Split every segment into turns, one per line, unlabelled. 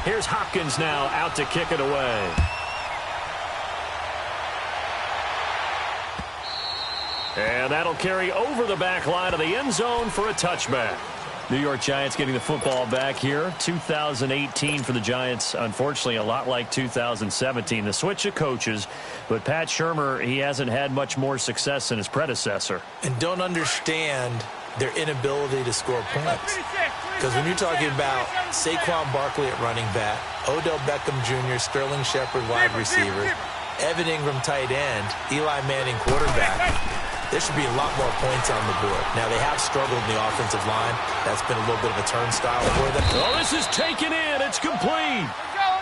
Here's Hopkins now out to kick it away. And that'll carry over the back line of the end zone for a touchback. New York Giants getting the football back here. 2018 for the Giants, unfortunately, a lot like 2017. The switch of coaches, but Pat Shurmur, he hasn't had much more success than his predecessor.
And don't understand their inability to score points. Because when you're talking about Saquon Barkley at running back, Odell Beckham Jr., Sterling Shepard wide receiver, Evan Ingram tight end, Eli Manning quarterback, there should be a lot more points on the board. Now, they have struggled in the offensive line. That's been a little bit of a turnstile for them.
Oh, this is taken in. It's complete.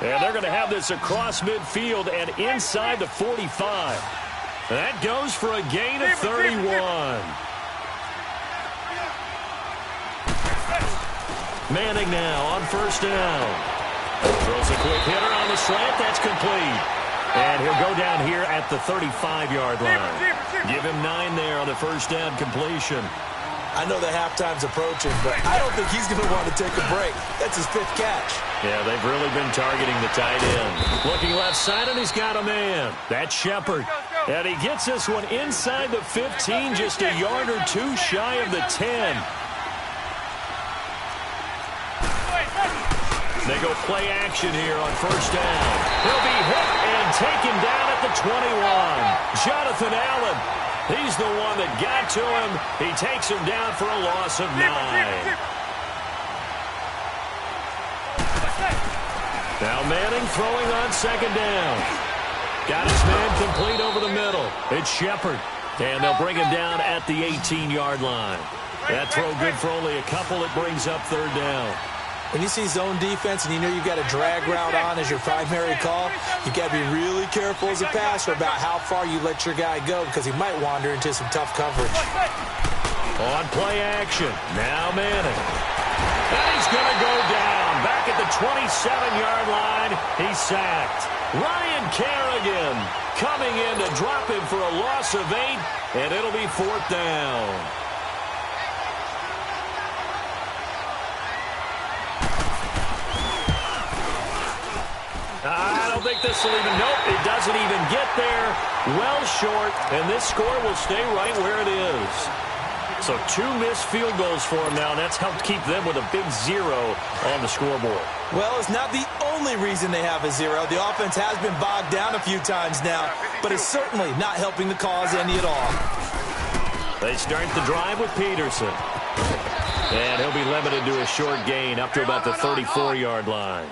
And they're going to have this across midfield and inside the 45. That goes for a gain of 31. Manning now on first down. Throws a quick hitter on the slant. That's complete. And he'll go down here at the 35-yard line. Give him 9 there on the first down completion.
I know the halftime's approaching, but I don't think he's going to want to take a break. That's his 5th catch.
Yeah, they've really been targeting the tight end. Looking left side, and he's got a man. That's Shepard. And he gets this one inside the 15, just a yard or two shy of the 10. They go play action here on first down. He'll be hit and taken down at the 21. Jonathan Allen, he's the one that got to him. He takes him down for a loss of 9. Now Manning throwing on second down. Got his man complete over the middle. It's Shepard. And they'll bring him down at the 18-yard line. That throw good for only a couple. It brings up third down.
When you see zone defense and you know you've got a drag route on as your primary call, you got to be really careful as a passer about how far you let your guy go because he might wander into some tough coverage.
On play action, now Manning. And he's going to go down. Back at the 27-yard line, he's sacked. Ryan Kerrigan coming in to drop him for a loss of 8, and it'll be 4th down. I don't think this will even, nope, it doesn't even get there. Well short, and this score will stay right where it is. So 2 missed field goals for him now, and that's helped keep them with a big 0 on the scoreboard.
Well, it's not the only reason they have a 0. The offense has been bogged down a few times now, but it's certainly not helping the cause any at all.
They start the drive with Peterson. And he'll be limited to a short gain up to about the 34-yard line.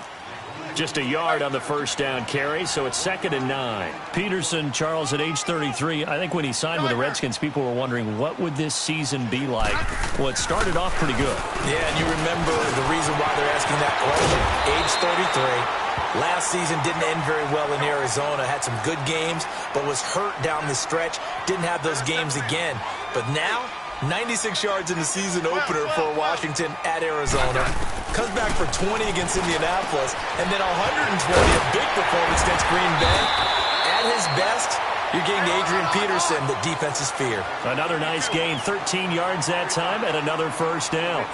Just a yard on the first down carry, so it's 2nd and 9. Peterson, Charles, at age 33, I think when he signed with the Redskins, people were wondering what would this season be like. Well, it started off pretty good.
Yeah, and you remember the reason why they're asking that question. Age 33. Last season didn't end very well in Arizona. Had some good games, but was hurt down the stretch. Didn't have those games again. But now, 96 yards in the season opener for Washington at Arizona. Comes back for 20 against Indianapolis, and then 120, a big performance against Green Bay. At his best, you're getting Adrian Peterson, the defense's fear.
Another nice gain, 13 yards that time, and another first down.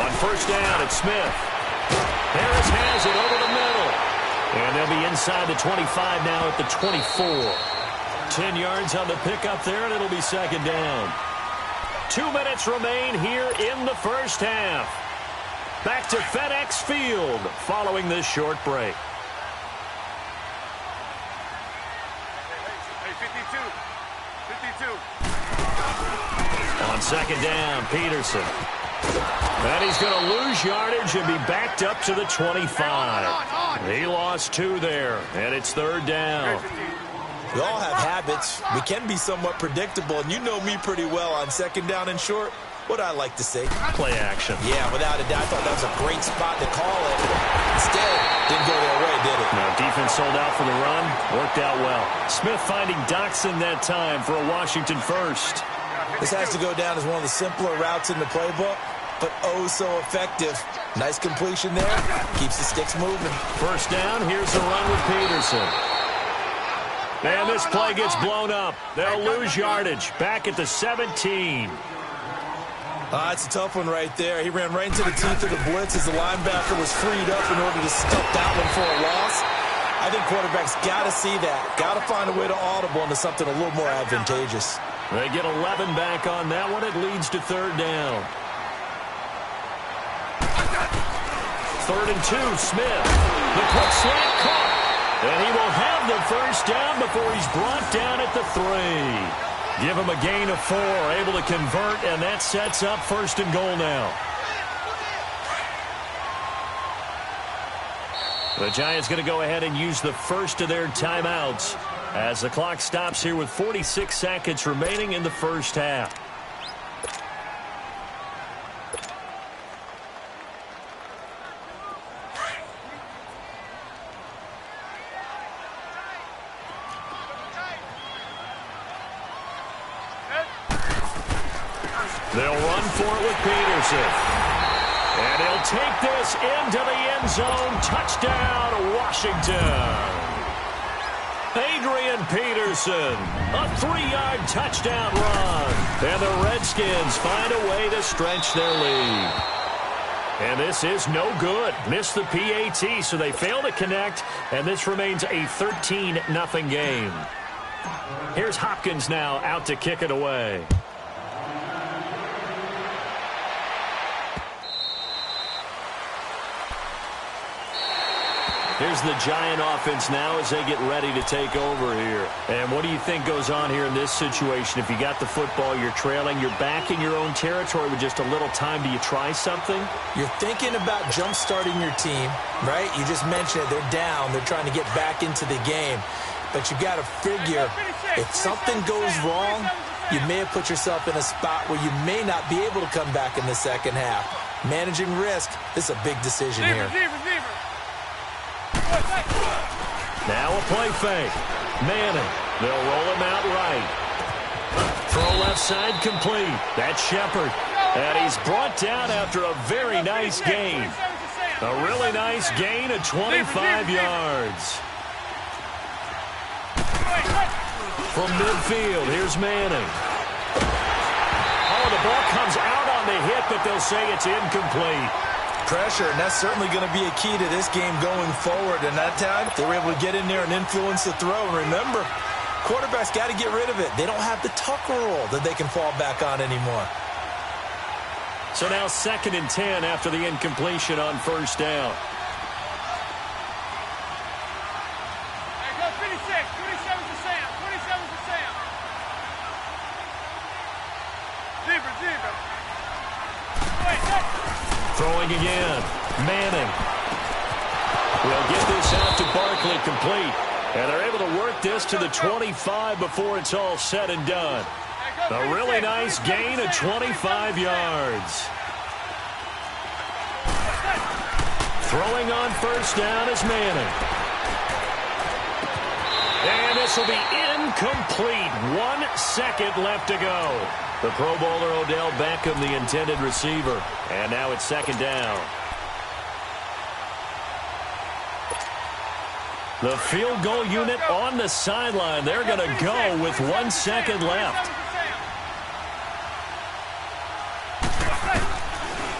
On first down, it's Smith. Harris has it over the middle. And they'll be inside the 25 now at the 24. 10 yards on the pickup there, and it'll be 2nd down. 2 minutes remain here in the first half. Back to FedEx Field following this short break. On second down, Peterson. And he's going to lose yardage and be backed up to the 25. He lost 2 there, and it's 3rd down.
We all have habits. We can be somewhat predictable, and you know me pretty well on second down and short. What I like to say?
Play action.
Yeah, without a doubt. I thought that was a great spot to call it. Instead, didn't go their way, did it?
No, defense sold out for the run. Worked out well. Smith finding Doxson that time for a Washington first.
This has to go down as one of the simpler routes in the playbook, but oh so effective. Nice completion there. Keeps the sticks moving.
First down. Here's the run with Peterson. And this play gets blown up. They'll lose yardage. Back at the 17.
It's a tough one right there. He ran right into the teeth of the blitz as the linebacker was freed up in order to stuff that one for a loss. I think quarterbacks got to see that. Got to find a way to audible into something a little more advantageous.
They get 11 back on that one. It leads to third down. 3rd and 2, Smith. The quick slant caught. And he will have the first down before he's brought down at the 3. Give him a gain of 4, able to convert, and that sets up 1st and goal now. The Giants going to go ahead and use the first of their timeouts as the clock stops here with 46 seconds remaining in the first half. They'll run for it with Peterson. And he'll take this into the end zone. Touchdown, Washington. Adrian Peterson, a 3-yard touchdown run. And the Redskins find a way to stretch their lead. And this is no good. Missed the PAT, so they fail to connect. And this remains a 13-0 game. Here's Hopkins now out to kick it away. Here's the Giant offense now as they get ready to take over here. And what do you think goes on here in this situation? If you got the football, you're trailing, you're back in your own territory with just a little time. Do you try something?
You're thinking about jump-starting your team, right? You just mentioned it. They're down. They're trying to get back into the game. But you got to figure, if something goes wrong, you may have put yourself in a spot where you may not be able to come back in the second half. Managing risk, this is a big decision here.
Now a play fake. Manning. They'll roll him out right. Throw left side complete. That's Shepard. And he's brought down after a very nice gain. A really nice gain of 25 yards. From midfield, here's Manning. Oh, the ball comes out on the hit, but they'll say it's incomplete.
Pressure, and that's certainly going to be a key to this game going forward. And that time, they were able to get in there and influence the throw. And remember, quarterbacks got to get rid of it. They don't have the Tucker rule that they can fall back on anymore.
So now 2nd and 10 after the incompletion on 1st down. Throwing again. Manning. We'll get this out to Barkley complete. And they're able to work this to the 25 before it's all said and done. A really nice gain of 25 yards. Throwing on 1st down is Manning. And this will be incomplete. 1 second left to go. The Pro Bowler Odell Beckham, the intended receiver. And now it's 2nd down. The field goal unit on the sideline. They're going to go with 1 second left.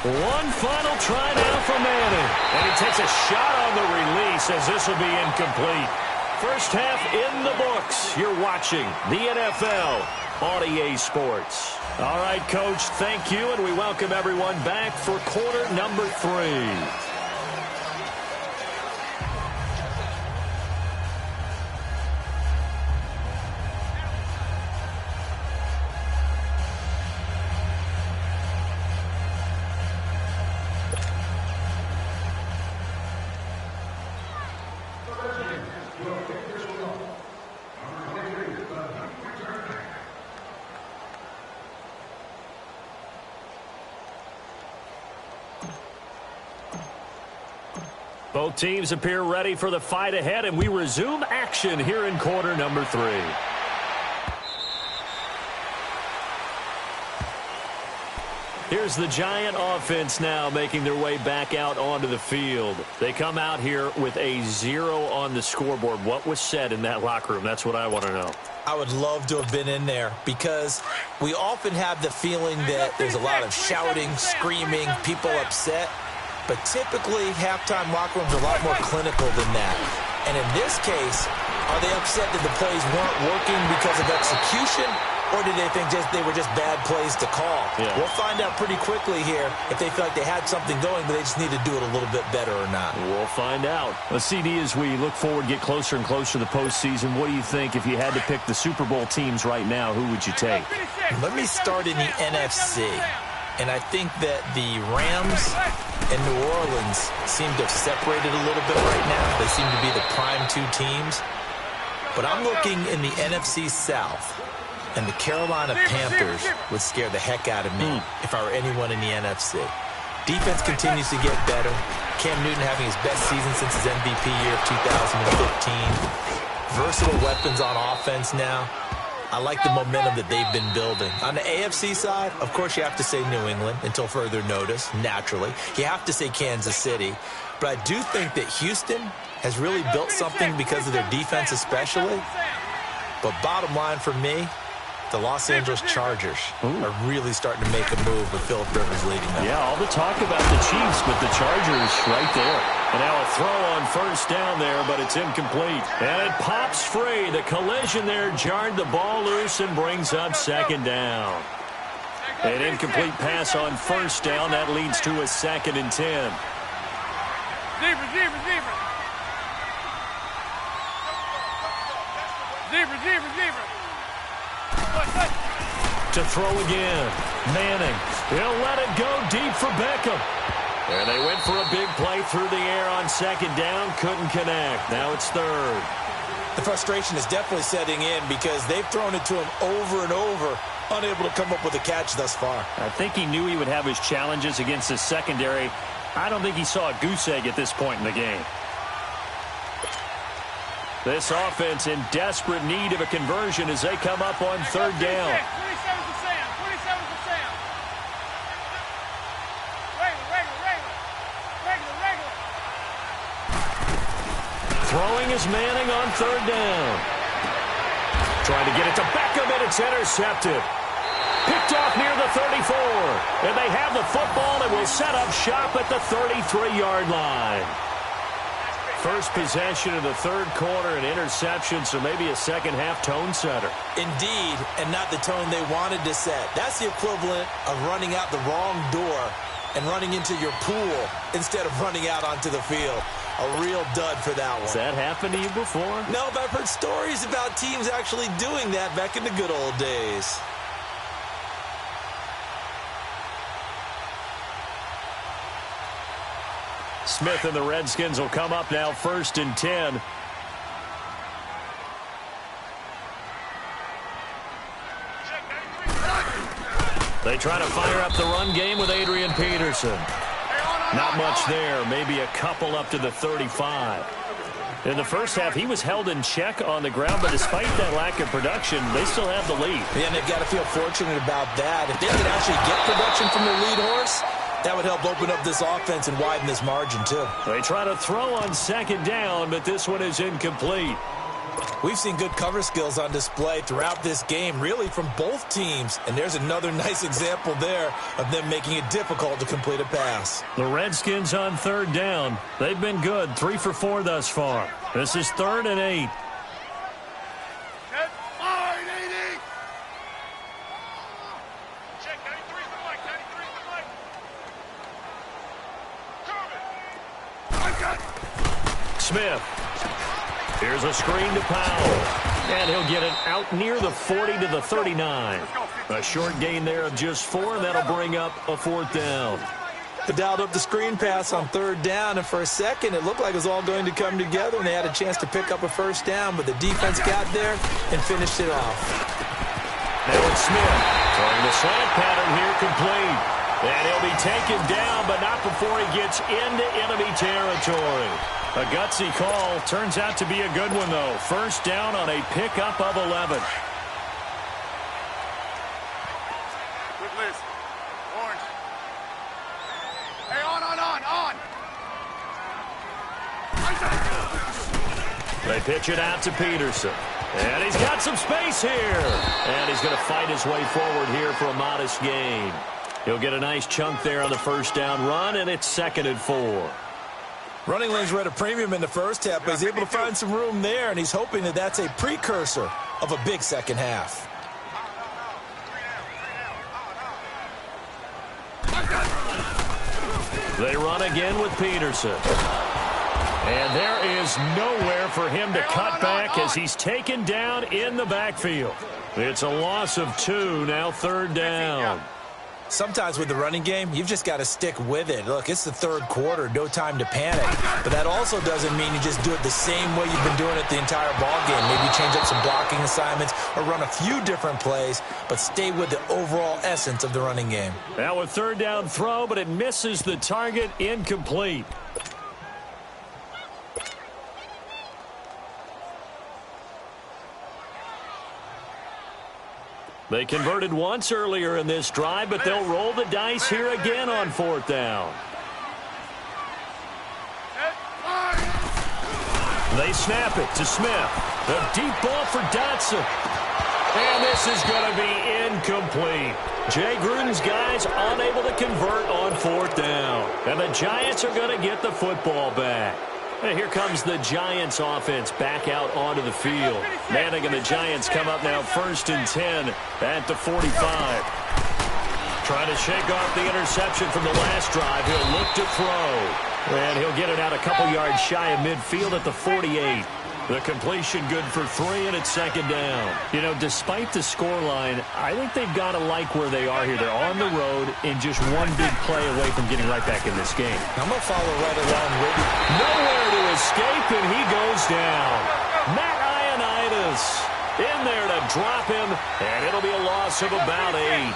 One final try now for Manning. And he takes a shot on the release as this will be incomplete. First half in the books. You're watching the NFL on EA Sports. All right, Coach, thank you, and we welcome everyone back for quarter number 3. Both teams appear ready for the fight ahead, and we resume action here in quarter number 3. Here's the Giant offense now making their way back out onto the field. They come out here with a 0 on the scoreboard. What was said in that locker room? That's what I want to know.
I would love to have been in there because we often have the feeling that there's a lot of shouting, screaming, people upset. But typically, halftime locker rooms are a lot more clinical than that. And in this case, are they upset that the plays weren't working because of execution? Or did they think they were just bad plays to call? Yeah. We'll find out pretty quickly here if they feel like they had something going, but they just need to do it a little bit better or not.
We'll find out. CD, as we look forward, get closer and closer to the postseason, what do you think if you had to pick the Super Bowl teams right now, who would you take?
Let me start in the NFC. And I think that the Rams and New Orleans seem to have separated a little bit right now. They seem to be the prime two teams. But I'm looking in the NFC South. And the Carolina Panthers would scare the heck out of me if I were anyone in the NFC. Defense continues to get better. Cam Newton having his best season since his MVP year of 2015. Versatile weapons on offense now. I like the momentum that they've been building. On the AFC side, of course, you have to say New England until further notice, naturally. You have to say Kansas City. But I do think that Houston has really built something because of their defense especially. But bottom line for me, the Los Angeles Chargers are really starting to make a move with Phillip Rivers leading them.
Yeah, all the talk about the Chiefs, but the Chargers right there. And now a throw on first down there, but it's incomplete. And it pops free. The collision there jarred the ball loose and brings up second down. An incomplete pass on first down. That leads to a 2nd and 10.
Zebra.
To throw again. Manning. He'll let it go deep for Beckham. And they went for a big play through the air on second down. Couldn't connect. Now it's 3rd.
The frustration is definitely setting in because they've thrown it to him over and over, unable to come up with a catch thus far.
I think he knew he would have his challenges against his secondary. I don't think he saw a goose egg at this point in the game. This offense in desperate need of a conversion as they come up on 3rd down.
27 to Sam. Regular.
Throwing is Manning on 3rd down. Trying to get it to Beckham, and it's intercepted. Picked off near the 34. And they have the football and will set up shop at the 33-yard line. First possession of the 3rd quarter, an interception, so maybe a second-half tone setter.
Indeed, and not the tone they wanted to set. That's the equivalent of running out the wrong door and running into your pool instead of running out onto the field. A real dud for that one.
Has that happened to you before?
No, but I've heard stories about teams actually doing that back in the good old days.
Smith and the Redskins will come up now 1st and 10. They try to fire up the run game with Adrian Peterson. Not much there, maybe a couple up to the 35. In the first half, he was held in check on the ground, but despite that lack of production, they still have the lead.
Yeah, and they've got to feel fortunate about that. If they could actually get production from their lead horse, that would help open up this offense and widen this margin, too.
They try to throw on 2nd down, but this one is incomplete.
We've seen good cover skills on display throughout this game, really from both teams. And there's another nice example there of them making it difficult to complete a pass.
The Redskins on 3rd down. They've been good, 3 for 4 thus far. This is 3rd and 8. Smith. Here's a screen to Powell. And he'll get it out near the 40 to the 39. A short gain there of just 4, and that'll bring up a 4th down.
They dialed up the screen pass on 3rd down, and for a second it looked like it was all going to come together, and they had a chance to pick up a 1st down, but the defense got there and finished it off.
Now it's Smith. Throwing the slant pattern here complete. And he'll be taken down, but not before he gets into enemy territory. A gutsy call. Turns out to be a good one, though. 1st down on a pickup of 11.
Good list. Orange. Hey, on.
They pitch it out to Peterson. And he's got some space here. And he's going to fight his way forward here for a modest gain. He'll get a nice chunk there on the first down run, and it's 2nd and 4.
Running lanes were at a premium in the first half, but he's able to find some room there, and he's hoping that that's a precursor of a big second half.
They run again with Peterson. And there is nowhere for him to cut back as he's taken down in the backfield. It's a loss of 2, now 3rd down.
Sometimes with the running game, you've just got to stick with it. Look, it's the 3rd quarter, no time to panic. But that also doesn't mean you just do it the same way you've been doing it the entire ball game. Maybe change up some blocking assignments or run a few different plays, but stay with the overall essence of the running game.
Now a 3rd down throw, but it misses the target, incomplete. They converted once earlier in this drive, but they'll roll the dice here again on 4th down. They snap it to Smith. The deep ball for Dotson. And this is going to be incomplete. Jay Gruden's guys unable to convert on 4th down. And the Giants are going to get the football back. And here comes the Giants offense back out onto the field. Manning and the Giants come up now 1st and 10 at the 45. Trying to shake off the interception from the last drive. He'll look to throw. And he'll get it out a couple yards shy of midfield at the 48. The completion good for 3, and it's 2nd down. You know, despite the scoreline, I think they've got to like where they are here. They're on the road and just one big play away from getting right back in this game.
I'm going to follow right along with you.
Nowhere to escape, and he goes down. Matt Ioannidis in there to drop him, and it'll be a loss of about 8.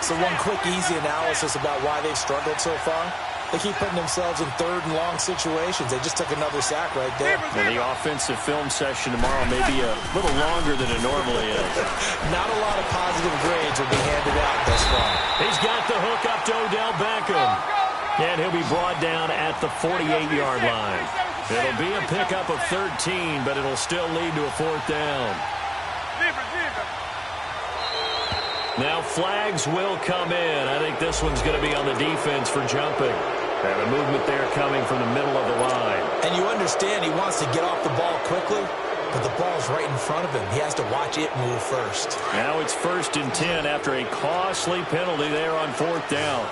So one quick, easy analysis about why they've struggled so far. They keep putting themselves in 3rd and long situations. They just took another sack right there.
And the offensive film session tomorrow may be a little longer than it normally is.
Not a lot of positive grades will be handed out thus far.
He's got the hook up to Odell Beckham. And he'll be brought down at the 48-yard line. It'll be a pickup of 13, but it'll still lead to a 4th down. Now flags will come in. I think this one's going to be on the defense for jumping. And a movement there coming from the middle of the line.
And you understand he wants to get off the ball quickly, but the ball's right in front of him. He has to watch it move first.
Now it's 1st and 10 after a costly penalty there on 4th down.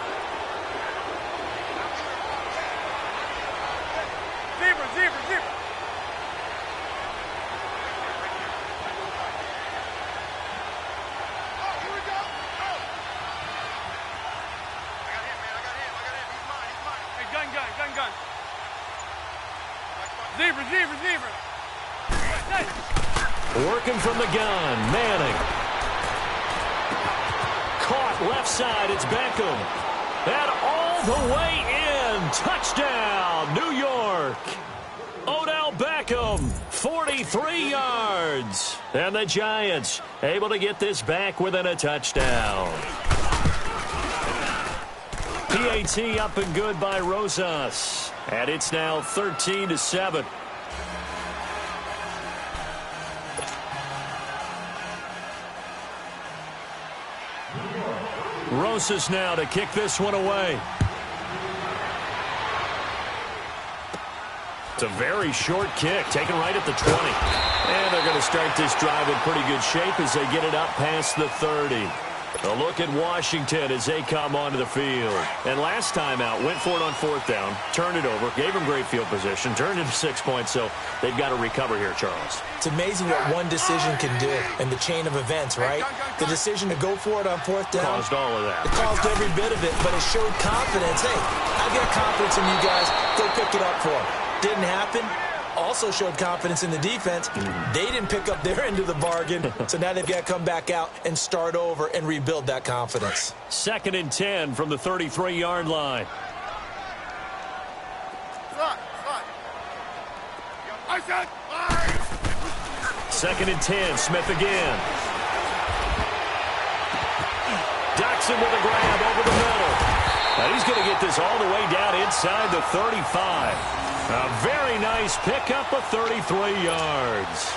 Working from the gun, Manning. Caught left side, it's Beckham. And all the way in, touchdown, New York. Odell Beckham, 43 yards. And the Giants able to get this back within a touchdown. PAT up and good by Rosas. And it's now 13-7. Rosas now to kick this one away. It's a very short kick, taken right at the 20. And they're going to start this drive in pretty good shape as they get it up past the 30. A look at Washington as they come onto the field. And last time out, went for it on 4th down, turned it over, gave them great field position, turned it 6 points, so they've got to recover here, Charles.
It's amazing what one decision can do in the chain of events, right? The decision to go for it on 4th down.
Caused all of that.
It caused every bit of it, but it showed confidence. Hey, I've got confidence in you guys. Go pick it up for them. Didn't happen. Also showed confidence in the defense. They didn't pick up their end of the bargain, so now they've got to come back out and start over and rebuild that confidence.
2nd and 10 from the 33-yard line. Second and 10, Smith again. Dotson with a grab over the middle. And He's going to get this all the way down inside the 35. A very nice pickup of 33 yards.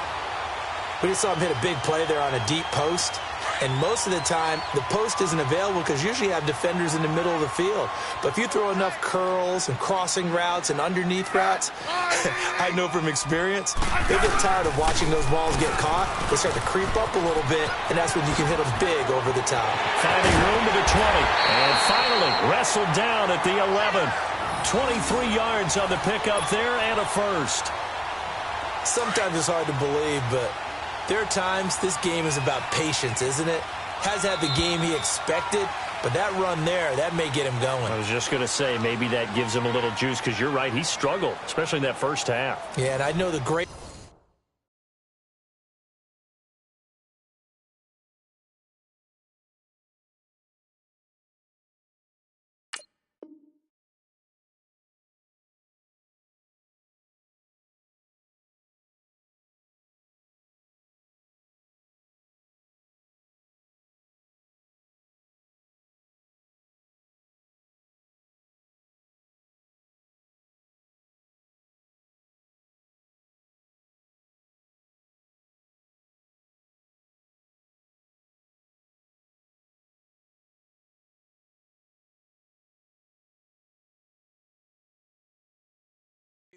We just saw him hit a big play there on a deep post. And most of the time, the post isn't available because usually you have defenders in the middle of the field. But if you throw enough curls and crossing routes and underneath routes, I know from experience, they get tired of watching those balls get caught. They start to creep up a little bit, and that's when you can hit them big over the top.
Finding room to the 20. And finally, wrestled down at the 11. 23 yards on the pickup there and a first.
Sometimes it's hard to believe, but there are times this game is about patience, isn't it? Has had the game he expected, but that run there, that may get him going.
I was just going to say, maybe that gives him a little juice, because you're right, he struggled, especially in that first half.
Yeah, and I know the great...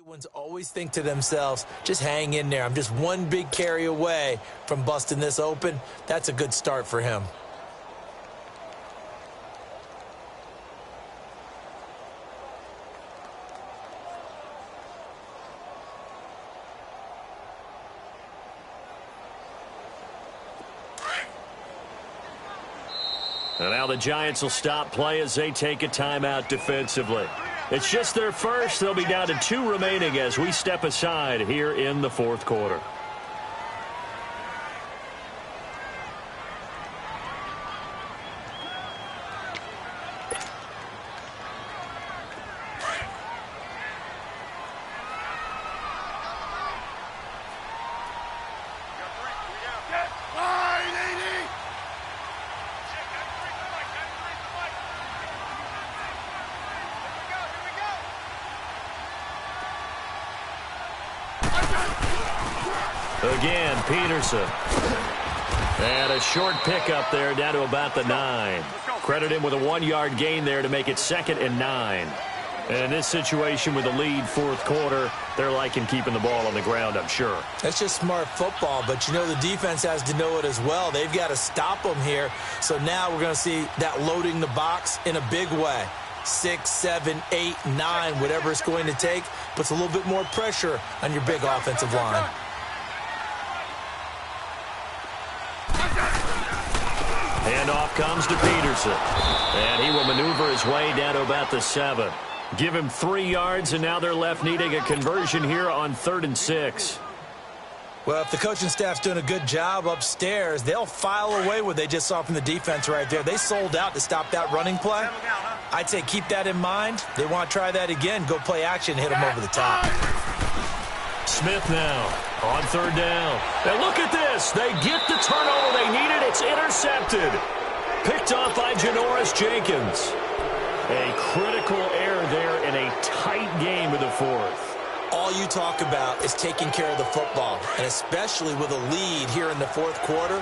Ones always think to themselves, just hang in there. I'm just one big carry away from busting this open. That's a good start for him.
And now the Giants will stop play as they take a timeout defensively. It's just their first. They'll be down to 2 remaining as we step aside here in the fourth quarter. Again, Peterson. And a short pickup there down to about the 9. Credit him with a 1-yard gain there to make it 2nd and 9. And in this situation with the lead fourth quarter, they're liking keeping the ball on the ground, I'm sure.
That's just smart football, but you know the defense has to know it as well. They've got to stop them here. So now we're going to see that loading the box in a big way. 6, 7, 8, 9, whatever it's going to take, puts a little bit more pressure on your big offensive line.
Handoff comes to Peterson. And he will maneuver his way down to about the 7. Give him 3 yards, and now they're left needing a conversion here on 3rd and 6.
Well, if the coaching staff's doing a good job upstairs, they'll file away what they just saw from the defense right there. They sold out to stop that running play. I'd say keep that in mind. They want to try that again. Go play action, hit them over the top.
Smith now on 3rd down. And look at this. They get the turnover they needed. It's intercepted. Picked off by Janoris Jenkins. A critical error there in a tight game of the fourth.
All you talk about is taking care of the football, and especially with a lead here in the fourth quarter,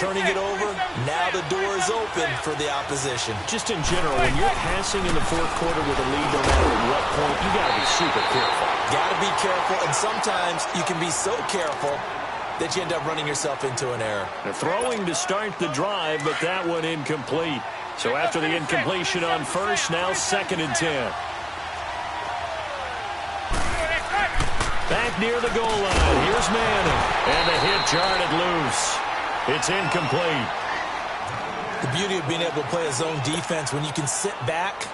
turning it over, now the door is open for the opposition.
Just in general, when you're passing in the fourth quarter with a lead, no matter at what point, you got to be super careful.
Got to be careful, and sometimes you can be so careful that you end up running yourself into an error.
They're throwing to start the drive, but that one incomplete. So after the incompletion on first, now 2nd and 10. Back near the goal line. Here's Manning. And the hit jarred it loose. It's incomplete.
The beauty of being able to play a zone defense when you can sit back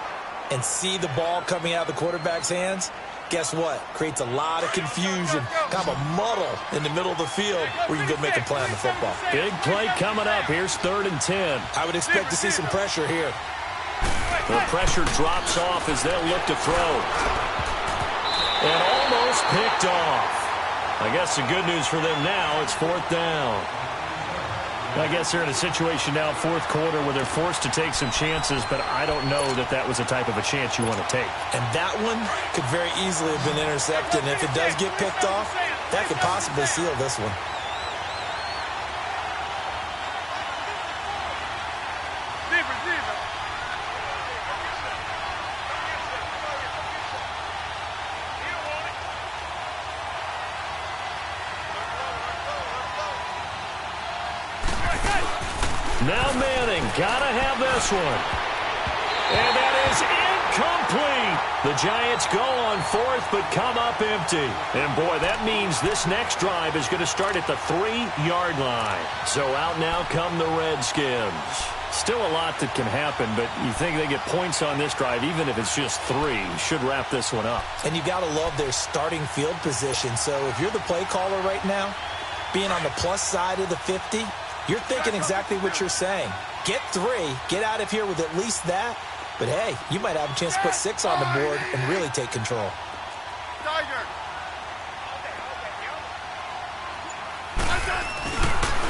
and see the ball coming out of the quarterback's hands, guess what? Creates a lot of confusion, kind of a muddle in the middle of the field where you can go make a play on the football.
Big play coming up. Here's 3rd and 10.
I would expect to see some pressure here.
The pressure drops off as they'll look to throw. And almost picked off. I guess the good news for them now, it's 4th down. I guess they're in a situation now, fourth quarter, where they're forced to take some chances, but I don't know that that was the type of a chance you want to take.
And that one could very easily have been intercepted. And if it does get picked off, that could possibly seal this one.
Now Manning, gotta have this one. And that is incomplete. The Giants go on fourth, but come up empty. And boy, that means this next drive is going to start at the 3-yard line. So out now come the Redskins. Still a lot that can happen, but you think they get points on this drive, even if it's just 3, should wrap this one up.
And you got to love their starting field position. So if you're the play caller right now, being on the plus side of the 50, you're thinking exactly what you're saying. Get 3, get out of here with at least that. But, hey, you might have a chance to put 6 on the board and really take control.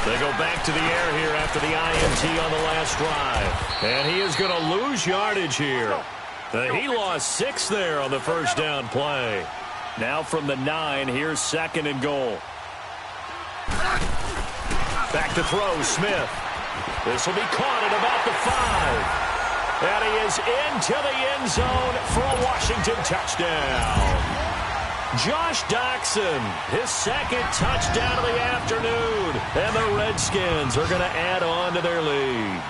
They go back to the air here after the INT on the last drive. And he is going to lose yardage here. He lost 6 there on the first down play. Now from the 9, here's 2nd and goal. Back to throw, Smith. This will be caught at about the 5. And he is into the end zone for a Washington touchdown. Josh Doxson, his 2nd touchdown of the afternoon. And the Redskins are going to add on to their lead.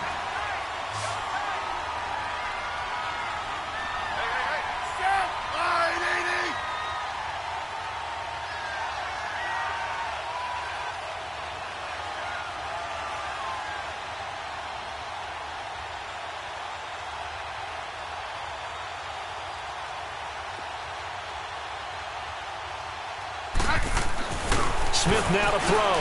Smith now to throw.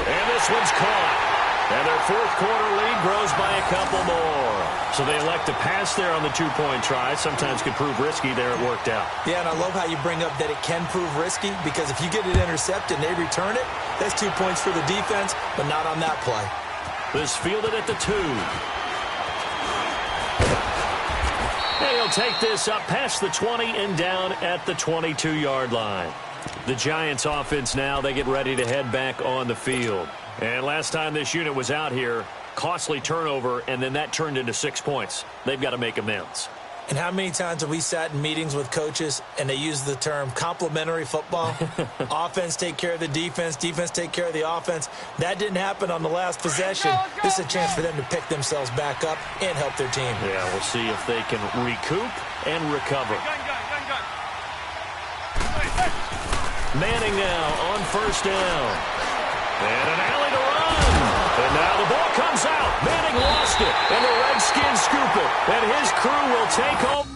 And this one's caught. And their fourth quarter lead grows by a couple more. So they elect to pass there on the 2-point try. Sometimes could prove risky. There it worked out.
Yeah, and I love how you bring up that it can prove risky, because if you get it intercepted and they return it, that's 2 points for the defense, but not on that play.
This fielded at the 2. And he'll take this up past the 20 and down at the 22-yard line. The Giants offense now, they get ready to head back on the field. And last time this unit was out here, costly turnover, and then that turned into 6 points. They've got to make amends.
And how many times have we sat in meetings with coaches and they use the term complementary football? Offense take care of the defense, defense take care of the offense. That didn't happen on the last possession. This is a chance for them to pick themselves back up and help their team.
Yeah, we'll see if they can recoup and recover. Manning now on first down. And an alley to run. And now the ball comes out. Manning lost it. And the Redskins scoop it. And his crew will take over.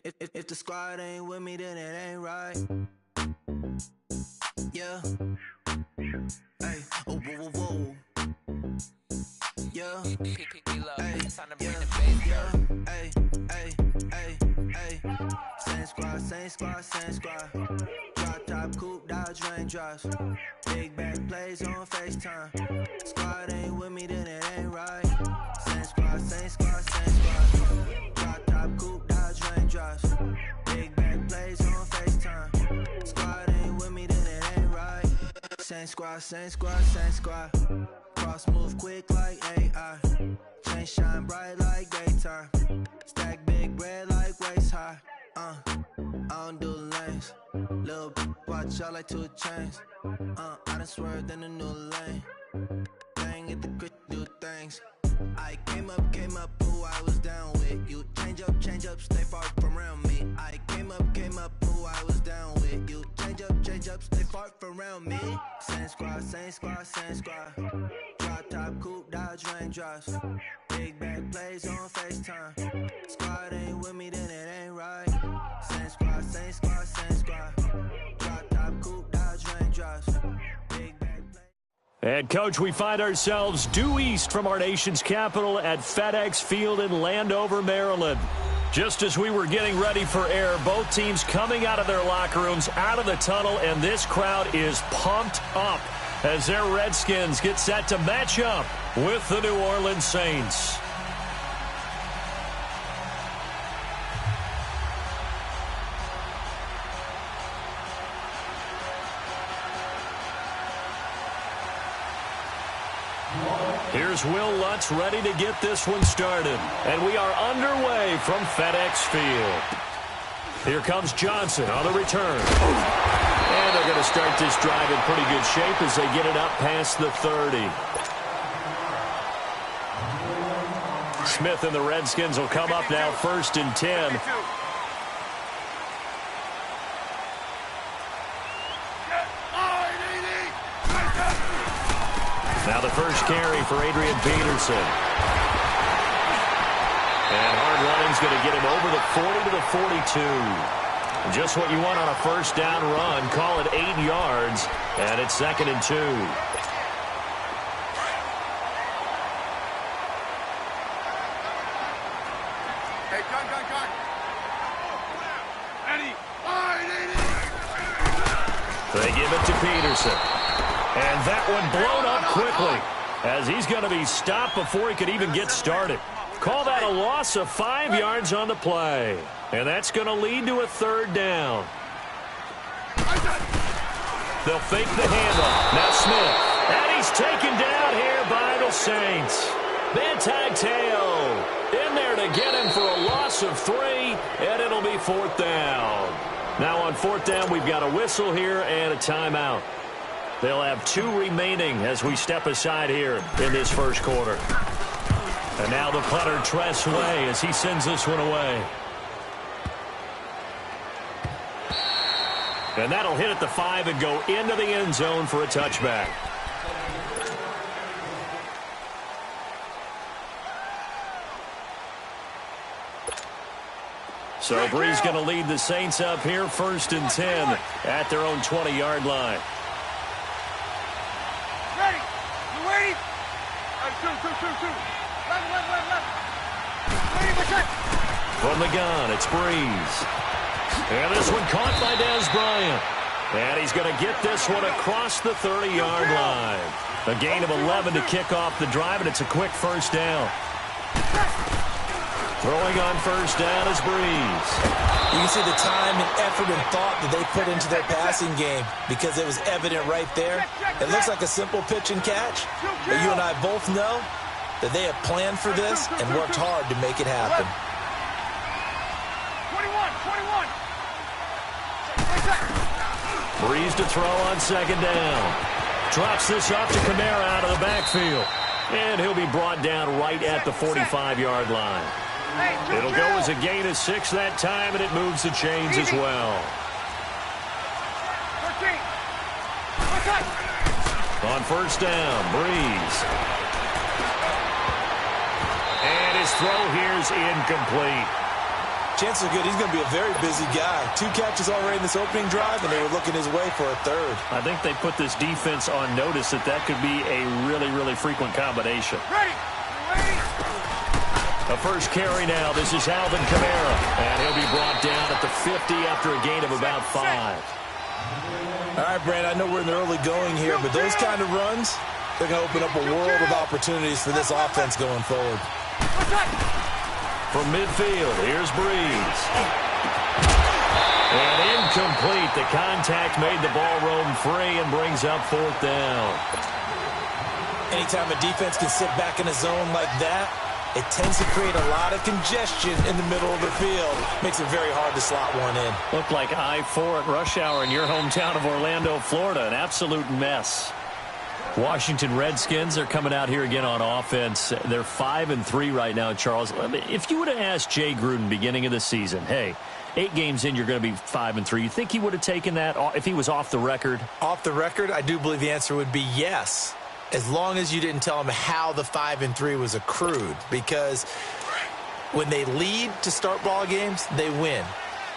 If the squad ain't with me, then it ain't right. Yeah. Hey, oh, whoa, whoa, whoa. Yeah. Hey, yeah. Hey, hey, hey, hey. Same squad, same squad, same squad. Drop top, coupe, Dodge raindrops. Big back plays on FaceTime. Squad ain't with me, then it ain't right. Same squad, same squad, same squad. Drop top, coupe, Dodge raindrops. Big back plays on FaceTime. Squad ain't with me, then it ain't right. Same squad, same squad, same squad. Cross move quick like AI. Chain shine bright like daytime. Stack big bread like waist high. I don't do lanes. Little watch out like 2 chains. I done swerved in a new lane. Bang at the crit, do things. I came up, who I was down with. You change up, stay far from around me. I came up, who I was down with. You change up, stay far from around me. Same squad, same squad, same squad. Drop top, coupe, Dodge raindrops. Big back plays on FaceTime. Squad ain't with me, then it ain't right. Same squad, same squad, same squad. Drop top, coupe, Dodge raindrops. Big back plays.
And, Coach, we find ourselves due east from our nation's capital at FedEx Field in Landover, Maryland. Just as we were getting ready for air, both teams coming out of their locker rooms, out of the tunnel, and this crowd is pumped up as their Redskins get set to match up with the New Orleans Saints. Here's Will Lutz ready to get this one started. And we are underway from FedEx Field. Here comes Johnson on the return. And they're going to start this drive in pretty good shape as they get it up past the 30. Smith and the Redskins will come up now 1st and 10. Now the first carry for Adrian Peterson. And hard running's going to get him over the 40 to the 42. Just what you want on a first down run. Call it 8 yards. And it's 2nd and 2.
Hey, gun. Eddie.
They give it to Peterson. And that one blown up quickly as he's going to be stopped before he could even get started. Call that a loss of 5 yards on the play. And that's going to lead to a 3rd down. They'll fake the handoff. Now Smith. And he's taken down here by the Saints. Bigmandagreat in there to get him for a loss of 3, and it'll be 4th down. Now on 4th down, we've got a whistle here and a timeout. They'll have 2 remaining as we step aside here in this first quarter. And now the punter, Tress Way, as he sends this one away. And that'll hit at the 5 and go into the end zone for a touchback. So Bree's going to lead the Saints up here 1st and 10 at their own 20-yard line.
Ready. You ready? Two. Left. Ready,
From the gun, it's Breeze. And this one caught by Dez Bryant. And he's going to get this one across the 30-yard line. A gain of 11 to kick off the drive, and it's a quick first down. Throwing on first down is Breeze.
You can see the time and effort and thought that they put into their passing game because it was evident right there. It looks like a simple pitch and catch, but you and I both know that they have planned for this and worked hard to make it happen.
21.
Breeze to throw on second down. Drops this off to Kamara out of the backfield. And he'll be brought down right at the 45-yard line. It'll go as a gain of 6 that time, and it moves the chains as well.
13.
On first down, Breeze. And his throw here's incomplete.
Chances are good he's going to be a very busy guy. 2 catches already in this opening drive, and they were looking his way for a third.
I think they put this defense on notice that could be a really, really frequent combination.
Ready. Ready.
The first carry now. This is Alvin Kamara. And he'll be brought down at the 50 after a gain of about 5.
All right, Brand, I know we're in the early going here, but those kind of runs, they're going to open up a world of opportunities for this offense going forward.
From midfield, here's Breeze. And incomplete. The contact made the ball roam free and brings up 4th down.
Anytime a defense can sit back in a zone like that, it tends to create a lot of congestion in the middle of the field. Makes it very hard to slot one in.
Looked like I-4 at rush hour in your hometown of Orlando, Florida. An absolute mess. Washington Redskins are coming out here again on offense. They're 5-3 right now, Charles. If you would have asked Jay Gruden beginning of the season, hey, 8 games in, you're going to be 5-3. You think he would have taken that if he was off the record?
Off the record, I do believe the answer would be yes, as long as you didn't tell him how the 5-3 was accrued. Because when they lead to start ball games, they win.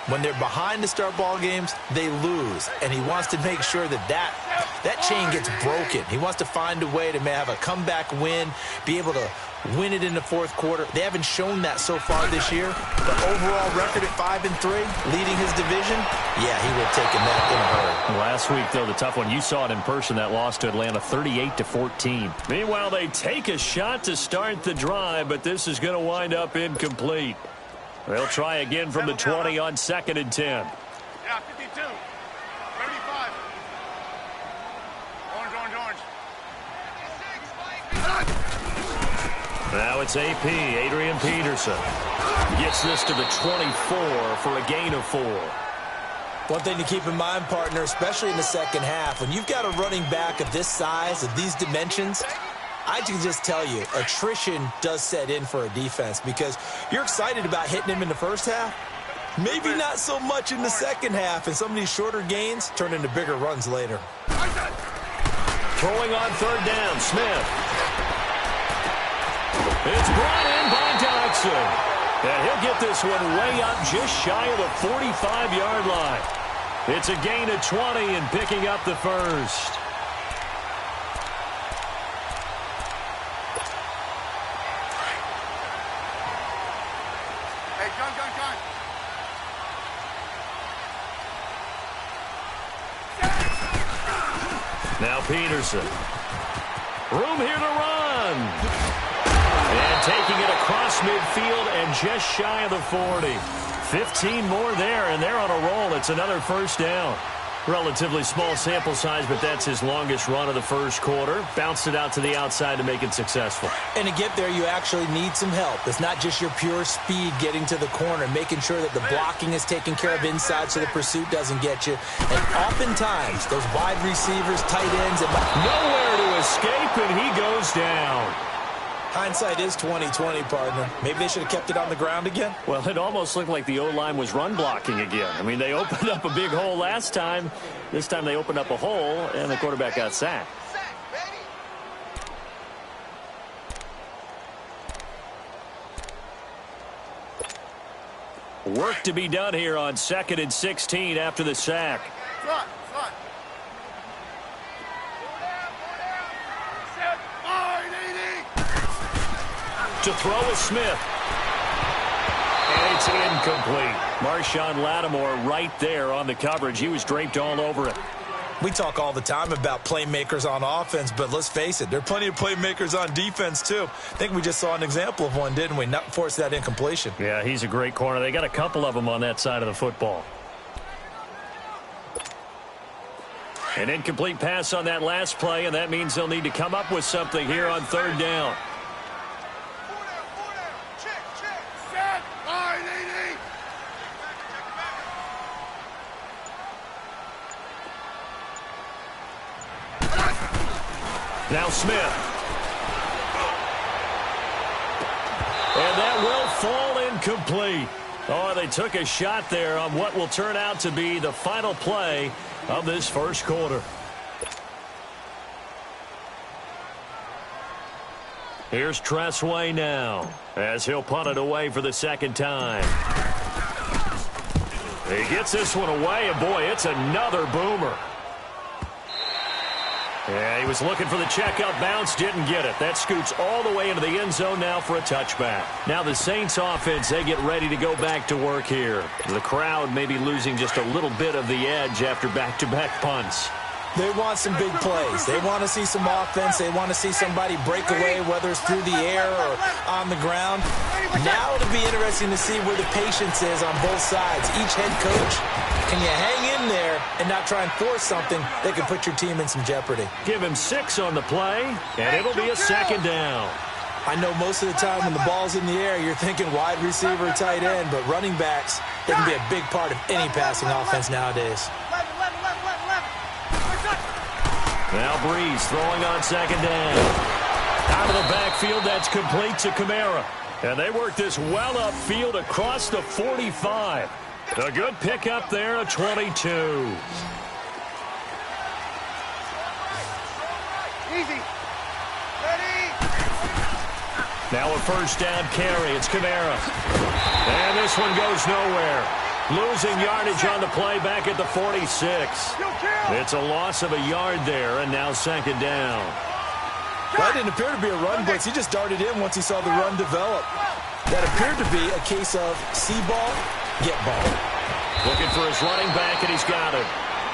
When they're behind to start ball games, they lose. And he wants to make sure that chain gets broken. He wants to find a way to have a comeback win, be able to win it in the 4th quarter. They haven't shown that so far this year. The overall record at 5-3, leading his division, yeah, he would have taken that in a hurry.
Last week, though, the tough one, you saw it in person, that loss to Atlanta, 38-14. Meanwhile, they take a shot to start the drive, but this is going to wind up incomplete. They'll try again from the 20 on 2nd and 10.
Yeah, 52. 35. Orange.
Now it's AP, Adrian Peterson. Gets this to the 24 for a gain of 4.
One thing to keep in mind, partner, especially in the second half, when you've got a running back of this size, of these dimensions, I can just tell you, attrition does set in for a defense because you're excited about hitting him in the first half. Maybe not so much in the second half, and some of these shorter gains turn into bigger runs later.
Throwing on 3rd down, Smith. It's brought in by Dodson. And he'll get this one way up just shy of the 45-yard line. It's a gain of 20 and picking up the first.
Gun.
Now Peterson. Room here to run. And taking it across midfield and just shy of the 40. 15 more there, and they're on a roll. It's another 1st down. Relatively small sample size, but that's his longest run of the 1st quarter. Bounced it out to the outside to make it successful.
And to get there, you actually need some help. It's not just your pure speed getting to the corner, making sure that the blocking is taken care of inside so the pursuit doesn't get you. And oftentimes, those wide receivers, tight ends, and
nowhere to escape, and he goes down.
Hindsight is 20/20, partner. Maybe they should have kept it on the ground again.
Well, it almost looked like the O-line was run blocking again. I mean, they opened up a big hole last time. This time they opened up a hole, and the quarterback got sacked. Work to be done here on 2nd and 16 after the sack.
Front.
To throw is Smith. And it's incomplete. Marshawn Lattimore right there on the coverage. He was draped all over it.
We talk all the time about playmakers on offense, but let's face it, there are plenty of playmakers on defense, too. I think we just saw an example of one, didn't we? Not force that incompletion.
Yeah, he's a great corner. They got a couple of them on that side of the football. An incomplete pass on that last play, and that means they'll need to come up with something here on 3rd down. Now Smith. And that will fall incomplete. Oh, they took a shot there on what will turn out to be the final play of this 1st quarter. Here's Tressway now as he'll punt it away for the 2nd time. He gets this one away, and boy, it's another boomer. Yeah, he was looking for the checkout bounce, didn't get it. That scoots all the way into the end zone now for a touchback. Now the Saints offense, they get ready to go back to work here. The crowd may be losing just a little bit of the edge after back-to-back punts.
They want some big plays. They want to see some offense. They want to see somebody break away, whether it's through the air or on the ground. Now it'll be interesting to see where the patience is on both sides. Each head coach, can you hang in there and not try and force something that could put your team in some jeopardy?
Give him 6 on the play, and it'll be a second down.
I know most of the time when the ball's in the air, you're thinking wide receiver, tight end, but running backs, they can be a big part of any passing offense nowadays.
Now Breeze throwing on second down. Out of the backfield, that's complete to Kamara. And they work this well upfield across the 45. A good pickup there, a 22.
Easy. Ready.
Now a first down carry. It's Kamara. And this one goes nowhere. Losing yardage on the play back at the 46. It's a loss of a yard there, and now second down.
That didn't appear to be a run blitz. He just darted in once he saw the run develop. That appeared to be a case of see ball, get ball.
Looking for his running back, and he's got it.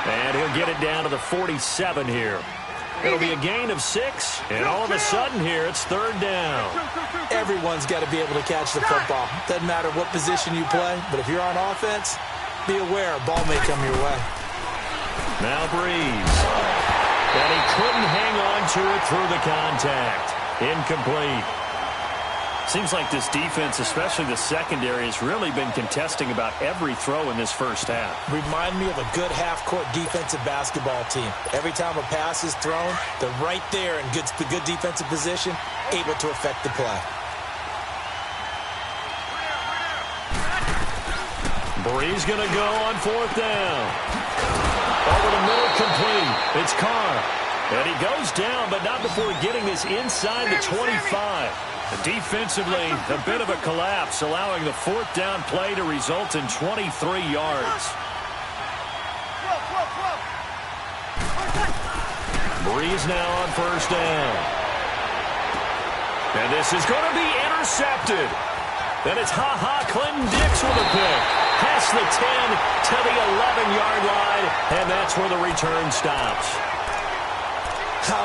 And he'll get it down to the 47 here. It'll be a gain of 6, and all of a sudden here, it's third down.
Everyone's got to be able to catch the football. Doesn't matter what position you play, but if you're on offense, be aware a ball may come your way.
Now Breeze. And he couldn't hang on to it through the contact. Incomplete. Seems like this defense, especially the secondary, has really been contesting about every throw in this first half.
Remind me of a good half-court defensive basketball team. Every time a pass is thrown, they're right there in good defensive position, able to affect the play.
Breeze going to go on fourth down. Over the middle, complete. It's Carr. And he goes down, but not before getting this inside the 25. Defensively, a bit of a collapse, allowing the fourth down play to result in 23 yards. Breeze now on first down. And this is going to be intercepted. And it's Clinton-Dix with a pick. Past the 10 to the 11-yard line, and that's where the return stops.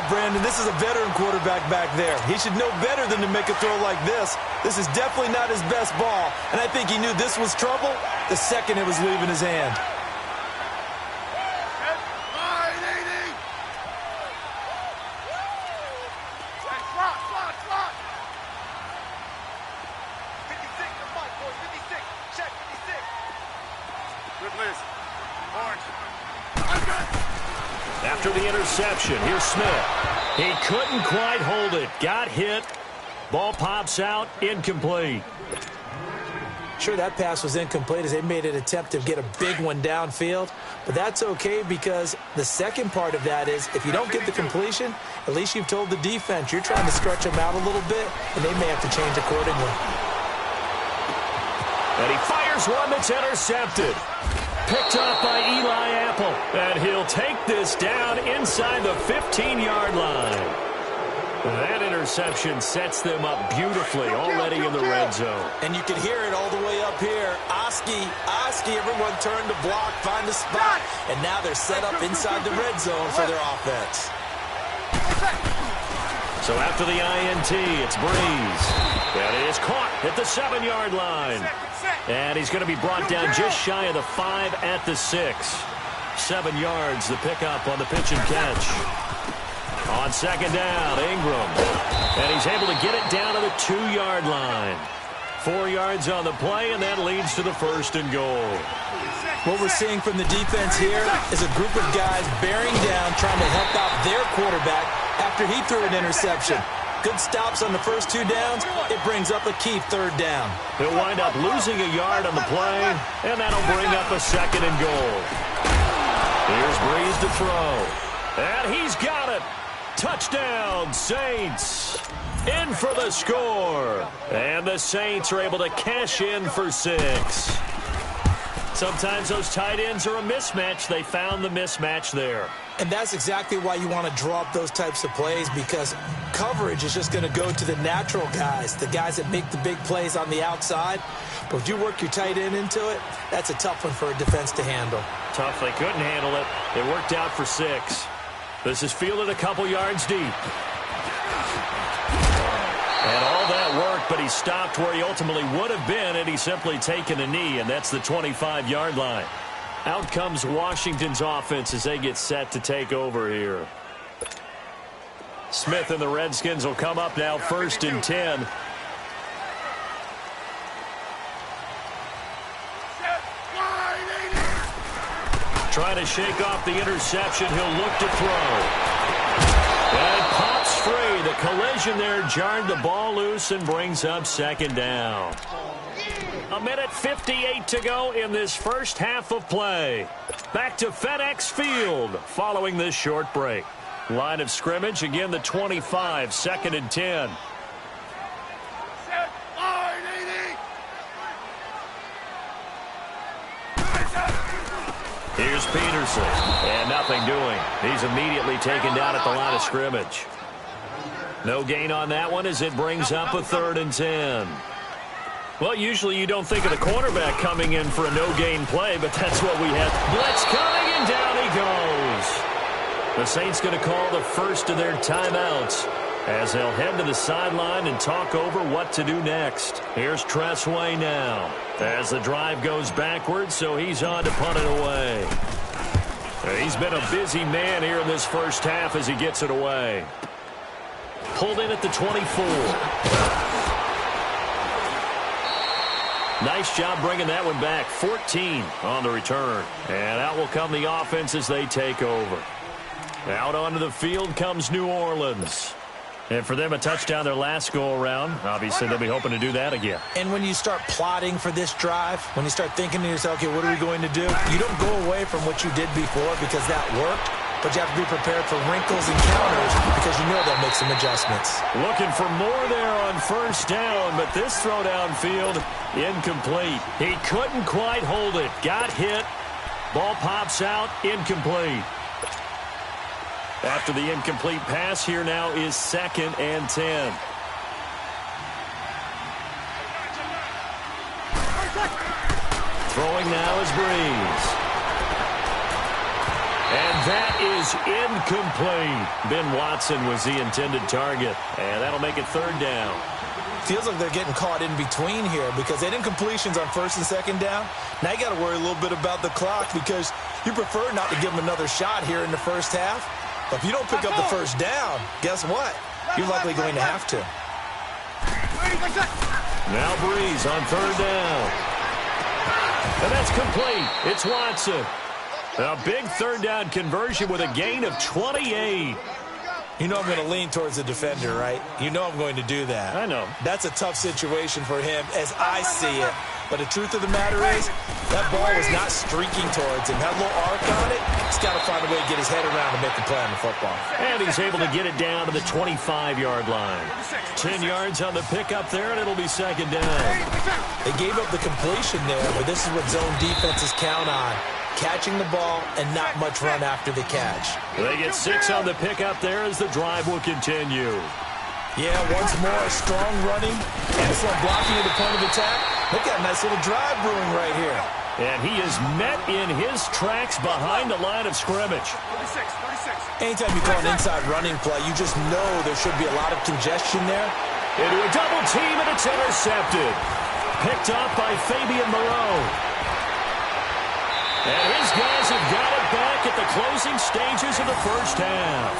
Brandon, this is a veteran quarterback back there. He should know better than to make a throw like this. This is definitely not his best ball, and I think he knew this was trouble the second it was leaving his hand.
After the interception, here's Smith. He couldn't quite hold it. Got hit. Ball pops out. Incomplete.
Sure, that pass was incomplete as they made an attempt to get a big one downfield. But that's okay because the second part of that is if you don't get the completion, at least you've told the defense you're trying to stretch them out a little bit, and they may have to change accordingly.
And he fires one that's intercepted. Picked up by Eli Apple. And he'll take this down inside the 15-yard line. That interception sets them up beautifully already in the red zone.
And you can hear it all the way up here. Oski, everyone turned to block, find a spot. And now they're set up inside the red zone for their offense.
So after the INT, it's Breeze. That is caught at the 7-yard line. And he's going to be brought down just shy of the 5 at the 6. 7 yards, the pickup on the pitch and catch. On second down, Ingram. And he's able to get it down to the 2-yard line. 4 yards on the play, and that leads to the 1st and goal.
What we're seeing from the defense here is a group of guys bearing down, trying to help out their quarterback after he threw an interception. Good stops on the first 2 downs. It brings up a key 3rd down.
He'll wind up losing a yard on the play, and that'll bring up a 2nd and goal. Here's Breeze to throw. And he's got it. Touchdown, Saints. In for the score. And the Saints are able to cash in for 6. Sometimes those tight ends are a mismatch. They found the mismatch there.
And that's exactly why you want to draw up those types of plays, because coverage is just going to go to the natural guys, the guys that make the big plays on the outside. But if you work your tight end into it, that's a tough one for a defense to handle.
Tough. They couldn't handle it. It worked out for 6. This is fielded a couple yards deep. And all that worked, but he stopped where he ultimately would have been had he simply taken a knee, and that's the 25-yard line. Out comes Washington's offense as they get set to take over here. Smith and the Redskins will come up now 1st and 10. Trying to shake off the interception. He'll look to throw. And it pops free. The collision there jarred the ball loose and brings up 2nd down. 1:58 to go in this first half of play. Back to FedEx Field following this short break. Line of scrimmage, again the 25, 2nd and 10. Here's Peterson, and nothing doing. He's immediately taken down at the line of scrimmage. No gain on that one as it brings up a 3rd and 10. Well, usually you don't think of the cornerback coming in for a no-gain play, but that's what we had. Blitz coming, and down he goes. The Saints going to call the first of their timeouts as they'll head to the sideline and talk over what to do next. Here's Tressway now as the drive goes backwards, so he's on to punt it away. He's been a busy man here in this first half as he gets it away. Pulled in at the 24. Nice job bringing that one back. 14 on the return. And out will come the offense as they take over. Out onto the field comes New Orleans. And for them, a touchdown their last go-around. Obviously, they'll be hoping to do that again.
And when you start plotting for this drive, when you start thinking to yourself, okay, what are we going to do? You don't go away from what you did before because that worked. But you have to be prepared for wrinkles and counters because you know they'll make some adjustments.
Looking for more there on 1st down, but this throw downfield, incomplete. He couldn't quite hold it. Got hit. Ball pops out, incomplete. After the incomplete pass, here now is 2nd and 10. Throwing now is Breeze. And that is incomplete. Ben Watson was the intended target. And that'll make it 3rd down.
Feels like they're getting caught in between here because they did incompletions on 1st and 2nd down. Now you got to worry a little bit about the clock because you prefer not to give them another shot here in the first half. But if you don't pick up the 1st down, guess what? You're likely going to have to.
Now Breeze on 3rd down. And that's complete. It's Watson. A big 3rd down conversion with a gain of 28.
You know I'm going to lean towards the defender, right? You know I'm going to do that.
I know.
That's a tough situation for him as I see it. But the truth of the matter is, that ball was not streaking towards him. Had a little arc on it. He's got to find a way to get his head around to make the play on the football.
And he's able to get it down to the 25-yard line. 10 yards on the pickup there, and it'll be 2nd down.
They gave up the completion there, but this is what zone defenses count on. Catching the ball and not much run after the catch.
They get 6 on the pickup there as the drive will continue.
Yeah, once more, strong running, excellent blocking at the point of attack. Look at a nice little drive brewing right here.
And he is met in his tracks behind the line of scrimmage.
36.
Anytime you call an inside running play, you just know there should be a lot of congestion there.
Into a double team, and it's intercepted. Picked up by Fabian Moreau. And his guys have got it back at the closing stages of the first half.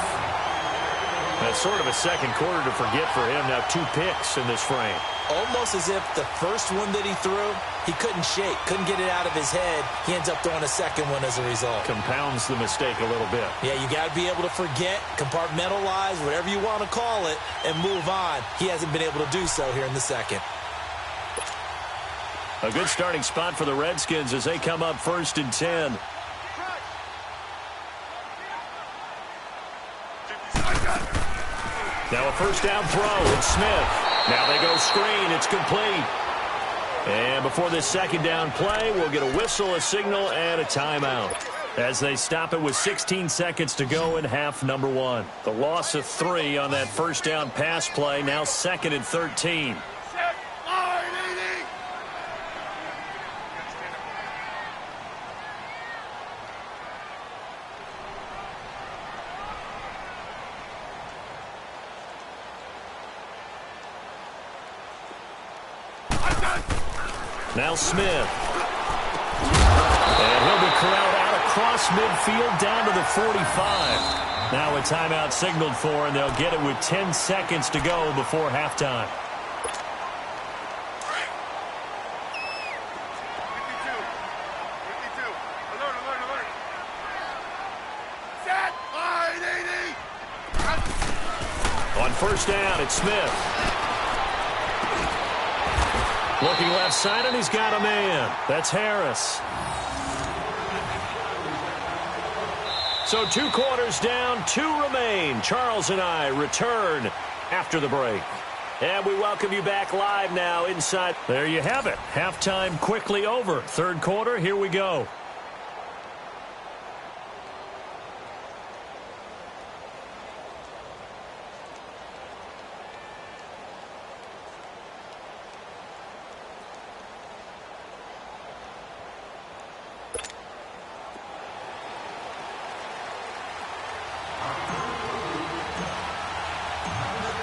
That's sort of a second quarter to forget for him. Now 2 picks in this frame.
Almost as if the first one that he threw, he couldn't shake, couldn't get it out of his head. He ends up throwing a second one as a result.
Compounds the mistake a little bit.
Yeah, you got to be able to forget, compartmentalize, whatever you want to call it, and move on. He hasn't been able to do so here in the second.
A good starting spot for the Redskins as they come up 1st and 10. Now a 1st down throw. It's Smith. Now they go screen. It's complete. And before this second down play, we'll get a whistle, a signal, and a timeout as they stop it with 16 seconds to go in half number 1. The loss of 3 on that first down pass play, now 2nd and 13. Now Smith. And he'll be corralled out across midfield down to the 45. Now a timeout signaled for, and they'll get it with 10 seconds to go before halftime. On first down, it's Smith. Looking left side, and he's got a man. That's Harris. So 2 quarters down, 2 remain. Charles and I return after the break. And we welcome you back live now inside. There you have it. Halftime quickly over. Third quarter, here we go.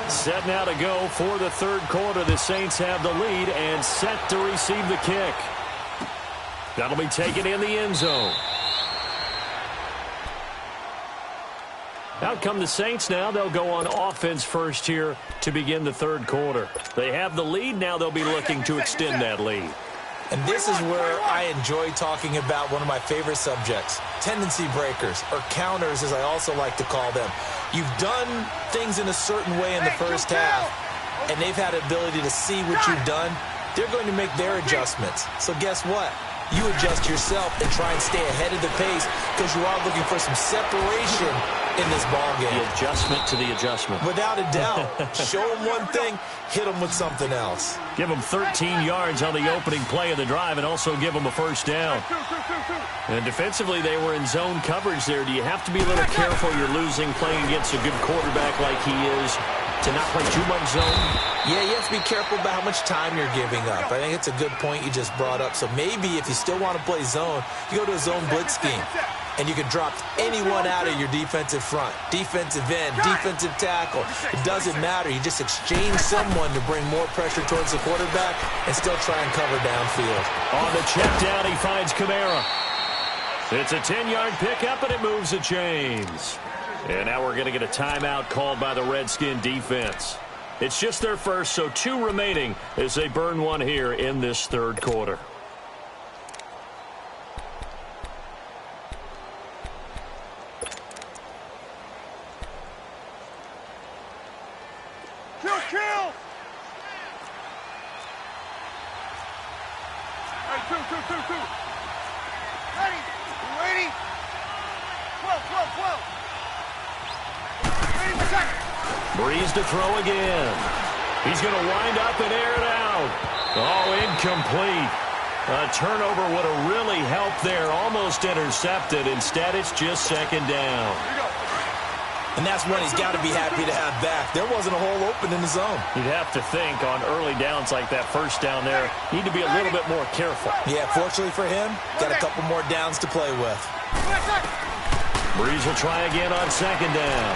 Set now to go for the third quarter. The Saints have the lead and set to receive the kick. That'll be taken in the end zone. Out come the Saints now. They'll go on offense first here to begin the third quarter. They have the lead. Now they'll be looking to extend that lead.
And this is where I enjoy talking about one of my favorite subjects, tendency breakers, or counters as I also like to call them. You've done things in a certain way in the first half, and they've had the ability to see what you've done. They're going to make their adjustments. So guess what? You adjust yourself and try and stay ahead of the pace because you are looking for some separation in this ball game.
The adjustment to the adjustment.
Without a doubt. Show them one thing, hit them with something else.
Give them 13 yards on the opening play of the drive and also give them a first down. And defensively, they were in zone coverage there. Do you have to be a little careful? You're losing playing against a good quarterback like he is to not play too much zone?
Yeah, you have to be careful about how much time you're giving up. I think it's a good point you just brought up. So maybe if you still want to play zone, you go to a zone blitz scheme. And you can drop anyone out of your defensive front, defensive end, defensive tackle. It doesn't matter. You just exchange someone to bring more pressure towards the quarterback and still try and cover downfield.
On the check down, he finds Kamara. It's a 10-yard pickup, and it moves the chains. And now we're going to get a timeout called by the Redskin defense. It's just their first, so 2 remaining as they burn one here in this third quarter.
Kill! Hey, two. Ready? You ready? 12. Ready for second.
Breeze to throw again. He's going to wind up and air it out. Oh, incomplete. A turnover would have really helped there. Almost intercepted. Instead, it's just second down.
And that's one he's got to be happy to have back. There wasn't a hole open in the zone.
You'd have to think on early downs like that first down there, need to be a little bit more careful.
Yeah, fortunately for him, got a couple more downs to play with.
Breeze will try again on second down.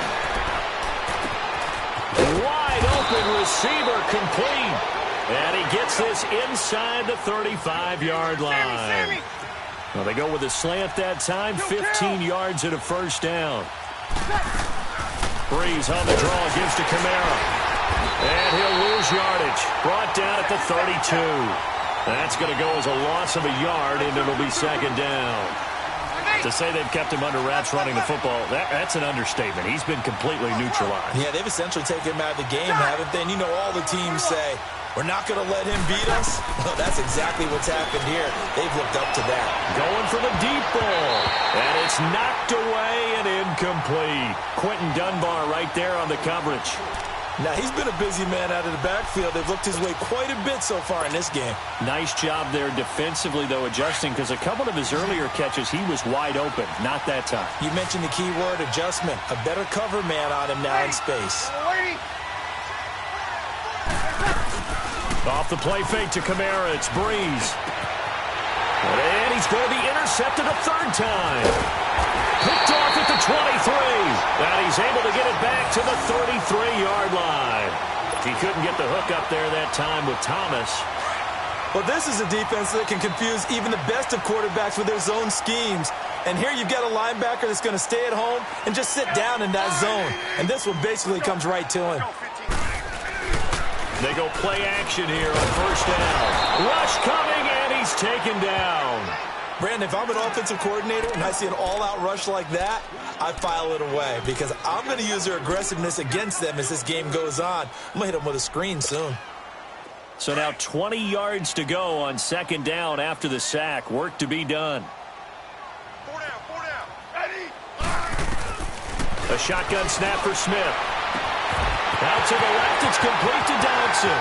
Wide open receiver complete. And he gets this inside the 35-yard line. Well, they go with a slant that time, 15 yards and a first down. Breeze on the draw, gives to Kamara. And he'll lose yardage. Brought down at the 32. That's going to go as a loss of a yard, and it'll be second down. To say they've kept him under wraps running the football, that's an understatement. He's been completely neutralized.
Yeah, they've essentially taken him out of the game, haven't they? And you know all the teams say, we're not going to let him beat us. Well, that's exactly what's happened here. They've looked up to that.
Going for the deep ball. And it's knocked away and incomplete. Quentin Dunbar right there on the coverage.
Now, he's been a busy man out of the backfield. They've looked his way quite a bit so far in this game.
Nice job there defensively, though, adjusting, because a couple of his earlier catches, he was wide open. Not that time.
You mentioned the key word, adjustment. A better cover man on him now in space.
Off the play fake to Kamara. It's Breeze. And he's going to be intercepted a third time. Picked off at the 23. And he's able to get it back to the 33-yard line. He couldn't get the hook up there that time with Thomas.
Well, this is a defense that can confuse even the best of quarterbacks with their zone schemes. And here you've got a linebacker that's going to stay at home and just sit down in that zone. And this one basically comes right to him.
They go play action here on first down. Rush coming, and he's taken down.
Brandon, if I'm an offensive coordinator and I see an all-out rush like that, I file it away because I'm going to use their aggressiveness against them as this game goes on. I'm going to hit them with a screen soon.
So now 20 yards to go on second down after the sack. Work to be done.
4 down. Ready?
A shotgun snap for Smith. Out to the left, it's complete to Dodson.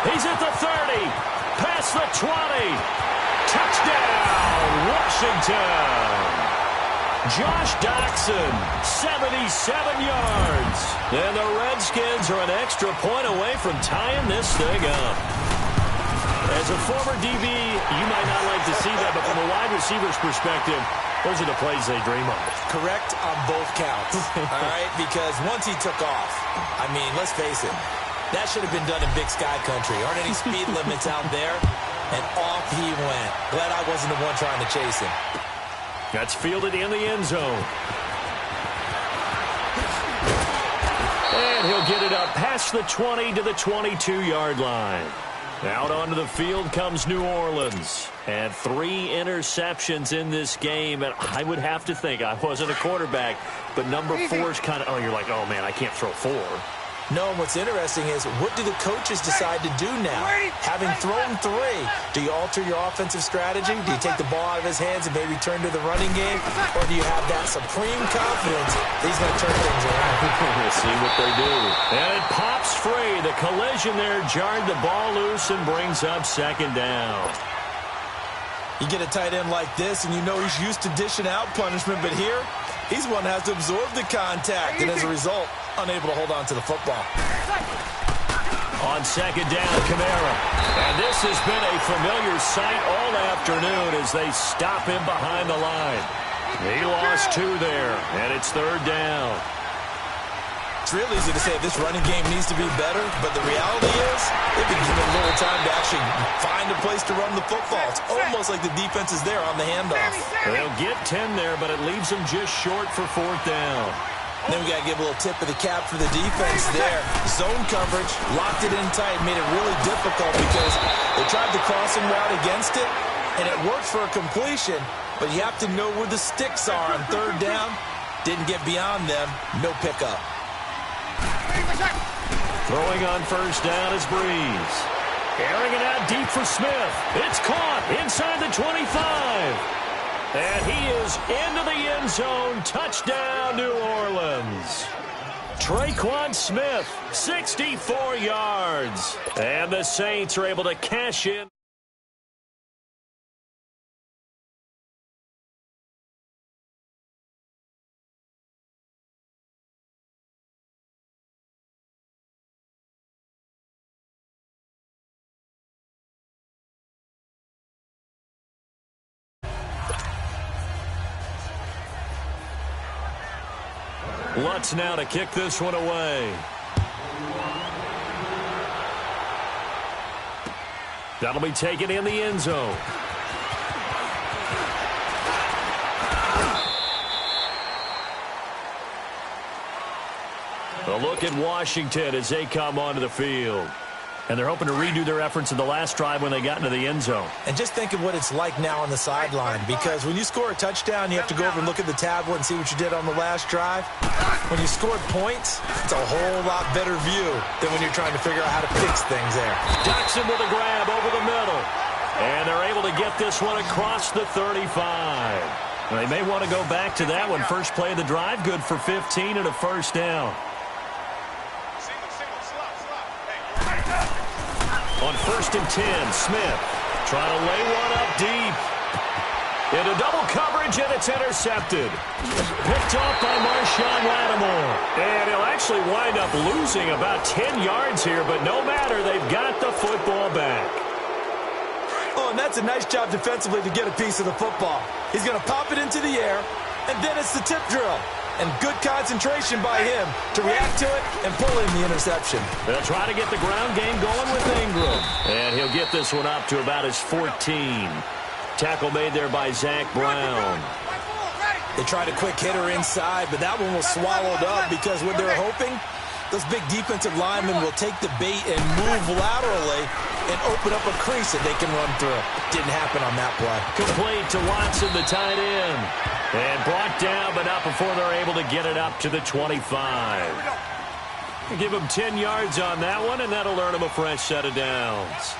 He's at the 30, past the 20. Touchdown, Washington. Josh Dodson, 77 yards. And the Redskins are an extra point away from tying this thing up. As a former DB, you might not like to see that, but from a wide receiver's perspective, those are the plays they dream of.
Correct on both counts, all right? Because once he took off, I mean, let's face it, that should have been done in Big Sky Country. Aren't any speed limits out there? And off he went. Glad I wasn't the one trying to chase him.
That's fielded in the end zone. And he'll get it up past the 20 to the 22-yard line. Out onto the field comes New Orleans. And 3 interceptions in this game. And I would have to think, I wasn't a quarterback, but number 4 is kind of, oh, you're like, oh, man, I can't throw 4.
No, what's interesting is what do the coaches decide to do now? Having thrown 3, do you alter your offensive strategy? Do you take the ball out of his hands and maybe turn to the running game? Or do you have that supreme confidence that he's going to turn things around?
We'll see what they do. And it pops free. The collision there jarred the ball loose and brings up second down.
You get a tight end like this, and you know he's used to dishing out punishment, but here, he's one that has to absorb the contact, and as a result, unable to hold on to the football.
On second down, Kamara. And this has been a familiar sight all afternoon as they stop him behind the line. He lost 2 there, and it's third down.
It's real easy to say this running game needs to be better, but the reality is they've been given little time to actually find a place to run the football. It's almost like the defense is there on the handoff.
They'll get 10 there, but it leaves them just short for fourth down.
Then we got to give a little tip of the cap for the defense there. Zone coverage, locked it in tight, made it really difficult because they tried the crossing route against it, and it worked for a completion, but you have to know where the sticks are on third down. Didn't get beyond them, no pickup.
Throwing on first down is Breeze. Airing it out deep for Smith. It's caught inside the 25. And he is into the end zone. Touchdown, New Orleans. Traquan Smith, 64 yards. And the Saints are able to cash in. Lutz now to kick this one away. That'll be taken in the end zone. A look at Washington as they come onto the field. And they're hoping to redo their efforts in the last drive when they got into the end zone.
And just think of what it's like now on the sideline, because when you score a touchdown, you have to go over and look at the tablet and see what you did on the last drive. When you scored points, it's a whole lot better view than when you're trying to figure out how to fix things there.
Dodson with a grab over the middle. And they're able to get this one across the 35. And they may want to go back to that one. First play of the drive, good for 15 and a first down.
Single slot.
On 1st and 10, Smith trying to lay one up deep. Into double coverage, and it's intercepted. Picked off by Marshawn Lattimore. And he'll actually wind up losing about 10 yards here, but no matter, they've got the football back.
Oh, and that's a nice job defensively to get a piece of the football. He's going to pop it into the air, and then it's the tip drill. And good concentration by him to react to it and pull in the interception.
They'll try to get the ground game going with Ingram. And he'll get this one up to about his 14. Tackle made there by Zach Brown.
They tried a quick hitter inside, but that one was swallowed up because what they're hoping, those big defensive linemen will take the bait and move laterally and open up a crease that they can run through. Didn't happen on that play.
Complete to Watson, the tight end. And brought down, but not before they're able to get it up to the 25. Give them 10 yards on that one, and that'll earn them a fresh set of downs.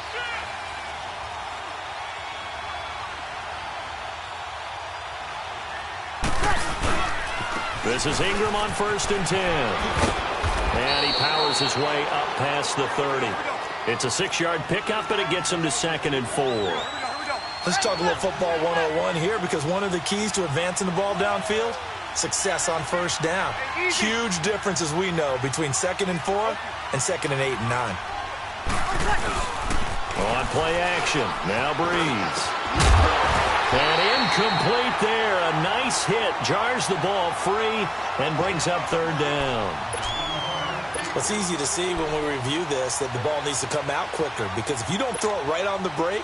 This is Ingram on 1st and 10. And he powers his way up past the 30. It's a 6-yard pickup, but it gets him to 2nd and 4.
Let's talk a little football 101 here, because one of the keys to advancing the ball downfield, success on 1st down. Huge difference, as we know, between 2nd and 4 and 2nd and 8 and 9.
On play action, now Breeze. And incomplete there. A nice hit. Jars the ball free and brings up 3rd down.
It's easy to see when we review this that the ball needs to come out quicker, because if you don't throw it right on the break,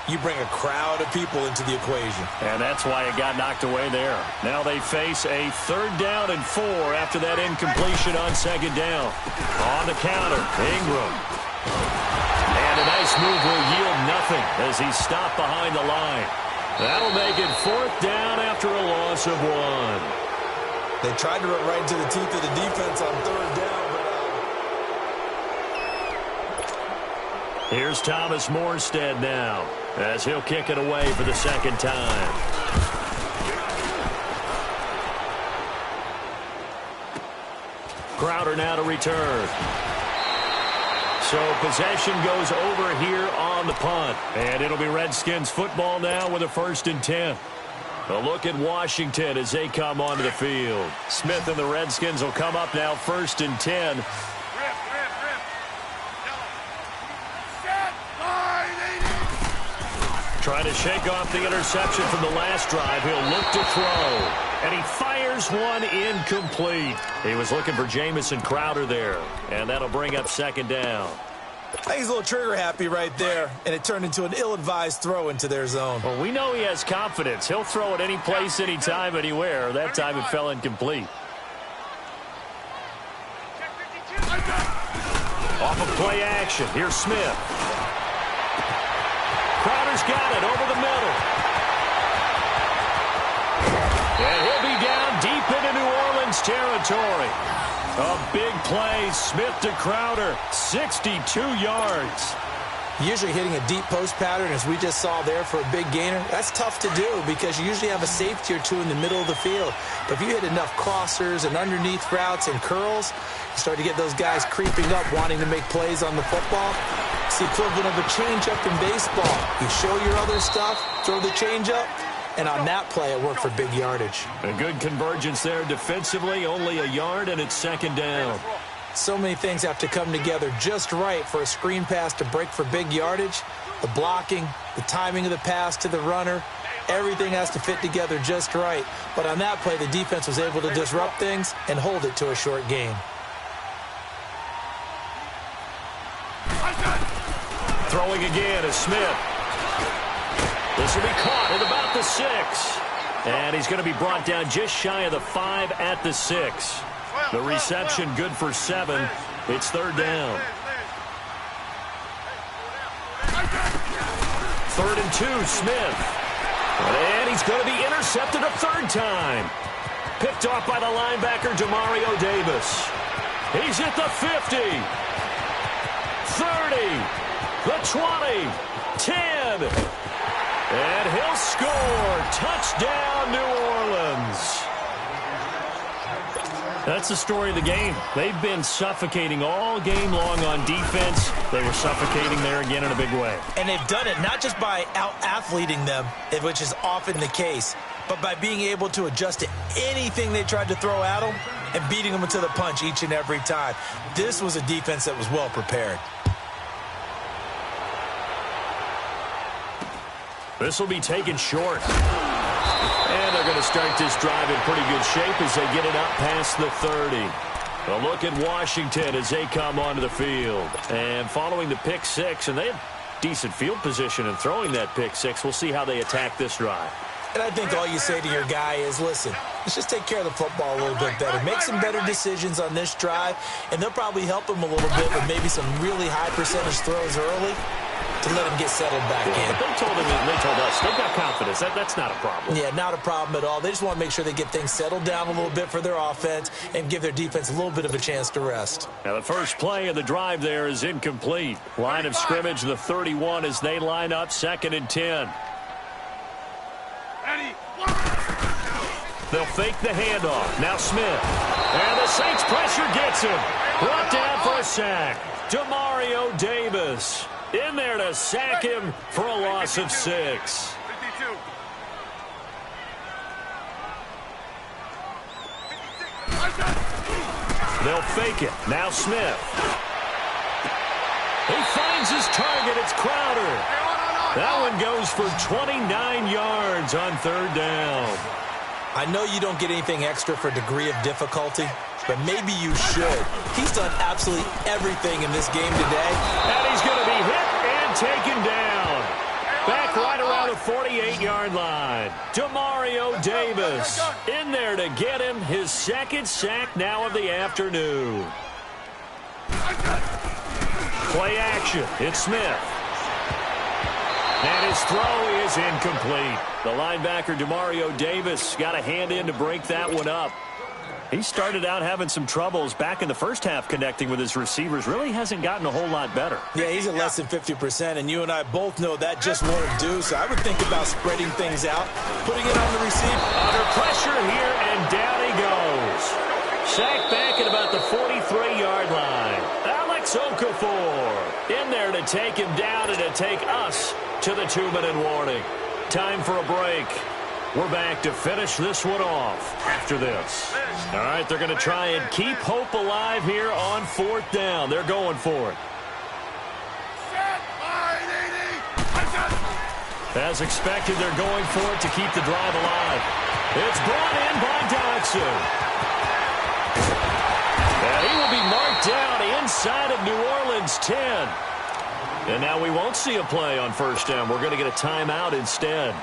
you bring a crowd of people into the equation.
And that's why it got knocked away there. Now they face a 3rd down and 4 after that incompletion on 2nd down. On the counter, Ingram. And a nice move will yield nothing as he's stopped behind the line. That'll make it 4th down after a loss of 1.
They tried to run right into the teeth of the defense on 3rd down, but...
Here's Thomas Morstead now, as he'll kick it away for the 2nd time. Crowder now to return. So possession goes over here on the punt. And it'll be Redskins football now with a 1st and 10. A look at Washington as they come onto the field. Smith and the Redskins will come up now 1st and 10. Trying to shake off the interception from the last drive. He'll look to throw. And he fires one incomplete. He was looking for Jamison Crowder there. And that'll bring up 2nd down.
I think he's a little trigger happy right there. And it turned into an ill-advised throw into their zone.
Well, we know he has confidence. He'll throw it any place, anytime, anywhere. That time it fell incomplete. Off of play action. Here's Smith. Crowder's got it over the middle. And he'll be down deep into New Orleans territory. A big play. Smith to Crowder. 62 yards.
Usually hitting a deep post pattern, as we just saw there, for a big gainer, that's tough to do because you usually have a safety or two in the middle of the field. But if you hit enough crossers and underneath routes and curls, you start to get those guys creeping up, wanting to make plays on the football. It's the equivalent of a changeup in baseball. You show your other stuff, throw the changeup, and on that play, it worked for big yardage.
A good convergence there defensively, only a yard, and it's 2nd down.
So many things have to come together just right for a screen pass to break for big yardage. The blocking, the timing of the pass to the runner, everything has to fit together just right. But on that play, the defense was able to disrupt things and hold it to a short gain.
Throwing again is Smith. This will be caught at about the 6. And he's going to be brought down just shy of the 5 at the 6. The reception good for 7. It's 3rd down. 3rd and 2, Smith. And he's going to be intercepted a 3rd time. Picked off by the linebacker, Demario Davis. He's at the 50. 30. The 20, 10, and he'll score. Touchdown, New Orleans. That's the story of the game. They've been suffocating all game long on defense. They were suffocating there again in a big way.
And they've done it not just by out-athleting them, which is often the case, but by being able to adjust to anything they tried to throw at them and beating them to the punch each and every time. This was a defense that was well prepared.
This will be taken short. And they're going to start this drive in pretty good shape as they get it up past the 30. A look at Washington as they come onto the field. And following the pick six, and they have decent field position in throwing that pick six. We'll see how they attack this drive.
And I think all you say to your guy is, listen, let's just take care of the football a little bit better. Make some better decisions on this drive, and they'll probably help him a little bit with maybe some really high percentage throws early to let him get settled back in.
But they told him, and they told us, they've got confidence. That's not a problem.
Yeah, not a problem at all. They just want to make sure they get things settled down a little bit for their offense and give their defense a little bit of a chance to rest.
Now the first play of the drive there is incomplete. Line of scrimmage, the 31 as they line up, 2nd and 10. They'll fake the handoff. Now Smith. And the Saints pressure gets him. Brought down for a sack. Demario Davis in there to sack him for a loss of 6.
52.
They'll fake it. Now Smith. He finds his target. It's Crowder. That one goes for 29 yards on 3rd down.
I know you don't get anything extra for degree of difficulty, but maybe you should. He's done absolutely everything in this game today.
And he's going to be hit and taken down. Back right around the 48-yard line. Demario Davis in there to get him his 2nd sack now of the afternoon. Play action. It's Smith. And his throw is incomplete. The linebacker, Demario Davis, got a hand in to break that one up. He started out having some troubles back in the first half connecting with his receivers. Really hasn't gotten a whole lot better.
Yeah, he's at less than 50%, and you and I both know that just won't do. So I would think about spreading things out, putting it on the receiver.
Under pressure here, and down he goes. Sacked back at about the 43-yard line. Alex Okafor in there to take him down and to take us to the 2-minute warning. Time for a break. We're back to finish this one off after this. All right, they're going to try and keep hope alive here on 4th down. They're going for it. As expected, they're going for it to keep the drive alive. It's brought in by Dodson. And he will be marked down inside of New Orleans 10. And now we won't see a play on 1st down. We're going to get a timeout instead,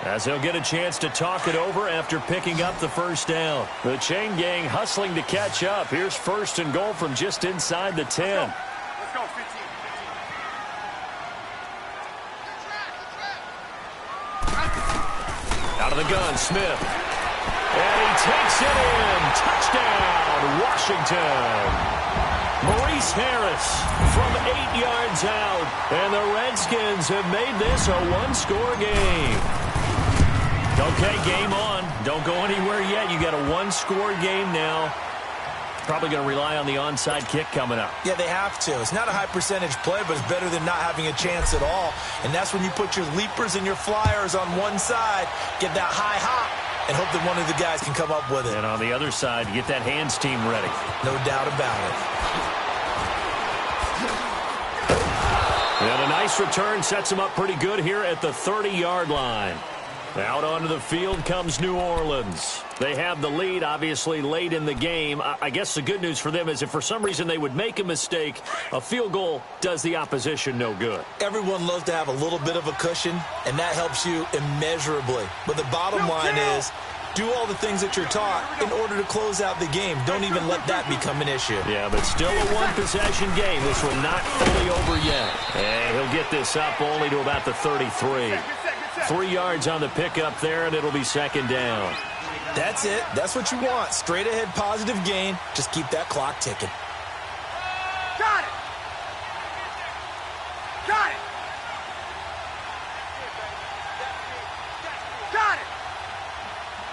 as they'll get a chance to talk it over after picking up the 1st down. The chain gang hustling to catch up. Here's 1st and goal from just inside the 10.
Let's go, 15.
Out of the gun, Smith. And he takes it in. Touchdown, Washington. Maurice Harris from 8 yards out. And the Redskins have made this a one-score game. Okay, game on. Don't go anywhere yet. You got a one-score game now. Probably going to rely on the onside kick coming up.
Yeah, they have to. It's not a high-percentage play, but it's better than not having a chance at all. And that's when you put your leapers and your flyers on one side, get that high hop, and hope that one of the guys can come up with it.
And on the other side, get that hands team ready.
No doubt about it.
And a nice return sets him up pretty good here at the 30-yard line. Out onto the field comes New Orleans. They have the lead, obviously, late in the game. I guess the good news for them is if for some reason they would make a mistake, a field goal does the opposition no good.
Everyone loves to have a little bit of a cushion, and that helps you immeasurably. But the bottom line is, do all the things that you're taught in order to close out the game. Don't even let that become an issue.
Yeah, but still a one-possession game. This one not fully over yet. And he'll get this up only to about the 33. 3 yards on the pickup there, and it'll be 2nd down.
That's it. That's what you want. Straight ahead positive gain. Just keep that clock ticking.
Got it. Got it. Got it.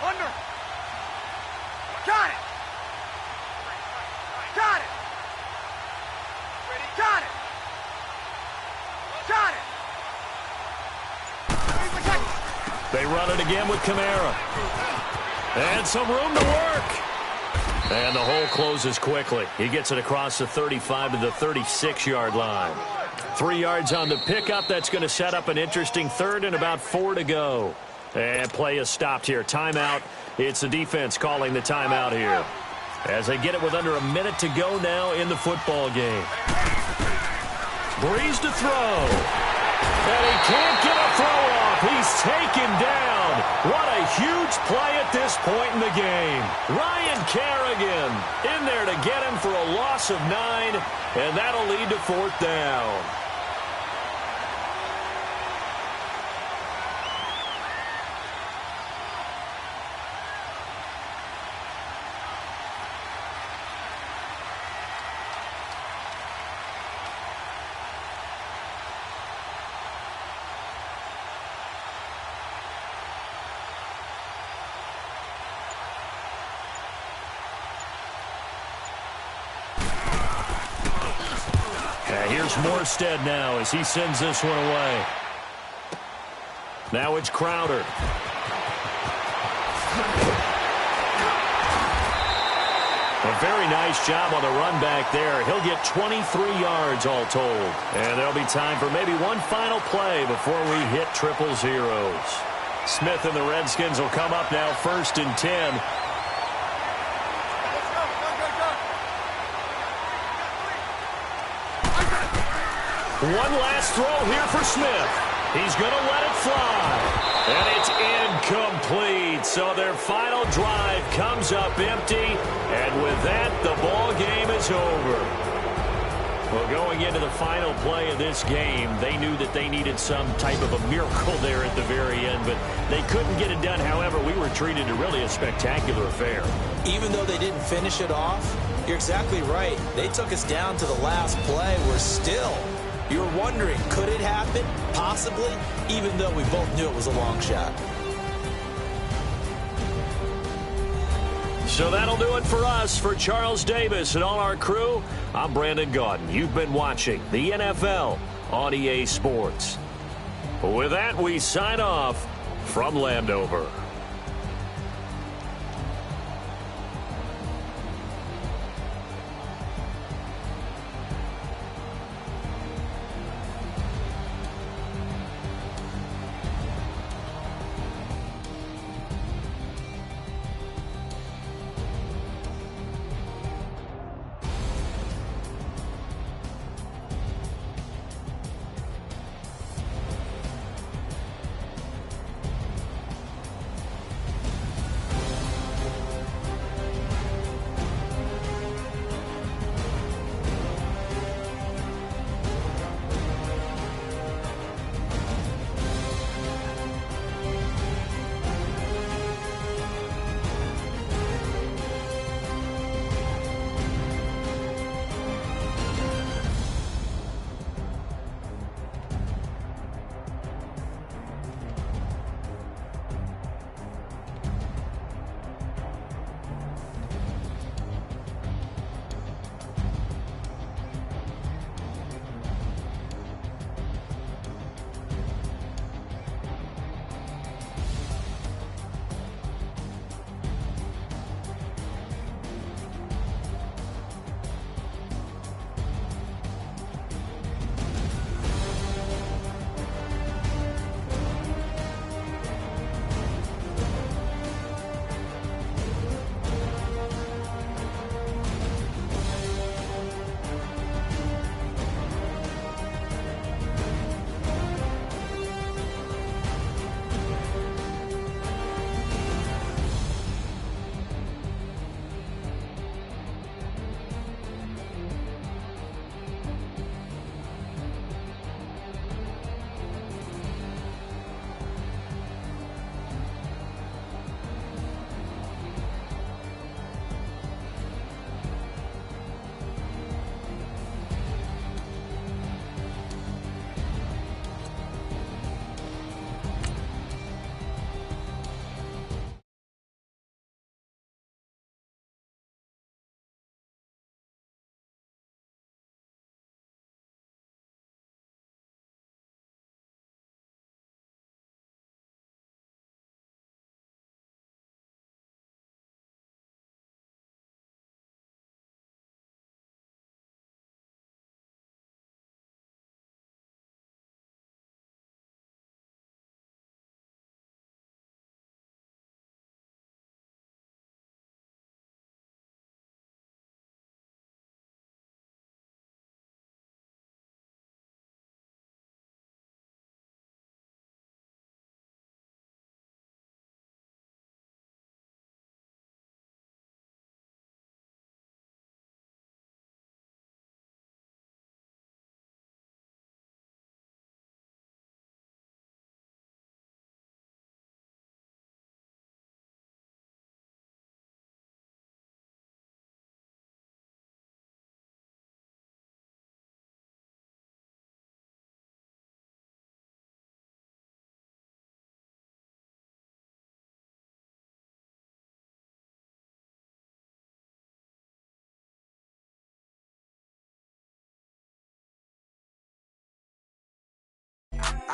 Under. Got it.
They run it again with Kamara. And some room to work. And the hole closes quickly. He gets it across the 35 to the 36-yard line. 3 yards on the pickup. That's going to set up an interesting third and about 4 to go. And play is stopped here. Timeout. It's the defense calling the timeout here. As they get it with under a minute to go now in the football game. Breeze to throw. And he can't get a throw off. He's taken down. What a huge play at this point in the game. Ryan Kerrigan in there to get him for a loss of 9, and that'll lead to 4th down. Here's Morstead now as he sends this one away. Now it's Crowder. A very nice job on the run back there. He'll get 23 yards all told. And there'll be time for maybe one final play before we hit triple zeros. Smith and the Redskins will come up now 1st and 10. One last throw here for Smith. He's going to let it fly. And it's incomplete. So their final drive comes up empty. And with that, the ball game is over. Well, going into the final play of this game, they knew that they needed some type of a miracle there at the very end, but they couldn't get it done. However, we were treated to really a spectacular affair.
Even though they didn't finish it off, you're exactly right. They took us down to the last play. We're still... You're wondering, could it happen? Possibly, even though we both knew it was a long shot.
So that'll do it for us. For Charles Davis and all our crew, I'm Brandon Gaudin. You've been watching the NFL on EA Sports. With that, we sign off from Landover.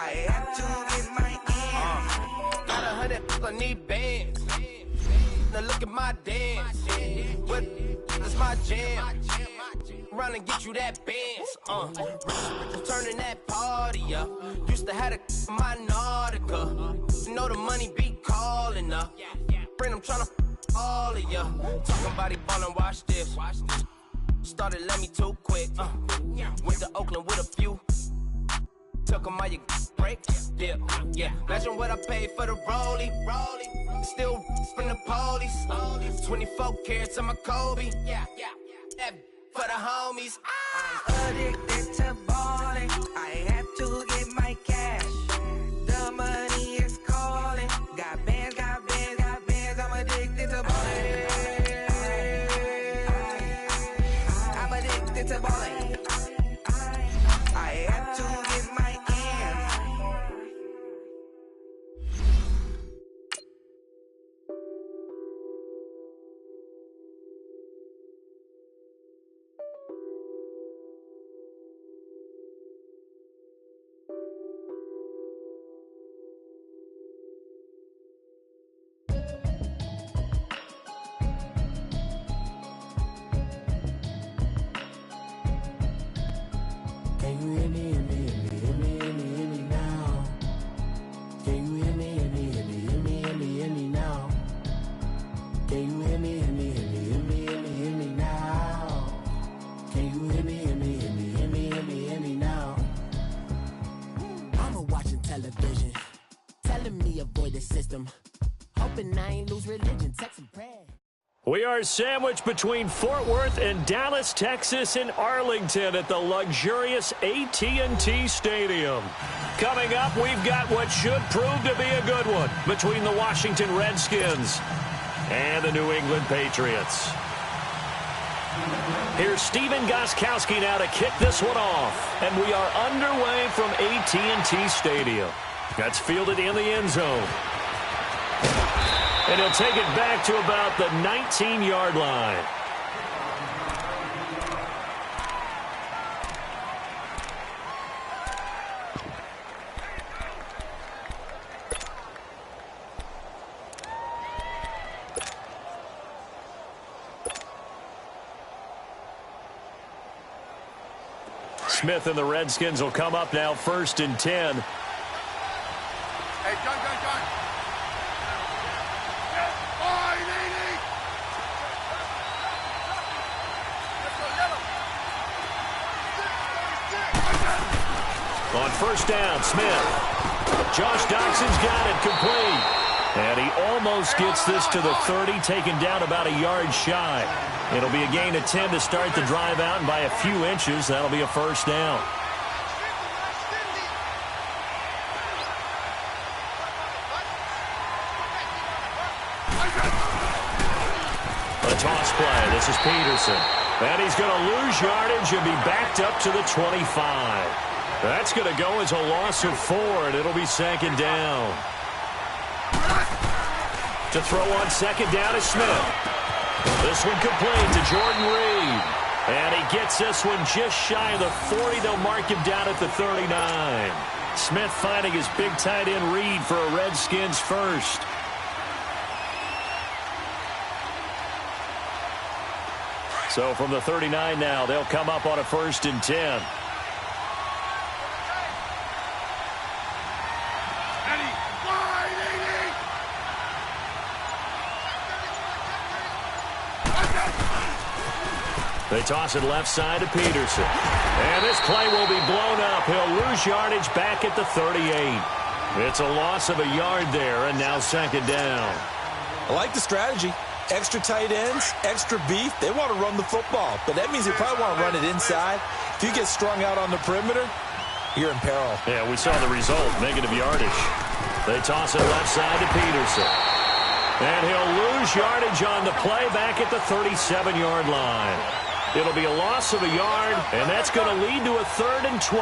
I have to get my ends.
Got 100, I need bands. Now look at my dance. What is my jam? Run and get you that bands. Turning that party up. Used to have a my Nautica. You know the money be calling up. Friend, I'm tryna all of ya. Talking about he ballin', watch this. Started let me too quick. Went to Oakland with a few. Took 'em all you break. Yeah. Imagine what I paid for the rollie. Still from the police. 24 carats on my Kobe. That for the homies.
I'm addicted to balling. I have to get my cash. The money is calling. Got bands, got bands, got bands. I'm addicted to balling. I'm addicted to balling. I have to get my ends.
Can you hear me, hear me, hear me, hear me, hear me, hear me now? Can you hear me, hear me, hear me, hear me, hear me, hear me now? Can you hear me, hear me, hear me, hear me, hear me, hear me now? Can you hear me, hear me, hear me, hear me, hear me, hear me now?
Mama watching television, telling me avoid the system, hoping I ain't lose religion, texting prayer.
We are sandwiched between Fort Worth and Dallas, Texas, and Arlington at the luxurious AT&T Stadium. Coming up, we've got what should prove to be a good one between the Washington Redskins and the New England Patriots. Here's Steven Gostkowski now to kick this one off. And we are underway from AT&T Stadium. That's fielded in the end zone. And he'll take it back to about the 19-yard line. Smith and the Redskins will come up now 1st and 10.
Hey, John.
On 1st down, Smith. Josh Doxson's got it complete. And he almost gets this to the 30, taken down about a yard shy. It'll be a gain of 10 to start the drive out, and by a few inches, that'll be a 1st down. A toss play. This is Peterson. And he's going to lose yardage and be backed up to the 25. That's going to go as a loss of 4, and it'll be 2nd down. To throw on 2nd down is Smith. This one complete to Jordan Reed. And he gets this one just shy of the 40. They'll mark him down at the 39. Smith finding his big tight end Reed for a Redskins first. So from the 39 now, they'll come up on a 1st and 10. They toss it left side to Peterson. And this play will be blown up. He'll lose yardage back at the 38. It's a loss of a yard there, and now 2nd down.
I like the strategy. Extra tight ends, extra beef. They want to run the football, but that means they probably want to run it inside. If you get strung out on the perimeter, you're in peril.
Yeah, we saw the result, negative yardage. They toss it left side to Peterson. And he'll lose yardage on the play back at the 37-yard line. It'll be a loss of a yard, and that's going to lead to a 3rd and 12.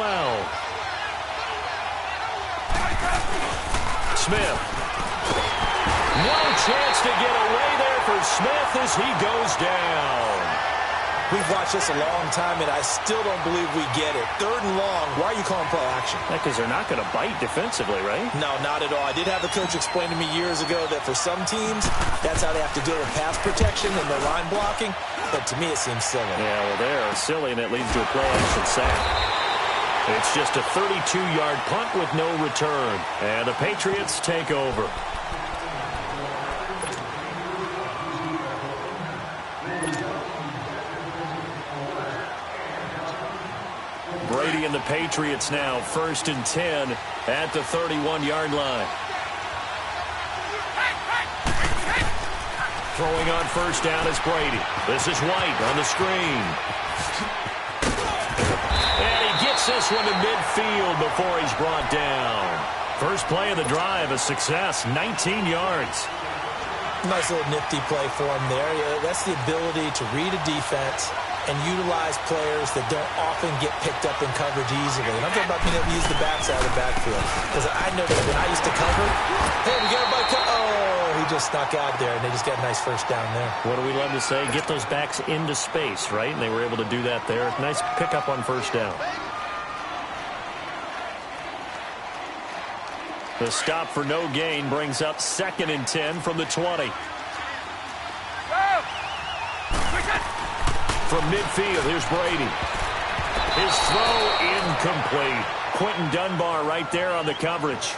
Smith. No chance to get away there for Smith as he goes down.
We've watched this a long time, and I still don't believe we get it. 3rd and long, why are you calling play action?
Because they're not going to bite defensively, right?
No, not at all. I did have a coach explain to me years ago that for some teams, that's how they have to deal with pass protection and their line blocking. But to me, it seems silly.
Yeah, well, they're silly, and it leads to a play action sack. It's just a 32-yard punt with no return. And the Patriots take over. Brady and the Patriots now 1st and 10 at the 31-yard line. Throwing on 1st down is Brady. This is White on the screen. And he gets this one to midfield before he's brought down. First play of the drive, a success, 19 yards.
Nice little nifty play for him there. Yeah, that's the ability to read a defense and utilize players that don't often get picked up in coverage easily. And I'm talking about being able to use the backside of the backfield. Because I know that when I used to cover, hey, we got everybody oh, he just snuck out there, and they just got a nice 1st down there.
What do we love to say? Get those backs into space, right? And they were able to do that there. Nice pickup on 1st down. The stop for no gain brings up 2nd and 10 from the 20. From midfield, here's Brady. His throw incomplete. Quentin Dunbar right there on the coverage.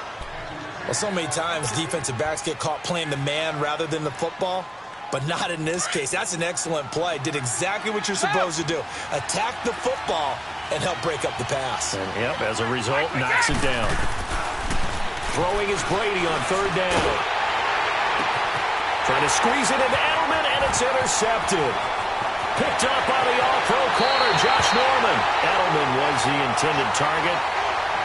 Well, so many times defensive backs get caught playing the man rather than the football, but not in this case. That's an excellent play. Did exactly what you're supposed to do. Attack the football and help break up the pass.
And, yep, as a result, knocks it down. Throwing is Brady on 3rd down. Trying to squeeze it into Edelman, and it's intercepted. Picked up on the all-pro corner, Josh Norman. Edelman was the intended target.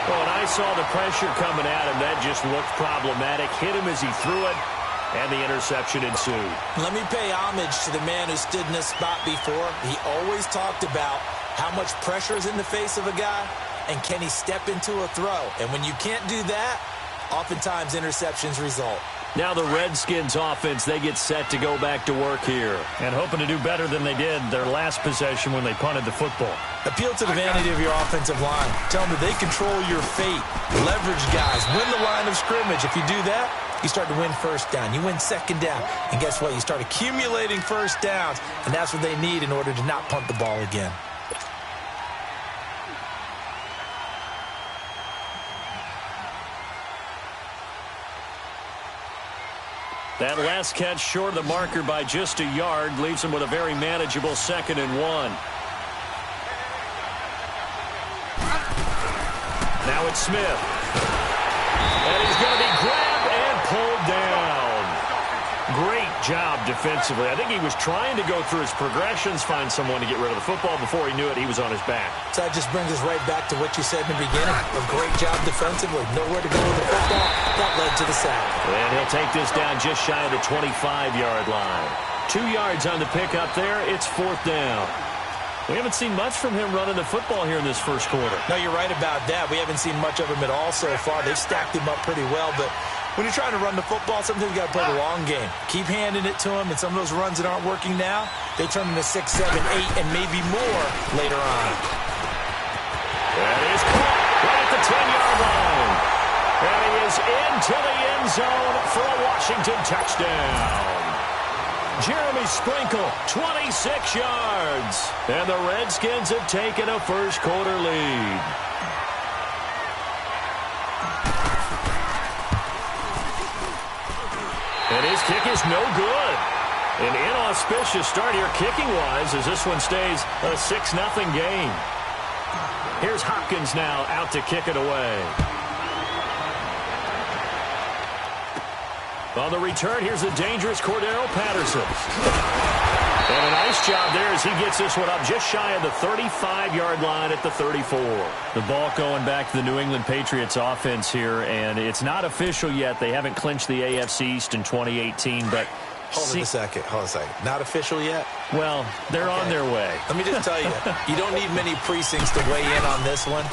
Well, when I saw the pressure coming at him, that just looked problematic. Hit him as he threw it, and the interception ensued.
Let me pay homage to the man who stood in this spot before. He always talked about how much pressure is in the face of a guy, and can he step into a throw. And when you can't do that, oftentimes interceptions result.
Now the Redskins offense, they get set to go back to work here. And hoping to do better than they did their last possession when they punted the football.
Appeal to the vanity of your offensive line. Tell them that they control your fate. Leverage guys. Win the line of scrimmage. If you do that, you start to win 1st down. You win 2nd down. And guess what? You start accumulating 1st downs. And that's what they need in order to not punt the ball again.
That last catch short of the marker by just a yard leaves him with a very manageable 2nd and 1. Now it's Smith. And he's going to be grabbed and pulled down. Great job defensively. I think he was trying to go through his progressions, find someone to get rid of the football. Before he knew it, he was on his back.
So that just brings us right back to what you said in the beginning. A great job defensively. Nowhere to go with the football. That led to the sack.
And he'll take this down just shy of the 25-yard line. 2 yards on the pickup there. It's 4th down. We haven't seen much from him running the football here in this 1st quarter.
No, you're right about that. We haven't seen much of him at all so far. They've stacked him up pretty well, but when you're trying to run the football, sometimes you got to play the long game. Keep handing it to him, and some of those runs that aren't working now, they turn into 6, 7, 8, and maybe more later on.
That is caught right at the 10-yard line. And he is into the end zone for a Washington touchdown. Jeremy Sprinkle, 26 yards. And the Redskins have taken a 1st quarter lead. And his kick is no good. An inauspicious start here kicking-wise as this one stays a 6-0 game. Here's Hopkins now out to kick it away. On the return, here's the dangerous Cordero Patterson. And a nice job there as he gets this one up just shy of the 35-yard line at the 34. The ball going back to the New England Patriots offense here, and it's not official yet. They haven't clinched the AFC East in 2018, but
Hold on a second. Not official yet?
Well, they're on their way.
Let me just tell you, you don't need many precincts to weigh in on this one.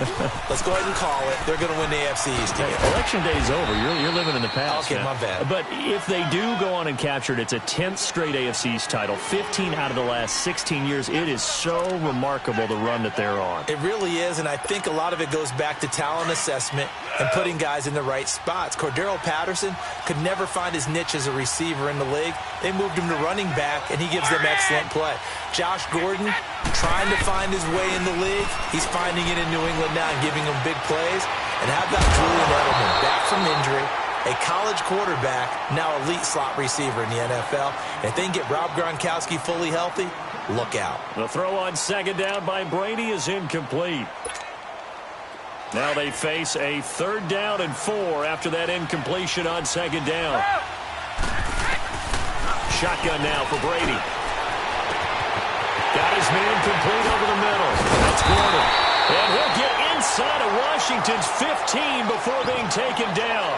Let's go ahead and call it. They're going to win the AFC East again.
Election day's over. You're living in the past.
Okay, my bad.
But if they do go on and capture it, it's a 10th straight AFC East title, 15 out of the last 16 years. It is so remarkable the run that they're on.
It really is, and I think a lot of it goes back to talent assessment and putting guys in the right spots. Cordero Patterson could never find his niche as a receiver in the league. They moved him to running back, and he gives them excellent play. Josh Gordon trying to find his way in the league. He's finding it in New England now and giving them big plays. And how about Julian Edelman, back from injury, a college quarterback, now elite slot receiver in the NFL. And if they can get Rob Gronkowski fully healthy, look out.
The throw on second down by Brady is incomplete. Now they face a 3rd down and 4 after that incompletion on second down. Shotgun now for Brady. Got his man complete over the middle. That's Gordon. And he'll get inside of Washington's 15 before being taken down.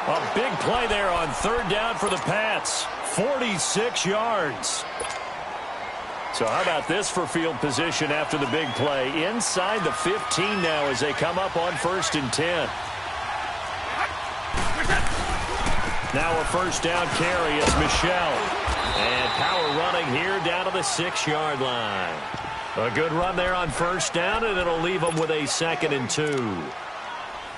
A big play there on 3rd down for the Pats. 46 yards. So how about this for field position after the big play? Inside the 15 now as they come up on 1st and 10. Now a 1st down carry. It's Michel. And power running here down to the 6-yard line. A good run there on 1st down, and it'll leave them with a 2nd and 2.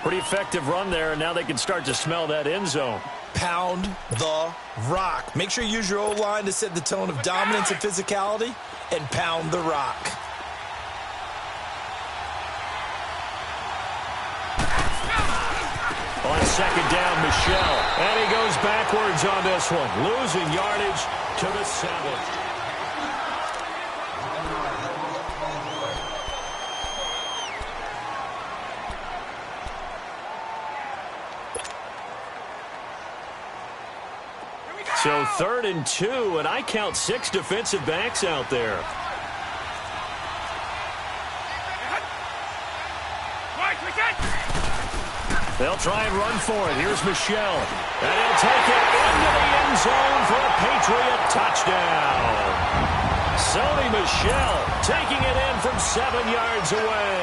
Pretty effective run there, and now they can start to smell that end zone.
Pound the rock. Make sure you use your O-line to set the tone of dominance and physicality, and pound the rock.
On 2nd down, Michel. And he goes backwards on this one. Losing yardage to the 7. So 3rd and 2, and I count 6 defensive backs out there. They'll try and run for it. Here's Michel. And he'll take it into the end zone for a Patriot touchdown. Sony Michel taking it in from 7 yards away.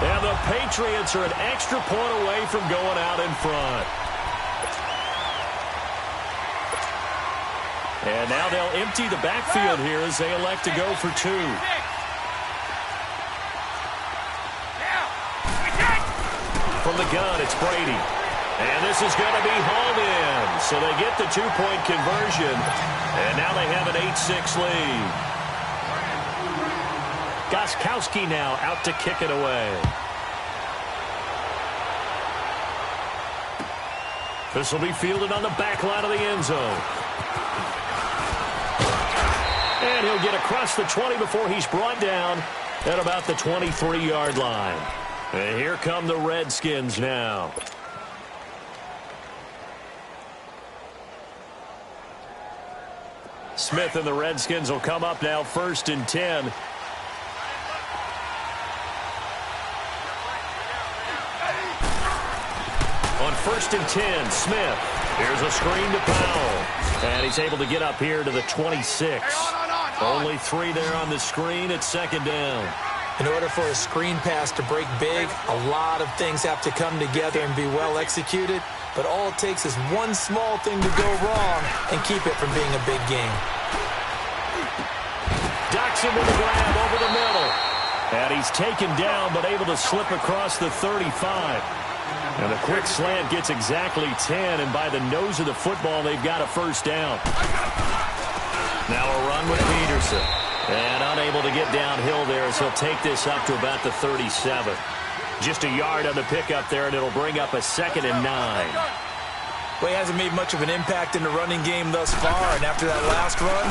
And the Patriots are an extra point away from going out in front. And now they'll empty the backfield here as they elect to go for 2. From the gun, it's Brady. And this is going to be hauled in. So they get the 2-point conversion. And now they have an 8-6 lead. Gostkowski now out to kick it away. This will be fielded on the back line of the end zone. And he'll get across the 20 before he's brought down at about the 23-yard line. And here come the Redskins now. Smith and the Redskins will come up now 1st and 10. On 1st and 10, Smith. Here's a screen to Powell. And he's able to get up here to the 26. Only 3 there on the screen at 2nd down.
In order for a screen pass to break big, a lot of things have to come together and be well executed. But all it takes is one small thing to go wrong and keep it from being a big game.
Doxson with a grab over the middle. And he's taken down but able to slip across the 35. And the quick slant gets exactly 10. And by the nose of the football, they've got a 1st down. Now a run with Peterson. And unable to get downhill there as he'll take this up to about the 37. Just a yard on the pickup there, and it'll bring up a 2nd and 9.
Well, he hasn't made much of an impact in the running game thus far, and after that last run,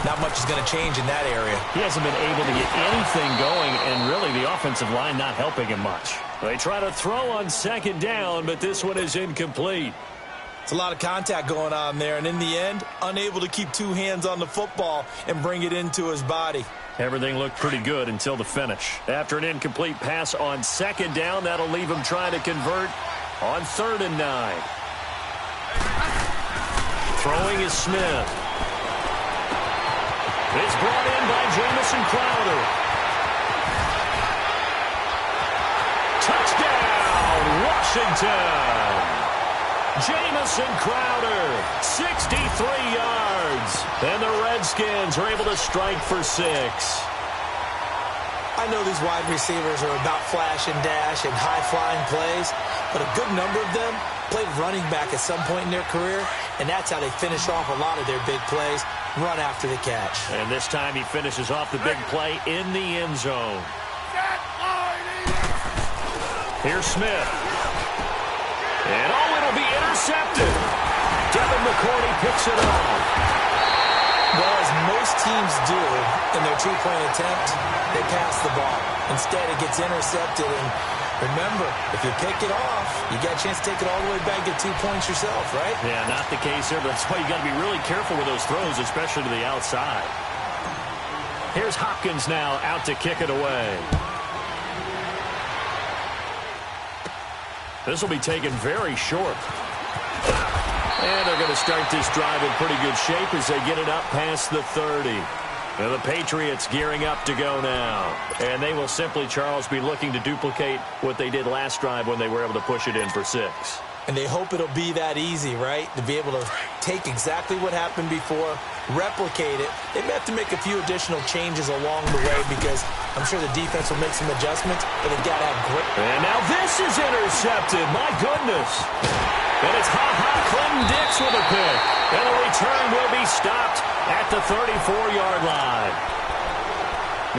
not much is going to change in that area.
He hasn't been able to get anything going, and really the offensive line not helping him much. They try to throw on 2nd down, but this one is incomplete.
It's a lot of contact going on there, and in the end, unable to keep 2 hands on the football and bring it into his body.
Everything looked pretty good until the finish. After an incomplete pass on 2nd down, that'll leave him trying to convert on 3rd and 9. Throwing is Smith. It's brought in by Jamison Crowder. Touchdown, Washington. Jamison Crowder, 63 yards. And the Redskins are able to strike for 6.
I know these wide receivers are about flash and dash and high-flying plays, but a good number of them played running back at some point in their career, and that's how they finish off a lot of their big plays, run after the catch.
And this time he finishes off the big play in the end zone. Here's Smith. And it'll be intercepted. Devin McCourty picks it off.
Well, as most teams do in their two-point attempt, they pass the ball. Instead, it gets intercepted. And remember, if you pick it off, you got a chance to take it all the way back, get 2 points yourself, right?
Yeah, not the case here, but that's why you got to be really careful with those throws, especially to the outside. Here's Hopkins now out to kick it away. This will be taken very short. And they're going to start this drive in pretty good shape as they get it up past the 30. And the Patriots gearing up to go now. And they will simply, Charles, be looking to duplicate what they did last drive when they were able to push it in for 6.
And they hope it'll be that easy, right? To be able to take exactly what happened before, replicate it. They may have to make a few additional changes along the way because I'm sure the defense will make some adjustments, but they've got to have great.
And now this is intercepted. My goodness. And it's Clinton Dix with a pick. And the return will be stopped at the 34-yard line.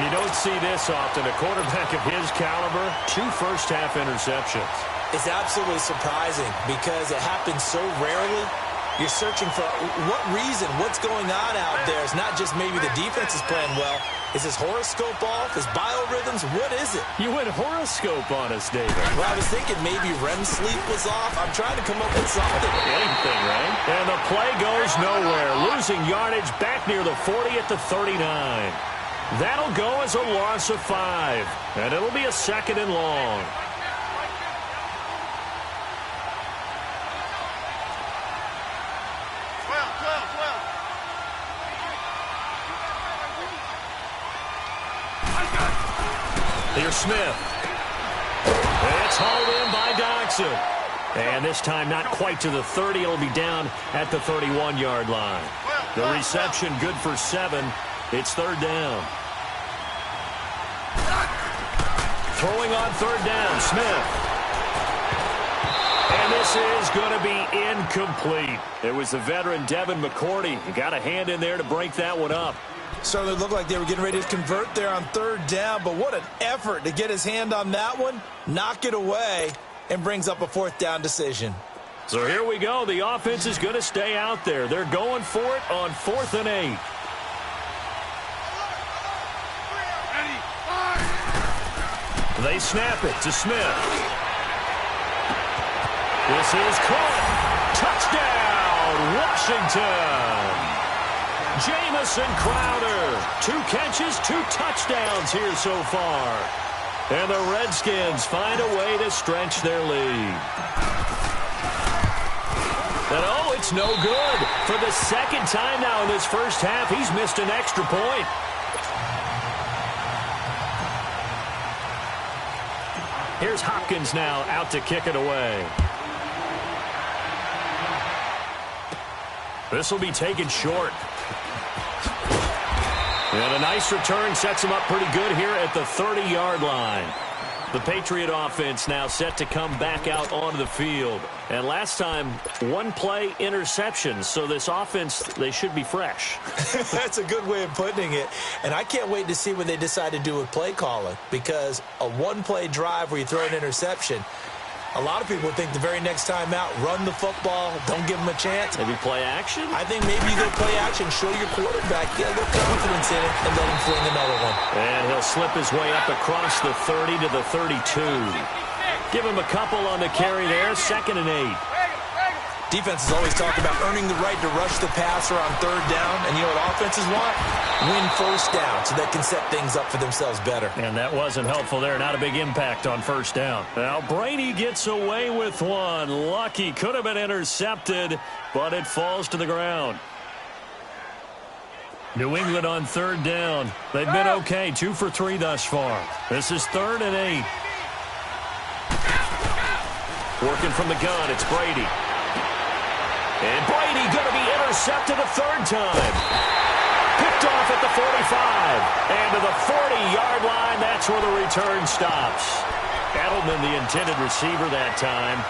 You don't see this often. A quarterback of his caliber, 2 first-half interceptions.
It's absolutely surprising because it happens so rarely. You're searching for what reason, what's going on out there. It's not just maybe the defense is playing well. Is his horoscope off? His biorhythms? What is it?
You went horoscope on us, David.
Well, I was thinking maybe REM sleep was off. I'm trying to come up with something.
Anything, right? And the play goes nowhere. Losing yardage back near the 40 at the 39. That'll go as a loss of 5. And it'll be a 2nd and long. Here's Smith. It's hauled in by Doxson. And this time not quite to the 30. It'll be down at the 31-yard line. The reception good for 7. It's 3rd down. Throwing on 3rd down, Smith. And this is going to be incomplete. It was the veteran Devin McCourty. He got a hand in there to break that one up.
Certainly looked like they were getting ready to convert there on 3rd down, but what an effort to get his hand on that one, knock it away, and brings up a 4th down decision.
So here we go. The offense is going to stay out there. They're going for it on 4th and 8. They snap it to Smith. This is caught. Touchdown, Washington. Jamison Crowder, 2 catches, 2 touchdowns here so far. And the Redskins find a way to stretch their lead. And it's no good. For the 2nd time now in this first half, he's missed an extra point. Here's Hopkins now out to kick it away. This will be taken short. And a nice return sets him up pretty good here at the 30-yard line. The Patriot offense now set to come back out onto the field. And last time, 1-play interception. So this offense, they should be fresh.
That's a good way of putting it. And I can't wait to see what they decide to do with play calling. Because a 1-play drive where you throw an interception, a lot of people think the very next time out, run the football, don't give them a chance.
Maybe play action?
I think maybe you go play action, show your quarterback, get a little confidence in it, and let him fling another one.
And he'll slip his way up across the 30 to the 32. Give him a couple on the carry there, 2nd and 8.
Defenses always talk about earning the right to rush the passer on 3rd down, and you know what offenses want? Win 1st down so they can set things up for themselves better.
And that wasn't helpful there. Not a big impact on 1st down. Now Brady gets away with one. Lucky, could have been intercepted, but it falls to the ground. New England on third down. They've been okay, 2 for 3 thus far. This is 3rd and 8. Working from the gun, it's Brady. And Brady going to be intercepted a 3rd time. Picked off at the 45. And to the 40-yard line, that's where the return stops. Edelman, the intended receiver that time.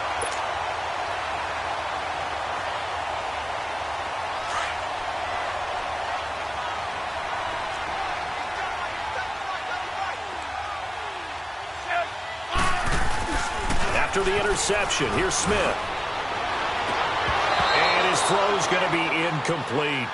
After the interception, here's Smith. And his throw's going to be incomplete.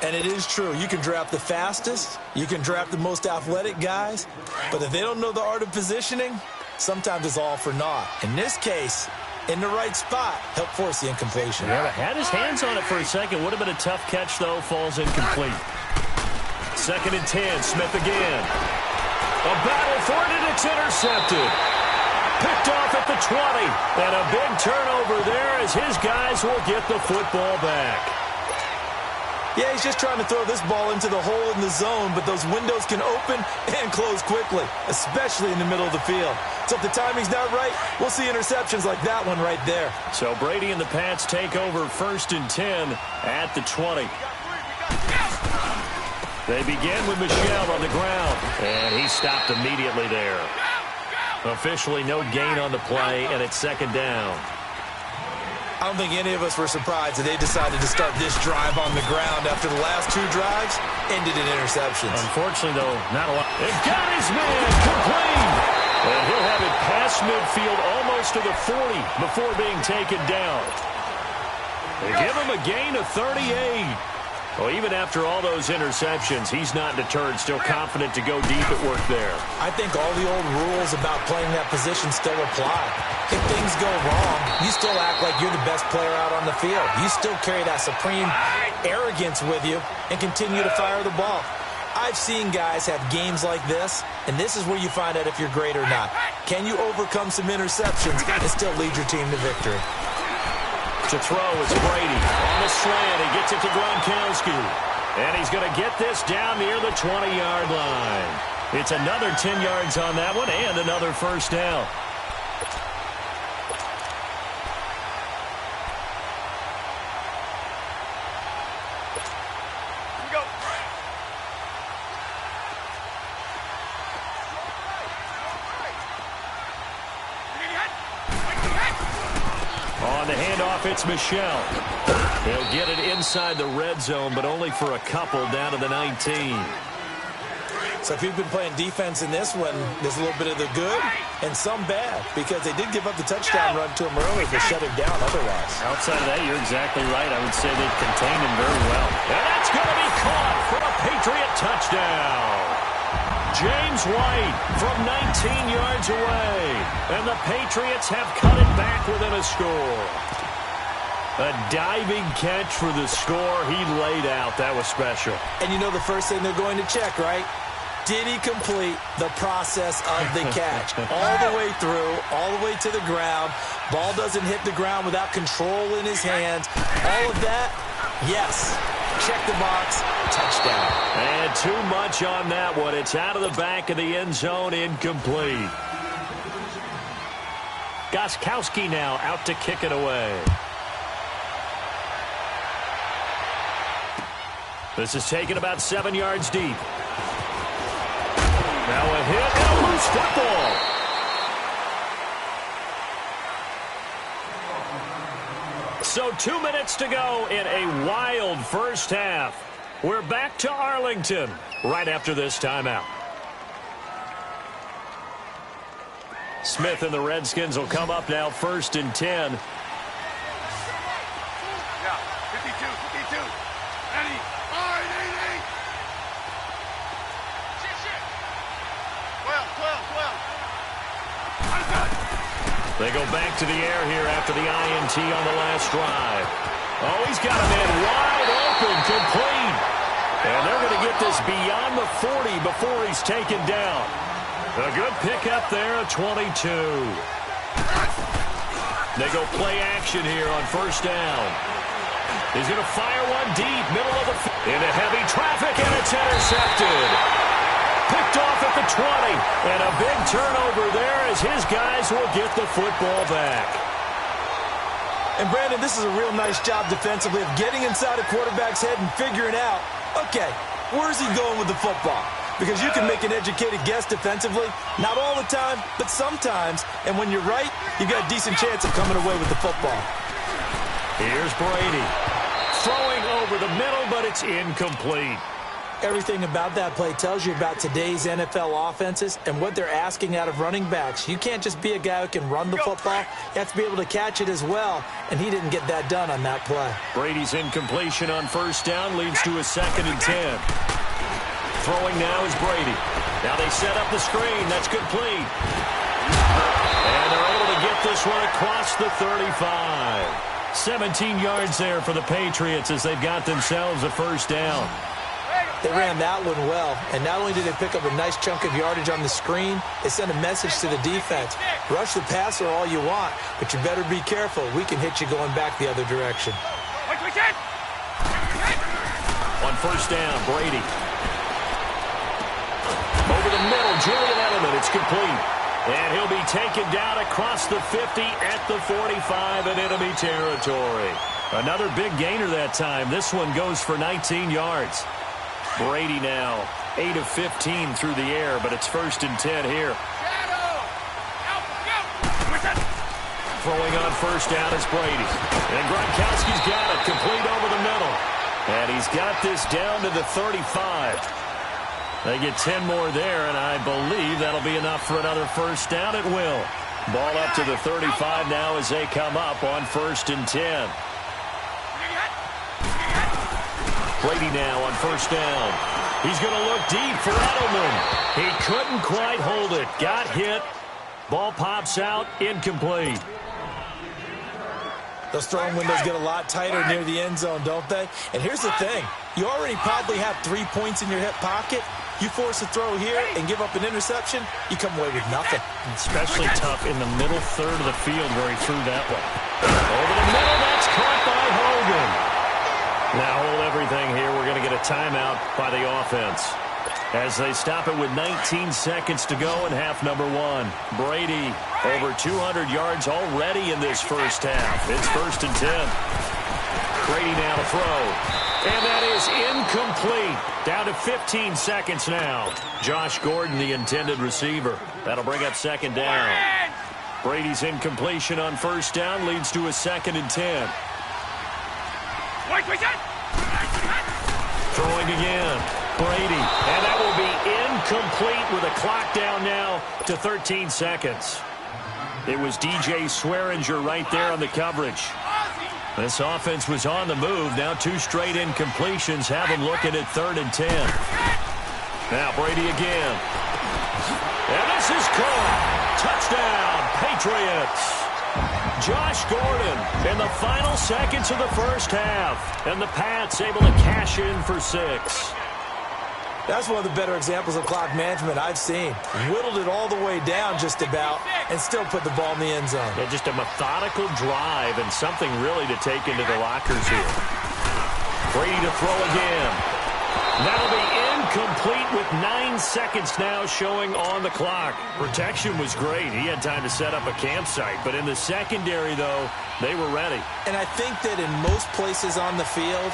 And it is true. You can draft the fastest. You can draft the most athletic guys. But if they don't know the art of positioning, sometimes it's all for naught. In this case, in the right spot, help force the incompletion.
Yeah, had his hands on it for a second. Would have been a tough catch, though. Falls incomplete. 2nd and 10. Smith again. A battle for it, and it's intercepted. Picked off at the 20. And a big turnover there as his guys will get the football back.
Yeah, he's just trying to throw this ball into the hole in the zone, but those windows can open and close quickly, especially in the middle of the field. So if the timing's not right, we'll see interceptions like that one right there.
So Brady and the Pats take over 1st and 10 at the 20. They begin with Michel on the ground, and he stopped immediately there. Officially no gain on the play, and it's 2nd down.
I don't think any of us were surprised that they decided to start this drive on the ground after the last 2 drives ended in interceptions.
Unfortunately, though, not a lot. It got his man complete. And he'll have it past midfield almost to the 40 before being taken down. They give him a gain of 38. Well, even after all those interceptions, he's not deterred, still confident to go deep at work there.
I think all the old rules about playing that position still apply. If things go wrong, you still act like you're the best player out on the field. You still carry that supreme arrogance with you and continue to fire the ball. I've seen guys have games like this, and this is where you find out if you're great or not. Can you overcome some interceptions and still lead your team to victory?
To throw, it's Brady. On the slant, he gets it to Gronkowski. And he's going to get this down near the 20-yard line. It's another 10 yards on that one and another 1st down. On the handoff, it's Michel. He'll get it inside the red zone, but only for a couple down to the 19.
So if you've been playing defense in this one, there's a little bit of the good and some bad, because they did give up the touchdown run to him earlier to shut him down otherwise.
Outside of that, you're exactly right. I would say they've contained him very well. And that's going to be caught for a Patriot touchdown. James White from 19 yards away. And the Patriots have cut it back within a score. A diving catch for the score. He laid out. That was special.
And you know the first thing they're going to check, right? Did he complete the process of the catch? All the way through, all the way to the ground. Ball doesn't hit the ground without control in his hands. All of that, yes. Check the box, touchdown.
And too much on that one. It's out of the back of the end zone, incomplete. Gostkowski now out to kick it away. This is taken about 7 yards deep. Now a hit and a loose football. So 2 minutes to go in a wild first half. We're back to Arlington right after this timeout. Smith and the Redskins will come up now 1st and 10.
Yeah, 52, 52. Ready, 12.
They go back to the air here after the INT on the last drive. Oh, he's got a man wide open, complete. And they're going to get this beyond the 40 before he's taken down. A good pickup there at 22. They go play action here on 1st down. He's going to fire one deep, middle of the field. Into heavy traffic, and it's intercepted. Picked off at the 20. And a big turnover there as his guys will get the football back.
And, Brandon, this is a real nice job defensively of getting inside a quarterback's head and figuring out, okay, where's he going with the football? Because you can make an educated guess defensively, not all the time, but sometimes. And when you're right, you've got a decent chance of coming away with the football.
Here's Brady. Throwing over the middle, but it's incomplete.
Everything about that play tells you about today's NFL offenses and what they're asking out of running backs. You can't just be a guy who can run the football. You have to be able to catch it as well, and he didn't get that done on that play.
Brady's incompletion on first down leads to a 2nd and 10. Throwing now is Brady. Now they set up the screen. That's complete. And they're able to get this one across the 35. 17 yards there for the Patriots as they've got themselves a first down.
They ran that one well, and not only did they pick up a nice chunk of yardage on the screen, they sent a message to the defense. Rush the passer all you want, but you better be careful. We can hit you going back the other direction.
On first down, Brady. Over the middle, Julian Edelman. It's complete. And he'll be taken down across the 50 at the 45 in enemy territory. Another big gainer that time. This one goes for 19 yards. Brady now 8 of 15 through the air, but it's 1st and 10 here. Throwing on first down is Brady. And Gronkowski's got it, complete over the middle. And he's got this down to the 35. They get 10 more there, and I believe that'll be enough for another first down. It will. Ball up to the 35 now as they come up on 1st and 10. Brady now on first down. He's going to look deep for Edelman. He couldn't quite hold it. Got hit. Ball pops out. Incomplete.
Those throwing windows get a lot tighter near the end zone, don't they? And here's the thing. You already probably have 3 points in your hip pocket. You force a throw here and give up an interception, you come away with nothing.
Especially tough in the middle third of the field where he threw that one. Over the middle, that's caught by Hogan. Now hold everything here. We're going to get a timeout by the offense as they stop it with 19 seconds to go in half number 1. Brady over 200 yards already in this first half. It's 1st and 10. Brady now to throw. And that is incomplete. Down to 15 seconds now. Josh Gordon, the intended receiver. That'll bring up 2nd down. Brady's incompletion on first down leads to a 2nd and 10. Throwing again. Brady. And that will be incomplete with a clock down now to 13 seconds. It was DJ Swearinger right there on the coverage. This offense was on the move. Now 2 straight incompletions have them looking at 3rd and 10. Now Brady again. And this is caught. Touchdown, Patriots. Josh Gordon in the final seconds of the first half. And the Pats able to cash in for 6.
That's one of the better examples of clock management I've seen. Whittled it all the way down just about and still put the ball in the end zone.
Yeah, just a methodical drive and something really to take into the lockers here. Brady to throw again. That'll be incomplete with 9 seconds now showing on the clock. Protection was great. He had time to set up a campsite. But in the secondary, though, they were ready.
And I think that in most places on the field,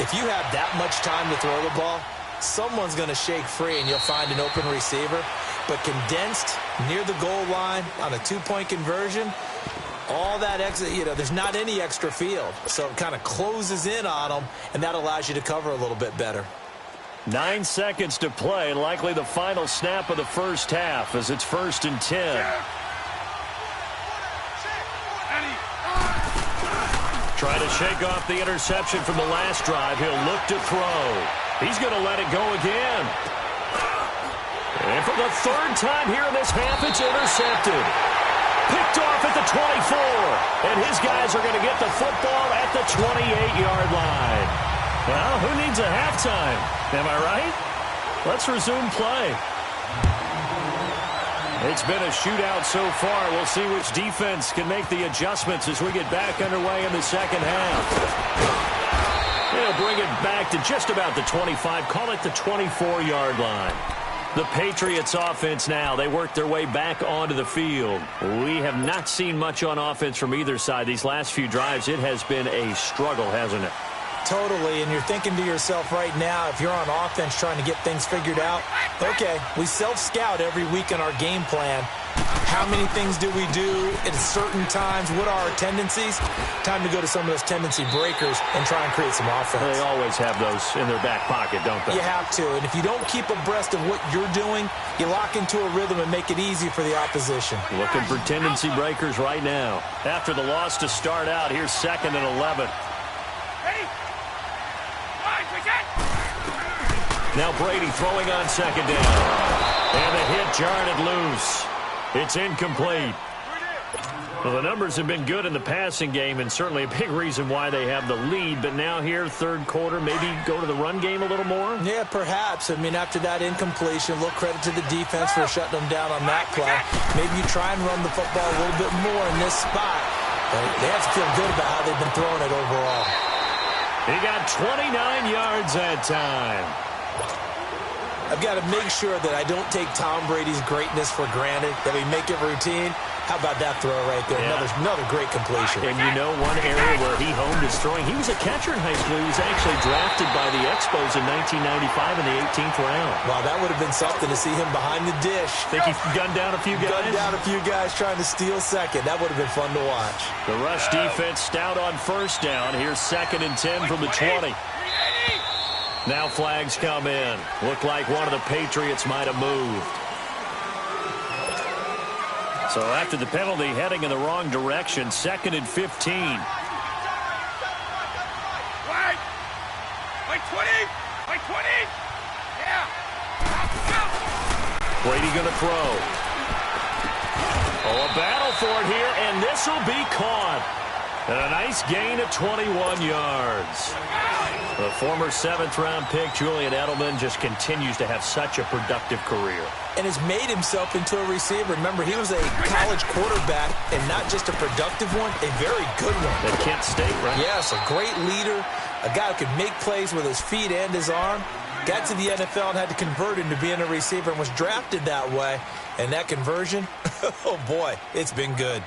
if you have that much time to throw the ball, someone's going to shake free and you'll find an open receiver. But condensed near the goal line on a 2-point conversion, all that extra, there's not any extra field. So it kind of closes in on them, and that allows you to cover a little bit better.
9 seconds to play, likely the final snap of the first half as it's 1st and 10. Trying to shake off the interception from the last drive. He'll look to throw. He's going to let it go again. And for the 3rd time here in this half, it's intercepted. Picked off at the 24. And his guys are going to get the football at the 28-yard line. Well, who needs a halftime? Am I right? Let's resume play. It's been a shootout so far. We'll see which defense can make the adjustments as we get back underway in the second half. they'll bring it back to just about the 25. Call it the 24-yard line. The Patriots offense now, they work their way back onto the field. We have not seen much on offense from either side. These last few drives, it has been a struggle, hasn't it?
Totally, and you're thinking to yourself right now, if you're on offense trying to get things figured out, okay, we self-scout every week in our game plan. How many things do we do at certain times? What are our tendencies? Time to go to some of those tendency breakers and try and create some offense.
They always have those in their back pocket, don't they?
You have to, and if you don't keep abreast of what you're doing, you lock into a rhythm and make it easy for the opposition.
Looking for tendency breakers right now. After the loss to start out, here's 2nd and 11. Now Brady throwing on 2nd down. And the hit jarred it loose. It's incomplete. Well, the numbers have been good in the passing game, and certainly a big reason why they have the lead. But now here, third quarter, maybe go to the run game a little more?
Yeah, perhaps. I mean, after that incompletion, a little credit to the defense for shutting them down on that play. Maybe you try and run the football a little bit more in this spot. But they have to feel good about how they've been throwing it overall.
He got 29 yards that time.
I've got to make sure that I don't take Tom Brady's greatness for granted, that we make it routine. How about that throw right there?
Yeah.
Another great completion.
And you know one area where he honed his throwing, he was a catcher in high school. He was actually drafted by the Expos in 1995 in the 18th round.
Wow, that would have been something to see him behind the dish.
Think he gunned down a few guys?
Gunned down a few guys trying to steal second. That would have been fun to watch.
The rush defense stout on 1st down. Here's 2nd and 10 from the 20. Now flags come in. Looked like one of the Patriots might have moved. So after the penalty, heading in the wrong direction, 2nd and 15.
Wait! Like 20! Like 20! Yeah!
Brady going to throw. Oh, a battle for it here, and this will be caught. And a nice gain of 21 yards. The former 7th-round pick, Julian Edelman, just continues to have such a productive career.
And has made himself into a receiver. Remember, he was a college quarterback, and not just a productive one, a very good one.
At Kent State, right?
Yes, a great leader, a guy who could make plays with his feet and his arm. Got to the NFL and had to convert into being a receiver and was drafted that way. And that conversion, oh boy, it's been good.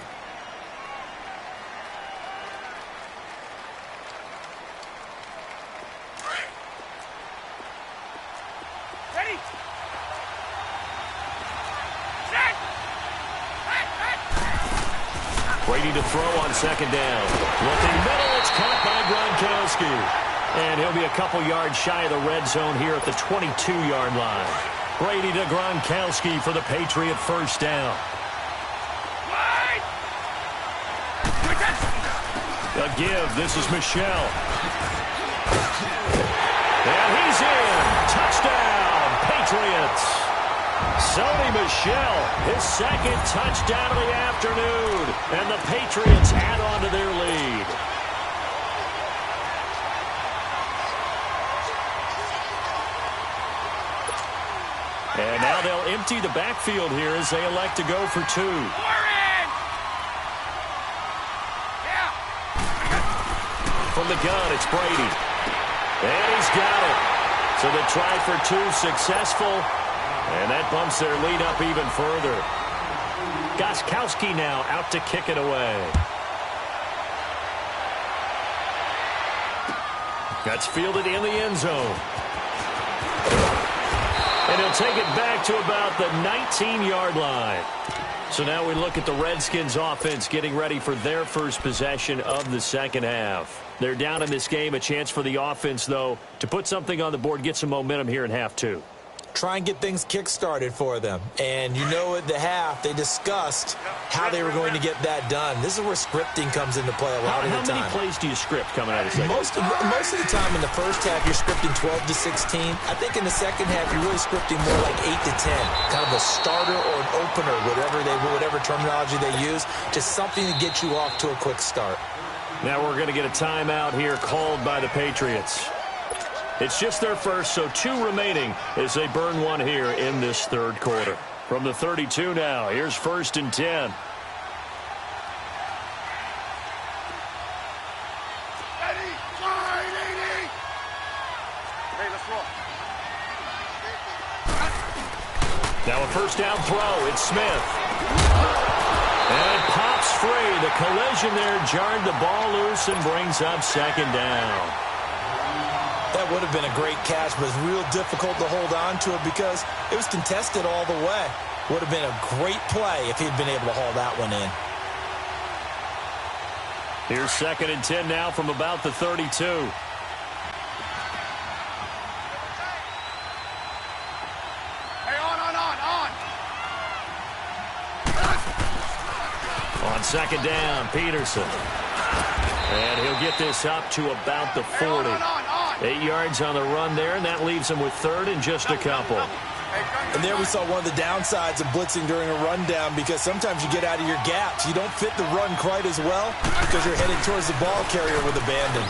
Brady to throw on 2nd down. Looking middle, it's caught by Gronkowski. And he'll be a couple yards shy of the red zone here at the 22-yard line. Brady to Gronkowski for the Patriot 1st down. A give, this is Michel. And he's in. Touchdown, Patriots. Sony Michel, his 2nd touchdown of the afternoon. And the Patriots add on to their lead. And now they'll empty the backfield here as they elect to go for 2. From the gun, it's Brady. And he's got it. So the try for 2 successful. And that bumps their lead up even further. Gostkowski now out to kick it away. That's fielded in the end zone. And he'll take it back to about the 19-yard line. So now we look at the Redskins offense getting ready for their first possession of the 2nd half. They're down in this game. A chance for the offense, though, to put something on the board, get some momentum here in half 2.
Try and get things kick-started for them. And you know at the half, they discussed how they were going to get that done. This is where scripting comes into play a lot of the time.
How many plays do you script coming out of the second?
Most of the time in the first half, you're scripting 12 to 16. I think in the second half, you're really scripting more like 8 to 10. Kind of a starter or an opener, whatever terminology they use. Just something to get you off to a quick start.
Now we're going to get a timeout here called by the Patriots. It's just their first, so 2 remaining as they burn 1 here in this 3rd quarter. From the 32 now, here's 1st and 10. Now a first down throw. It's Smith. And it pops free. The collision there jarred the ball loose and brings up second down.
That would have been a great catch, but it's real difficult to hold on to it because it was contested all the way. Would have been a great play if he'd been able to haul that one in.
Here's 2nd and 10 now from about the 32.
Hey, on.
On 2nd down, Peterson. And he'll get this up to about the 40. 8 yards on the run there, and that leaves him with 3rd and just a couple.
And there we saw one of the downsides of blitzing during a rundown because sometimes you get out of your gaps. You don't fit the run quite as well because you're headed towards the ball carrier with abandon.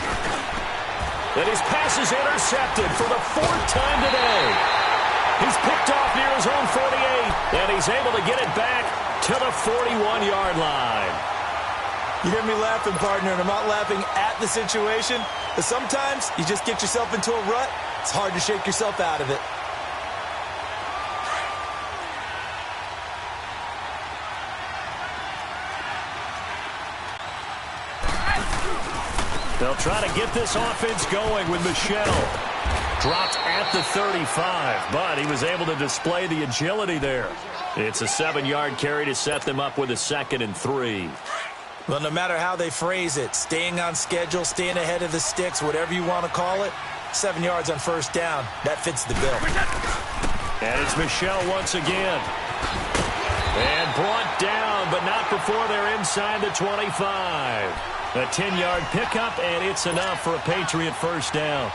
And his pass is intercepted for the 4th time today. He's picked off near his own 48, and he's able to get it back to the 41-yard line.
You hear me laughing, partner, and I'm not laughing at the situation, but sometimes you just get yourself into a rut. It's hard to shake yourself out of it.
They'll try to get this offense going with Michel. Dropped at the 35, but he was able to display the agility there. It's a 7-yard carry to set them up with a 2nd and 3.
Well, no matter how they phrase it, staying on schedule, staying ahead of the sticks, whatever you want to call it, 7 yards on first down, that fits the bill.
And it's Michel once again. And brought down, but not before they're inside the 25. A 10-yard pickup, and it's enough for a Patriot first down.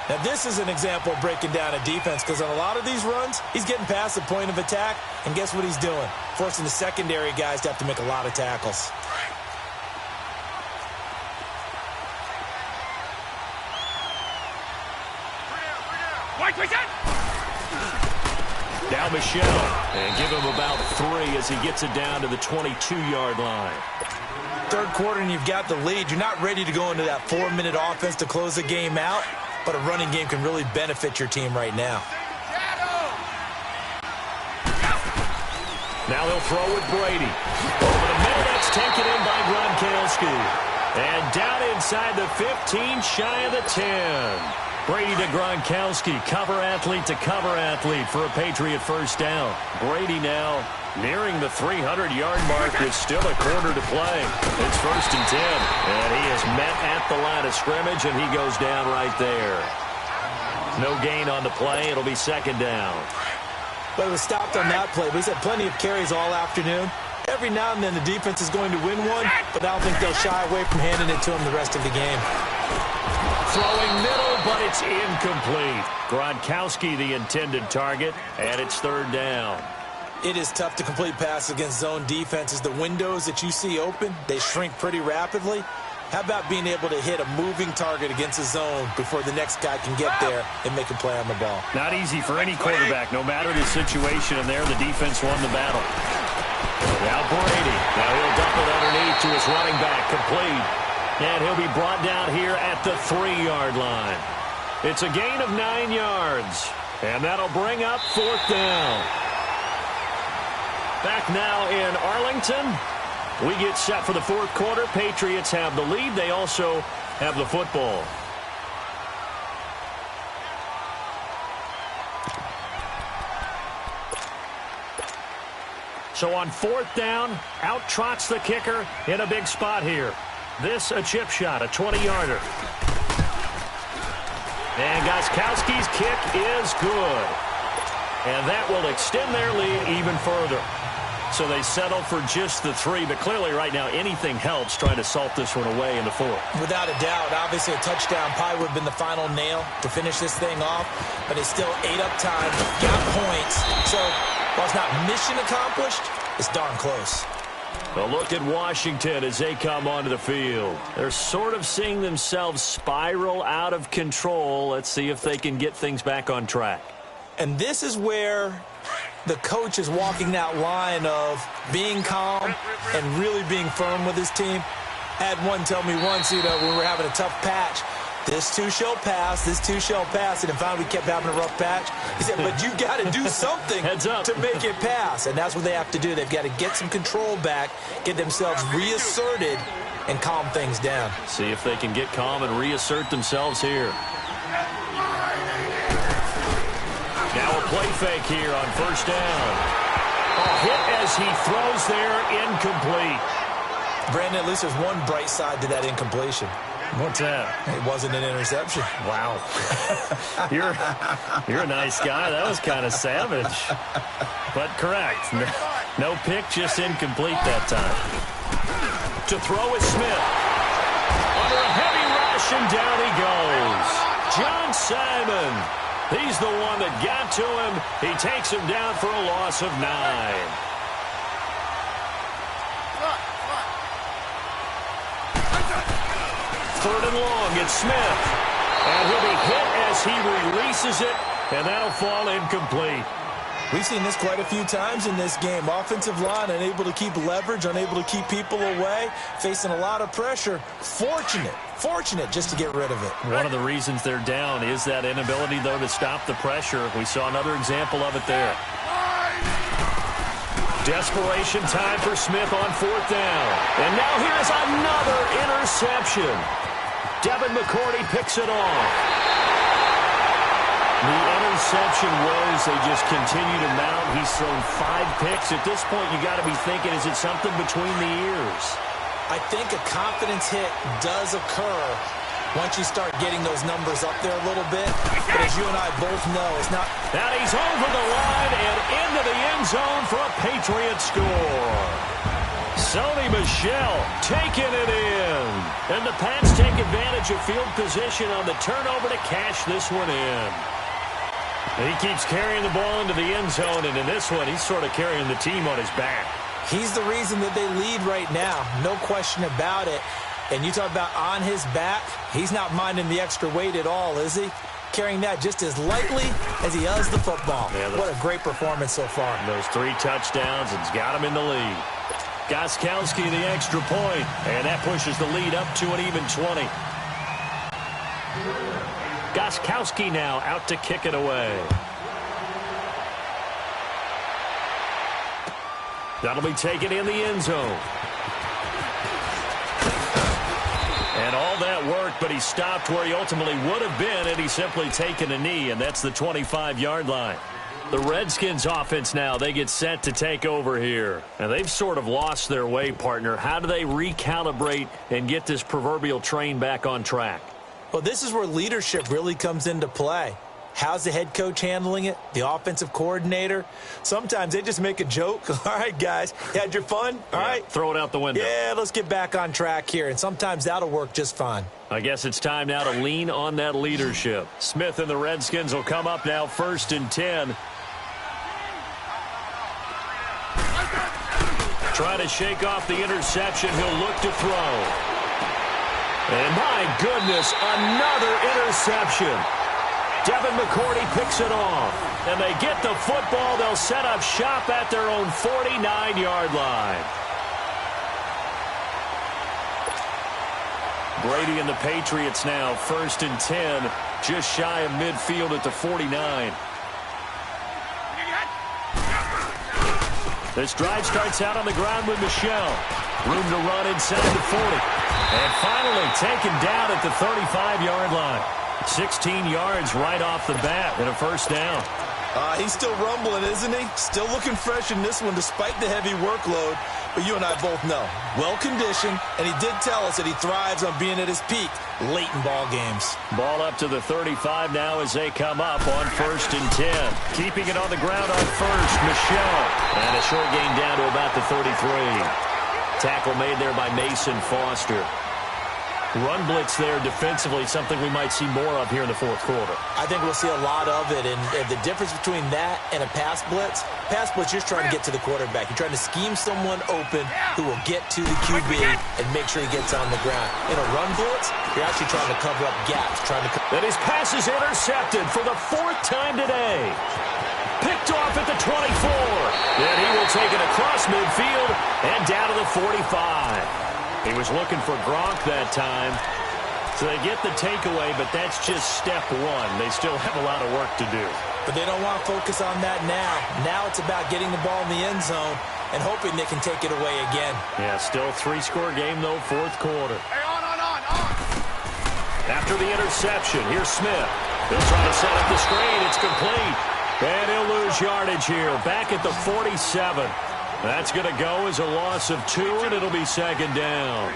Now, this is an example of breaking down a defense because on a lot of these runs, he's getting past the point of attack, and guess what he's doing? Forcing the secondary guys to have to make a lot of tackles.
Now Michel, and give him about 3 as he gets it down to the 22-yard line.
3rd quarter and you've got the lead. You're not ready to go into that 4-minute offense to close the game out, but a running game can really benefit your team right now.
Now they'll throw with Brady. Over the middle, that's taken in by Gronkowski. And down inside the 15, shy of the 10. Brady to Gronkowski, cover athlete to cover athlete for a Patriot first down. Brady now nearing the 300-yard mark with still a quarter to play. It's 1st and 10, and he is met at the line of scrimmage, and he goes down right there. No gain on the play. It'll be 2nd down.
But it was stopped on that play. But he's had plenty of carries all afternoon. Every now and then the defense is going to win one, but I don't think they'll shy away from handing it to him the rest of the game.
Throwing middle, but it's incomplete. Gronkowski the intended target, and it's 3rd down.
It is tough to complete passes against zone defenses. The windows that you see open, they shrink pretty rapidly. How about being able to hit a moving target against a zone before the next guy can get there and make a play on the ball?
Not easy for any quarterback, no matter the situation, and there the defense won the battle. Now Brady. Now he'll dump it underneath to his running back, complete. And he'll be brought down here at the 3-yard line. It's a gain of 9 yards, and that'll bring up 4th down. Back now in Arlington. We get set for the 4th quarter. Patriots have the lead. They also have the football. So on 4th down, out trots the kicker in a big spot here. This a chip shot, a 20-yarder. And Gostkowski's kick is good. And that will extend their lead even further. So they settle for just the 3, but clearly right now anything helps trying to salt this one away in the 4th.
Without a doubt, obviously a touchdown probably would have been the final nail to finish this thing off, but they still ate up time, got points. So while it's not mission accomplished, it's darn close.
A look at Washington as they come onto the field. They're sort of seeing themselves spiral out of control. Let's see if they can get things back on track.
And this is where the coach is walking that line of being calm and really being firm with his team. I had one tell me once, when we were having a tough patch, This too shall pass. This too shall pass. And finally, we kept having a rough patch. He said, but you got to do something to make it pass. And that's what they have to do. They've got to get some control back, get themselves reasserted, and calm things down.
See if they can get calm and reassert themselves here. Now a play fake here on first down. A hit as he throws there, incomplete.
Brandon, at least there's one bright side to that incompletion.
What's that?
It wasn't an interception.
Wow. You're a nice guy. That was kind of savage. But correct. No pick, just incomplete that time. To throw is Smith. Under a heavy rush, and down he goes. John Simon. He's the one that got to him. He takes him down for a loss of 9. Third and long, it's Smith. And he'll be hit as he releases it, and that'll fall incomplete.
We've seen this quite a few times in this game. Offensive line unable to keep leverage, unable to keep people away, facing a lot of pressure. Fortunate just to get rid of it.
One of the reasons they're down is that inability, though, to stop the pressure. We saw another example of it there. Desperation time for Smith on fourth down. And now here's another interception. Devin McCourty picks it off. The interception woes, they just continue to mount. He's thrown 5 picks. At this point, you got to be thinking, is it something between the ears?
I think a confidence hit does occur once you start getting those numbers up there a little bit. But as you and I both know, it's not.
And he's over the line and into the end zone for a Patriot score. Sony Michel taking it in. And the Pats take advantage of field position on the turnover to cash this one in. He keeps carrying the ball into the end zone, and in this one, he's sort of carrying the team on his back.
He's the reason that they lead right now. No question about it. And you talk about on his back, he's not minding the extra weight at all, is he? Carrying that just as lightly as he does the football. Yeah, what a great performance so far. Those 3 touchdowns, it's got him in the lead. Gostkowski the extra point, and that pushes the lead up to an even 20. Gostkowski now out to kick it away. That'll be taken in the end zone. And all that worked, but he stopped where he ultimately would have been had he simply taken a knee, and that's the 25-yard line. The Redskins offense now, they get set to take over here. And they've sort of lost their way, partner. How do they recalibrate and get this proverbial train back on track? Well, this is where leadership really comes into play. How's the head coach handling it? The offensive coordinator? Sometimes they just make a joke. All right, guys, had your fun? All right. Throw it out the window. Yeah, let's get back on track here. And sometimes that'll work just fine. I guess it's time now to lean on that leadership. Smith and the Redskins will come up now 1st and 10. Trying to shake off the interception. He'll look to throw. And my goodness, another interception. Devin McCourty picks it off. And they get the football. They'll set up shop at their own 49-yard line. Brady and the Patriots now 1st and 10. Just shy of midfield at the 49. This drive starts out on the ground with Michel. Room to run inside the 40. And finally taken down at the 35-yard line. 16 yards right off the bat and a first down. He's still rumbling, isn't he? Still looking fresh in this one despite the heavy workload. But you and I both know, well-conditioned, and he did tell us that he thrives on being at his peak late in ball games. Ball up to the 35 now as they come up on 1st and 10. Keeping it on the ground on first, Michel. And a short gain down to about the 33. Tackle made there by Mason Foster. Run blitz there defensively, something we might see more of here in the 4th quarter. I think we'll see a lot of it, and the difference between that and a pass blitz, you're trying to get to the quarterback. You're trying to scheme someone open who will get to the QB and make sure he gets on the ground. In a run blitz, you're actually trying to cover up gaps. And his pass is intercepted for the 4th time today. Picked off at the 24. Then he will take it across midfield and down to the 45. He was looking for Gronk that time.
So they get the takeaway, but that's just step one. They still have a lot of work to do.
But they don't want to focus on that now. Now it's about getting the ball in the end zone and hoping they can take it away again.
Yeah, still 3-score game, though, fourth quarter.
Hey, on.
After the interception, here's Smith. He'll try to set up the screen. It's complete. And he'll lose yardage here. Back at the 47. That's going to go as a loss of 2, and it'll be second down.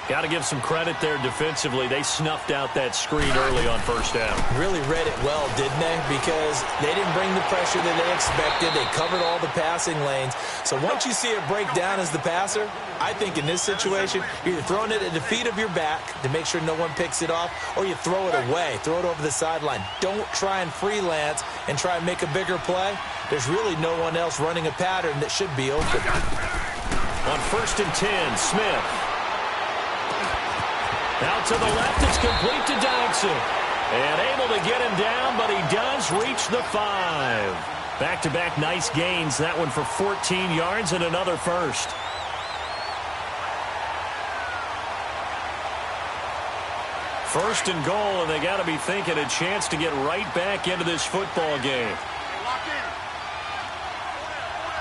Got to give some credit there defensively. They snuffed out that screen early on first down.
Really read it well, didn't they? Because they didn't bring the pressure that they expected. They covered all the passing lanes. So once you see it break down as the passer, I think in this situation, you're either throwing it at the feet of your back to make sure no one picks it off, or you throw it away, throw it over the sideline. Don't try and freelance and try and make a bigger play. There's really no one else running a pattern that should be open.
On 1st and 10, Smith. Out to the left, it's complete to Dodson. And able to get him down, but he does reach the 5. Back-to-back nice gains. That one for 14 yards and another first. First and goal, and they got to be thinking a chance to get right back into this football game.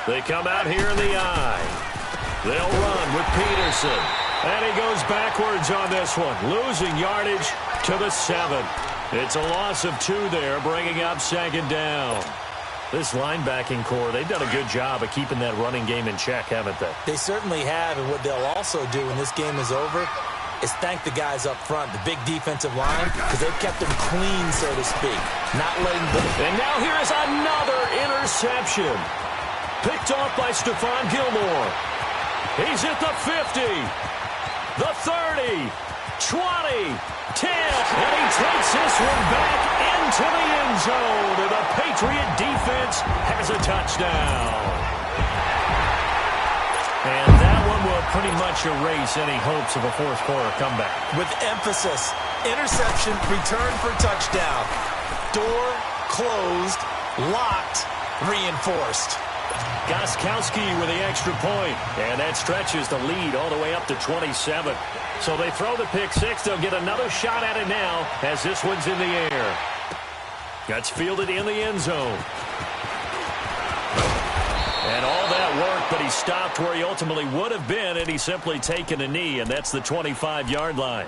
They come out here in the eye. They'll run with Peterson. And he goes backwards on this one, losing yardage to the 7. It's a loss of 2 there, bringing up second down. This linebacking core, they've done a good job of keeping that running game in check, haven't they?
They certainly have, and what they'll also do when this game is over is thank the guys up front, the big defensive line, because they've kept them clean, so to speak. Not letting them...
And now here is another interception. Picked off by Stephon Gilmore. He's at the 50. The 30, 20, 10, and he takes this one back into the end zone, and the Patriot defense has a touchdown. And that one will pretty much erase any hopes of a fourth quarter comeback.
With emphasis, interception, return for touchdown. Door closed, locked, reinforced.
Gostkowski with the extra point, and that stretches the lead all the way up to 27. So they throw the pick 6. They'll get another shot at it now as this one's in the air. That's fielded in the end zone. And all that work, but he stopped where he ultimately would have been, and he's simply taken a knee, and that's the 25-yard line.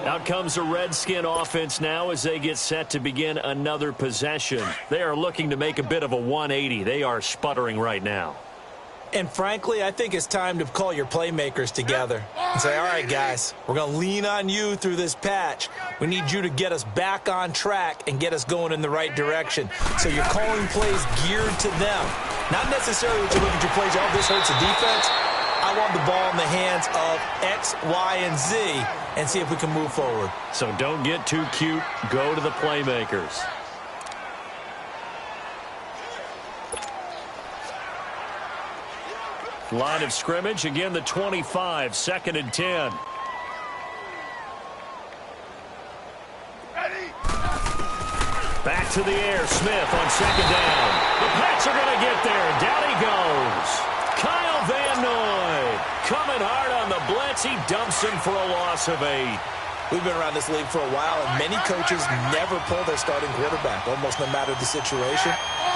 Out comes the Redskin offense now as they get set to begin another possession. They are looking to make a bit of a 180. They are sputtering right now.
And frankly, I think it's time to call your playmakers together and say, all right, guys, we're going to lean on you through this patch. We need you to get us back on track and get us going in the right direction. So you're calling plays geared to them. Not necessarily that you look at your plays, oh, this hurts the defense. I want the ball in the hands of X, Y, and Z and see if we can move forward.
So don't get too cute. Go to the playmakers. Line of scrimmage, again the 25, 2nd and 10. Back to the air, Smith on 2nd down. The Pats are going to get there. Down he goes. Kyle Van Noy coming hard on the blitz. He dumps him for a loss of 8.
We've been around this league for a while, and many coaches never pull their starting quarterback, almost no matter the situation.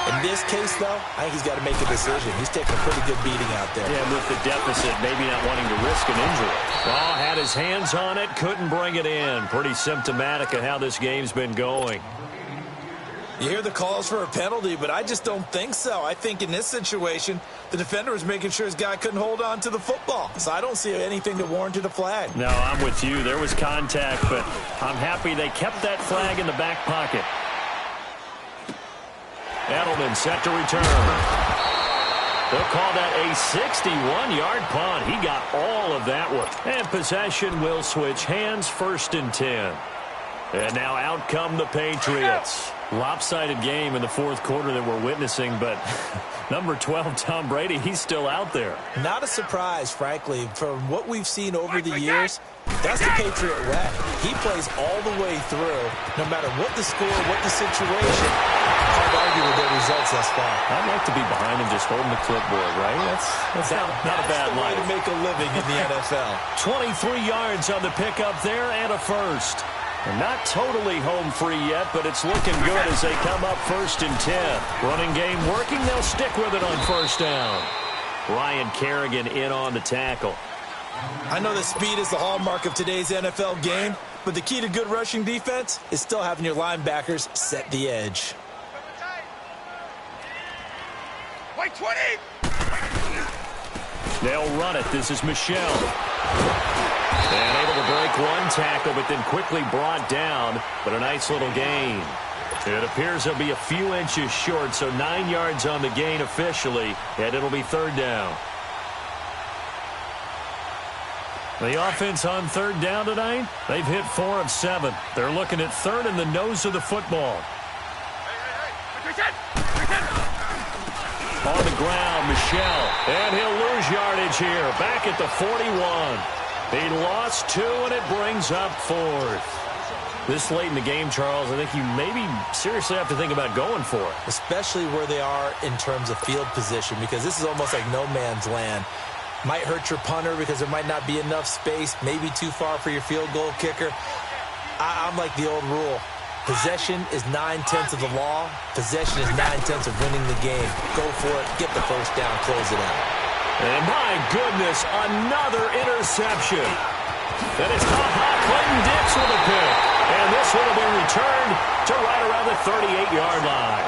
In this case, though, I think he's got to make a decision. He's taking a pretty good beating out there.
Yeah, with the deficit, maybe not wanting to risk an injury. Oh, had his hands on it, couldn't bring it in. Pretty symptomatic of how this game's been going.
You hear the calls for a penalty, but I just don't think so. I think in this situation, the defender was making sure his guy couldn't hold on to the football. So I don't see anything that warranted a flag.
No, I'm with you. There was contact, but I'm happy they kept that flag in the back pocket. Edelman set to return. They'll call that a 61-yard punt. He got all of that one. And possession will switch hands, 1st and 10. And now out come the Patriots. Lopsided game in the fourth quarter that we're witnessing, but number 12, Tom Brady, he's still out there.
Not a surprise, frankly. From what we've seen over the years, that's the Patriot way. He plays all the way through, no matter what the score, what the situation. Hard to argue with their results thus far.
I'd like to be behind him just holding the clipboard, right? That's not a bad
way
life.
to make a living in the NFL.
23 yards on the pickup there and a first. And not totally home free yet, but it's looking good as they come up 1st and 10. Running game working. They'll stick with it on 1st down. Ryan Kerrigan in on the tackle.
I know that speed is the hallmark of today's NFL game, but the key to good rushing defense is still having your linebackers set the edge.
Wait, 20!
They'll run it. This is Michelle. And able to break one tackle, but then quickly brought down. But a nice little gain. It appears they'll be a few inches short, so 9 yards on the gain officially, and it'll be 3rd down. The offense on 3rd down tonight, they've hit 4 of 7. They're looking at 3rd in the nose of the football. On the ground, Michelle, and he'll lose yardage here, back at the 41. He lost 2, and it brings up 4th. This late in the game, Charles, I think you maybe seriously have to think about going for it.
Especially where they are in terms of field position, because this is almost like no man's land. Might hurt your punter because there might not be enough space, maybe too far for your field goal kicker. I'm like the old rule. Possession is 9/10 of the law. Possession is 9/10 of winning the game. Go for it. Get the 1st down. Close it out.
And my goodness, another interception. And it's Clinton Dix with a pick. And this will have been returned to right around the 38-yard line.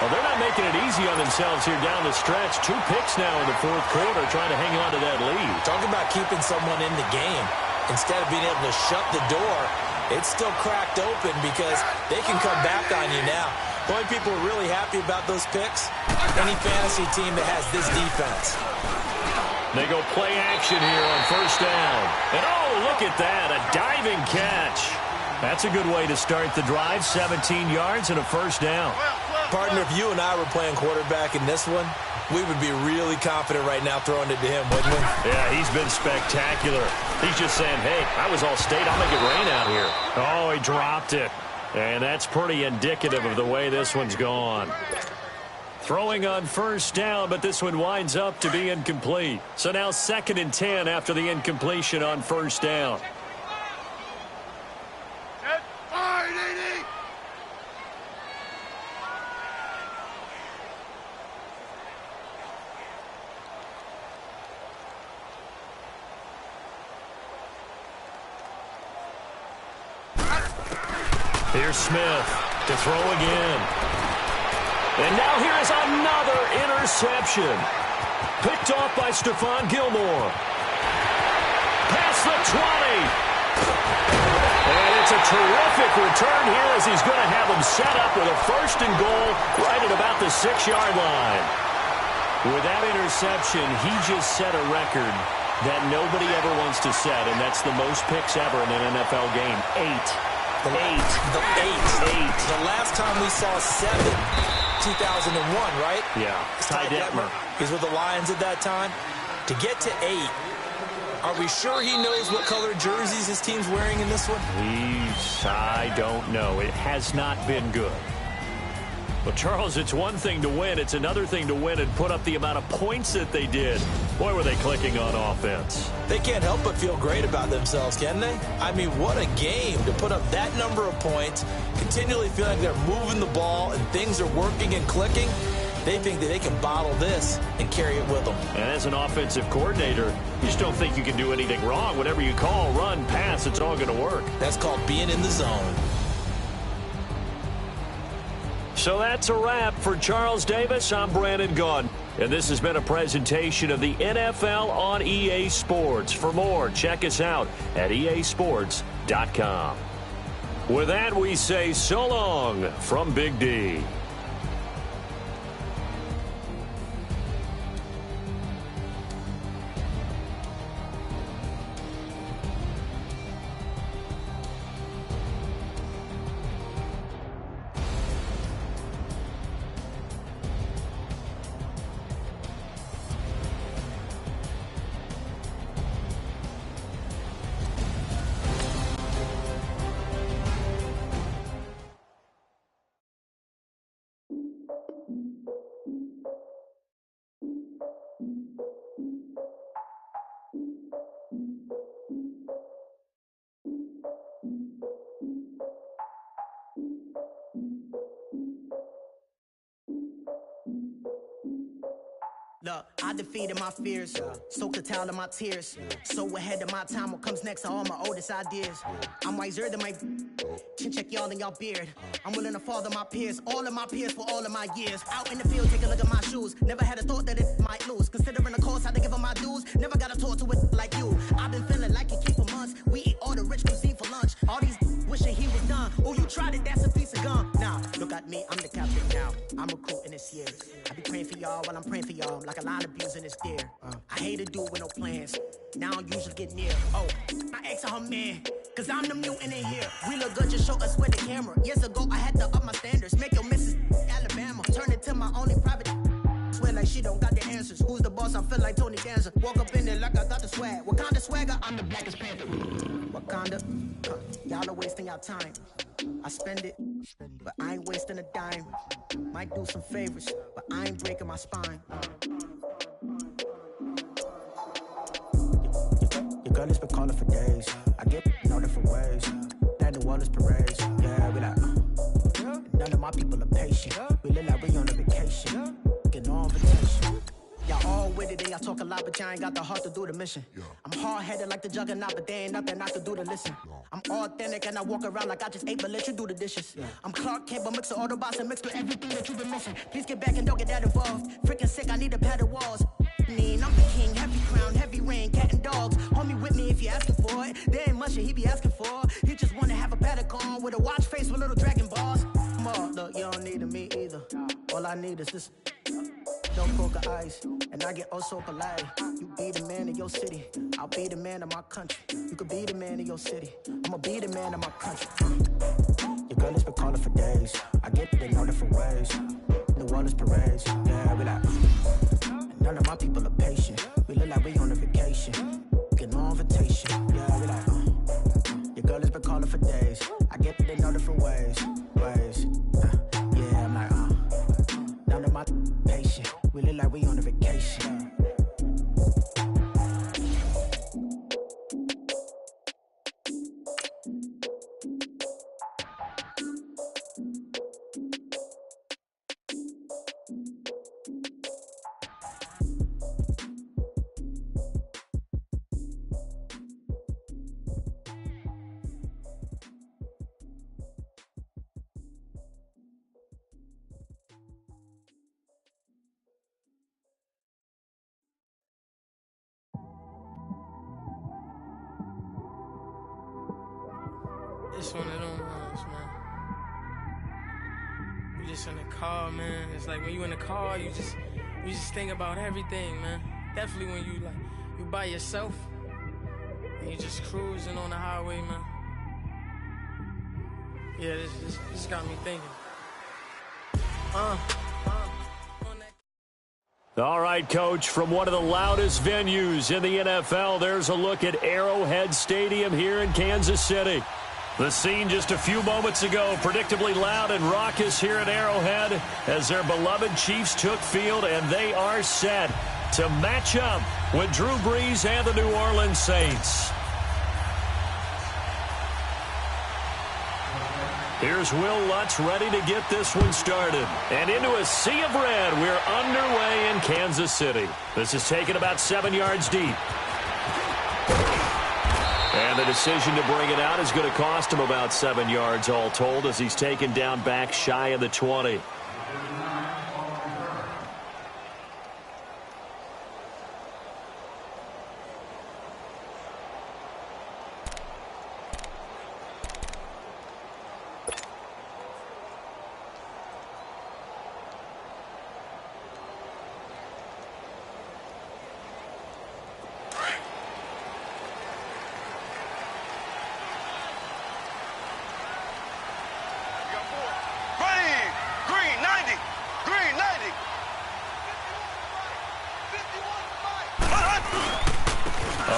Well, they're not making it easy on themselves here down the stretch. 2 picks now in the 4th quarter, trying to hang on to that lead.
Talk about keeping someone in the game. Instead of being able to shut the door, it's still cracked open because they can come back on you now. The only people who are really happy about those picks, any fantasy team that has this defense.
They go play action here on 1st down. And oh, look at that, a diving catch. That's a good way to start the drive, 17 yards and a 1st down.
Partner, if you and I were playing quarterback in this one, we would be really confident right now throwing it to him, wouldn't we?
Yeah, he's been spectacular. He's just saying, hey, I was all state. I'll make it rain out here. Oh, he dropped it. And that's pretty indicative of the way this one's gone. Throwing on 1st down, but this one winds up to be incomplete. So now 2nd and 10 after the incompletion on 1st down. Here's Smith to throw again. And now here is another interception. Picked off by Stephon Gilmore. Past the 20. And it's a terrific return here as he's going to have him set up with a 1st and goal right at about the 6-yard line. With that interception, he just set a record that nobody ever wants to set, and that's the most picks ever in an NFL game. 8.
The last time we saw 7, 2001, right?
Yeah.
Ty Detmer. He's with the Lions at that time. To get to 8, are we sure he knows what color jerseys his team's wearing in this one?
I don't know. It has not been good. Well, Charles, it's one thing to win. It's another thing to win and put up the amount of points that they did. Boy, were they clicking on offense.
They can't help but feel great about themselves, can they? I mean, what a game to put up that number of points, continually feel like they're moving the ball and things are working and clicking. They think that they can bottle this and carry it with them.
And as an offensive coordinator, you just don't think you can do anything wrong. Whatever you call, run, pass, it's all going to work.
That's called being in the zone.
So that's a wrap for Charles Davis. I'm Brandon Gunn. And this has been a presentation of the NFL on EA Sports. For more, check us out at easports.com. With that, we say so long from Big D.
Look, I defeated my fears, soaked a towel in my tears. So ahead of my time, what comes next are all my oldest ideas. I'm wiser than my chin check y'all in y'all beard. I'm willing to father my peers, all of my peers for all of my years. Out in the field, take a look at my shoes. Never had a thought that it might lose. Considering the cost, had to give them my dues. Never got a talk to it like you. I've been feeling like you keep for months. We eat all the rich cuisine for lunch. All these wishing he was done. Oh, you tried it, that's a piece of gum. Now, look at me, I'm the captain now. I'm recruiting this year. I be praying for y'all while I'm praying for y'all. Like a line of abusing this deer. I hate to do it with no plans. Now I don't usually get near. Oh, I asked her man, cause I'm the mutant in here. We look good, just show us with the camera. Years ago, I had to up my standards. Make your Mrs. Alabama. Turn it to my only private. Swear like she don't got the answers. Who's the boss? I feel like Tony Danza. Walk up in there like I got the swag. What kind of swagger? I'm the blackest panther. Wakanda. Y'all are wasting your time. I spend it, but I ain't wasting a dime. Might do some favors, but I ain't breaking my spine. Your girl has been calling for days. I get in all different ways. That New Orleans parades. Yeah, we like, none of my people are patient. We look like we on a vacation. Get no invitation. Y'all all with it and y'all talk a lot, but y'all ain't got the heart to do the mission. I'm hard-headed like the juggernaut, but there ain't nothing I can do to listen. I'm authentic and I walk around like I just ate, but let you do the dishes. I'm Clark Kent, but mix the Autobots and mix with everything that you've been missing. Please get back and don't get that involved. Freaking sick, I need a padded walls. I'm the king, heavy crown, heavy rain, cat and dogs. Homie with me if you're asking for it. There ain't much that he be asking for. He just wanna have a paddock on with a watch face with little dragon balls. Look, you don't need me either. All I need is this. No poker eyes, and I get oh so polite. You be the man of your city, I'll be the man of my country. You could be the man of your city, I'ma be the man of my country. Your girl has been calling for days. I get it in all different ways. New Orleans parades, yeah, we like. None of my people are patient. We look like we on a vacation. Get no invitation, yeah, we like. Your girl has been calling for days. I get it in all different ways. Yeah, I'm like, none of my patient. We look like we on a vacation.
It's one of them ones, man. You just in the car, man. It's like when you in the car, you just think about everything, man. Definitely when you by yourself and you just cruising on the highway, man. Yeah, this got me thinking.
All right, Coach, from one of the loudest venues in the NFL, there's a look at Arrowhead Stadium here in Kansas City. The scene just a few moments ago, predictably loud and raucous here at Arrowhead as their beloved Chiefs took field, and they are set to match up with Drew Brees and the New Orleans Saints. Here's Will Lutz ready to get this one started. And into a sea of red, we're underway in Kansas City. This is taken about 7 yards deep. And the decision to bring it out is going to cost him about 7 yards all told as he's taken down back shy of the 20.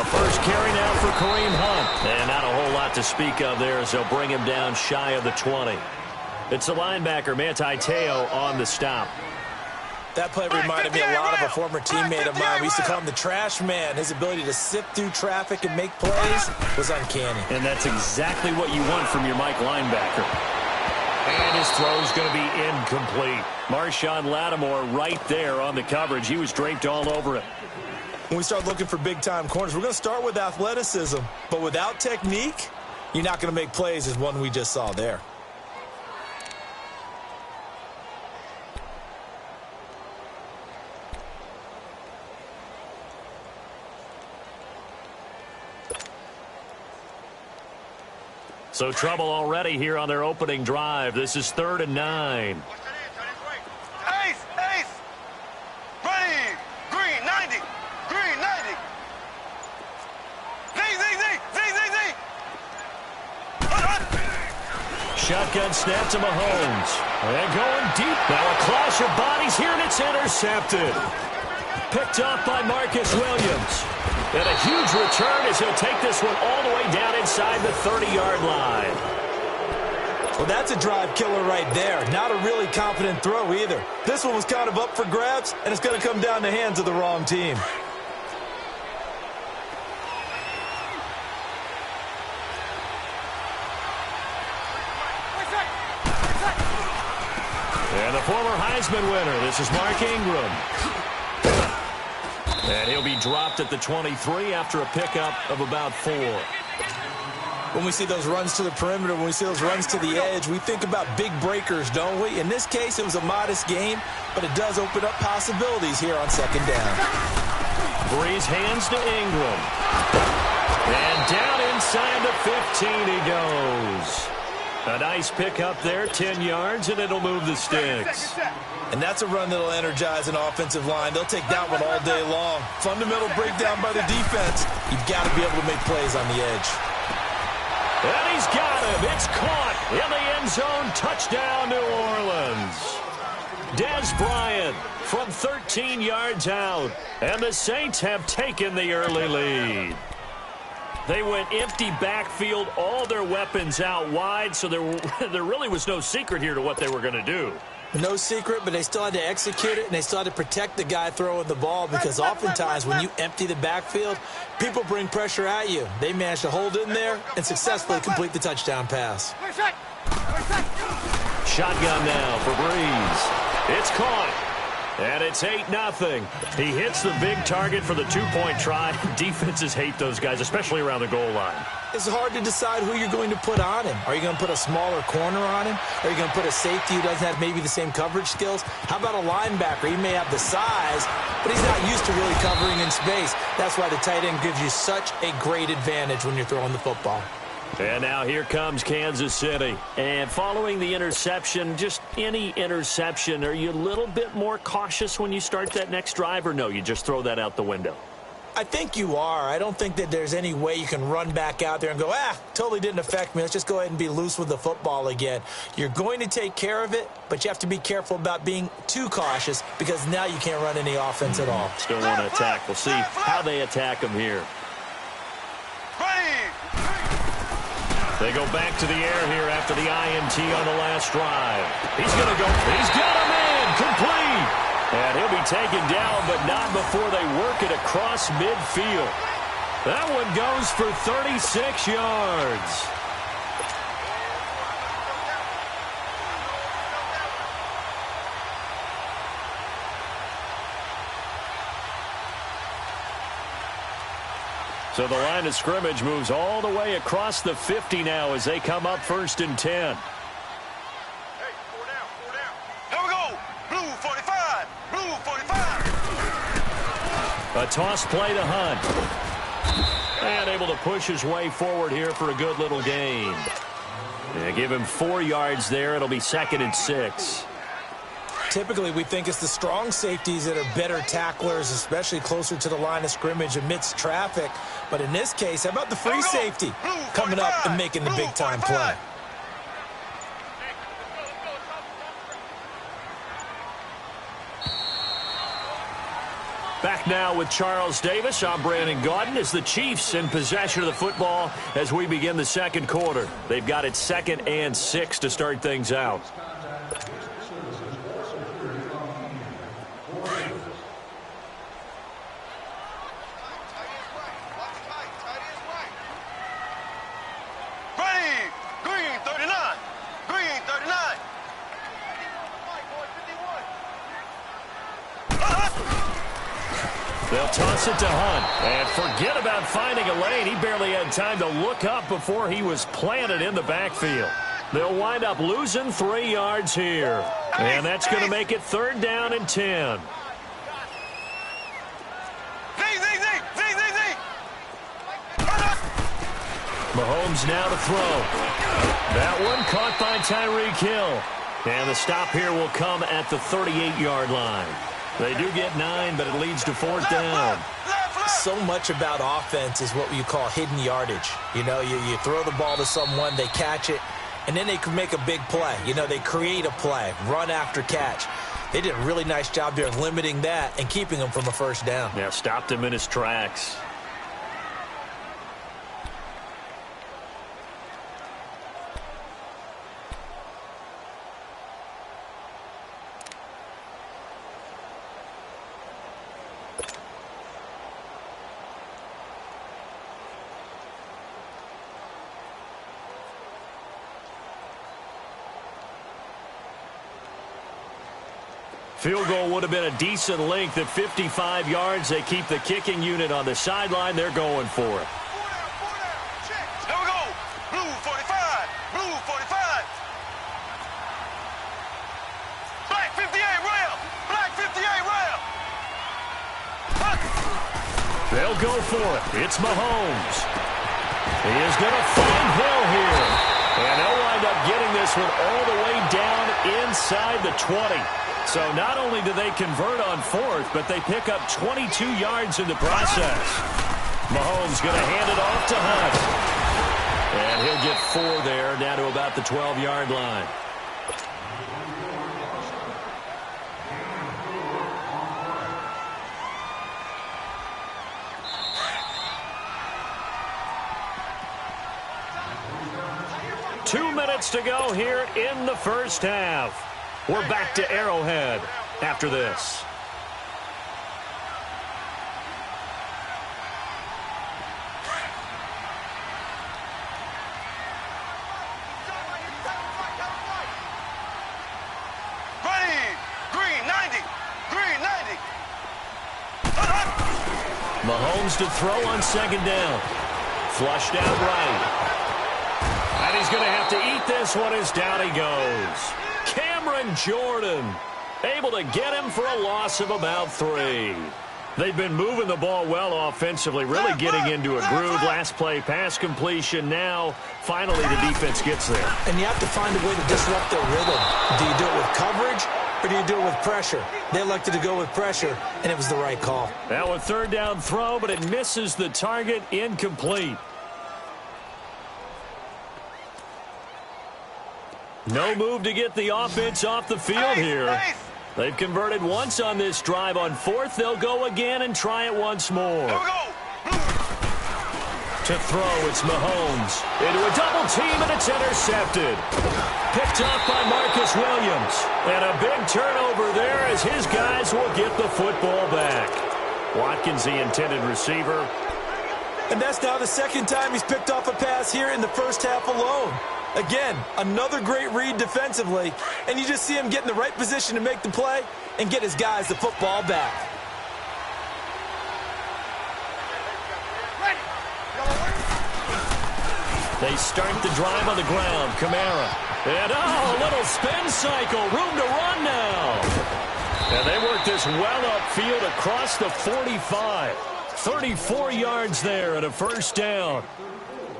First carry now for Kareem Hunt. And not a whole lot to speak of there as they'll bring him down shy of the 20. It's the linebacker, Manti Te'o, on the stop.
That play reminded me a lot of a former teammate of mine. We used to call him the trash man. His ability to sift through traffic and make plays was uncanny.
And that's exactly what you want from your Mike linebacker. And his throw's going to be incomplete. Marshawn Lattimore right there on the coverage. He was draped all over it.
When we start looking for big-time corners, we're going to start with athleticism. But without technique, you're not going to make plays as one we just saw there.
So trouble already here on their opening drive. This is 3rd and 9.
Ace, ace. Ready. Green, 90. Green, 90. Z, Z, Z, Z, Z, Z.
Shotgun snap to Mahomes. And going deep. Now a clash of bodies here, and it's intercepted. Picked off by Marcus Williams. And a huge return as he'll take this one all the way down inside the 30-yard line.
Well, that's a drive killer right there. Not a really confident throw either. This one was kind of up for grabs, and it's going to come down the hands of the wrong team.
And the former Heisman winner, this is Mark Ingram. And he'll be dropped at the 23 after a pickup of about 4.
When we see those runs to the perimeter, when we see those runs to the edge, we think about big breakers, don't we? In this case, it was a modest gain, but it does open up possibilities here on 2nd down.
Breeze hands to Ingram. And down inside the 15 he goes. A nice pickup there, 10 yards, and it'll move the sticks.
And that's a run that'll energize an offensive line. They'll take that one all day long. Fundamental breakdown by the defense. You've got to be able to make plays on the edge.
And he's got him. It's caught in the end zone. Touchdown, New Orleans. Dez Bryant from 13 yards out. And the Saints have taken the early lead. They went empty backfield, all their weapons out wide, so there really was no secret here to what they were going to do.
No secret, but they still had to execute it, and they still had to protect the guy throwing the ball, because oftentimes when you empty the backfield, people bring pressure at you. They managed to hold in there and successfully complete the touchdown pass.
Shotgun now for Breeze. It's caught. And it's 8-0. He hits the big target for the 2-point try. Defenses hate those guys, especially around the goal line.
It's hard to decide who you're going to put on him. Are you going to put a smaller corner on him? Are you going to put a safety who doesn't have maybe the same coverage skills? How about a linebacker? He may have the size, but he's not used to really covering in space. That's why the tight end gives you such a great advantage when you're throwing the football.
And now here comes Kansas City. And following the interception, just any interception, are you a little bit more cautious when you start that next drive, or no, you just throw that out the window?
I think you are. I don't think that there's any way you can run back out there and go, totally didn't affect me. Let's just go ahead and be loose with the football again. You're going to take care of it, but you have to be careful about being too cautious, because now you can't run any offense at all.
Still want to attack. We'll see how they attack him here. They go back to the air here after the INT on the last drive. He's going to go. He's got him in. Complete. And he'll be taken down, but not before they work it across midfield. That one goes for 36 yards. So the line of scrimmage moves all the way across the 50 now as they come up 1st and 10.
Hey, 4 down, 4 down. Here we go. Blue 45. Blue 45.
A toss play to Hunt. And able to push his way forward here for a good little gain. They give him 4 yards there. It'll be 2nd and 6.
Typically, we think it's the strong safeties that are better tacklers, especially closer to the line of scrimmage amidst traffic. But in this case, how about the free safety coming up and making the big-time play?
Back now with Charles Davis. I'm Brandon Gaudin as the Chiefs in possession of the football as we begin the second quarter. They've got it 2nd and 6 to start things out.
Ready. Green 39. Green 39.
They'll toss it to Hunt. And forget about finding a lane. He barely had time to look up before he was planted in the backfield. They'll wind up losing 3 yards here. And that's going to make it 3rd down and 10. Mahomes now to throw. That one caught by Tyreek Hill. And the stop here will come at the 38-yard line. They do get 9, but it leads to 4th down.
So much about offense is what you call hidden yardage. You know, you throw the ball to someone, they catch it, and then they can make a big play. You know, they create a play, run after catch. They did a really nice job there of limiting that and keeping him from a 1st down.
Yeah, stopped him in his tracks. Field goal would have been a decent length at 55 yards. They keep the kicking unit on the sideline. They're going for it.
Here we go. Blue 45. Blue 45. Black 58 rail. Black 58 rail.
They'll go for it. It's Mahomes. He is going to find Hill here. And they'll wind up getting this one all the way down inside the 20. So not only do they convert on 4th, but they pick up 22 yards in the process. Mahomes going to hand it off to Hunt. And he'll get 4 there, down to about the 12-yard line. Two minutes to go here in the 1st half. We're back to Arrowhead after this.
Ready. Green 90. Green 90.
Mahomes to throw on 2nd down. Flushed out right. And he's going to have to eat this one as down he goes. Cameron Jordan able to get him for a loss of about 3. They've been moving the ball well offensively, really getting into a groove. Last play, pass completion. Now, finally, the defense gets there.
And you have to find a way to disrupt their rhythm. Do you do it with coverage or do you do it with pressure? They elected to go with pressure, and it was the right call.
Now a 3rd down throw, but it misses the target, incomplete. No move to get the offense off the field here. They've converted once on this drive. On 4th, they'll go again and try it once more. To throw, it's Mahomes. Into a double team, and it's intercepted. Picked off by Marcus Williams. And a big turnover there as his guys will get the football back. Watkins, the intended receiver.
And that's now the 2nd time he's picked off a pass here in the 1st half alone. Again, another great read defensively, and you just see him get in the right position to make the play and get his guys the football back.
They start the drive on the ground. Kamara. And, a little spin cycle. Room to run now. And they work this well upfield across the 45. 34 yards there and a 1st down.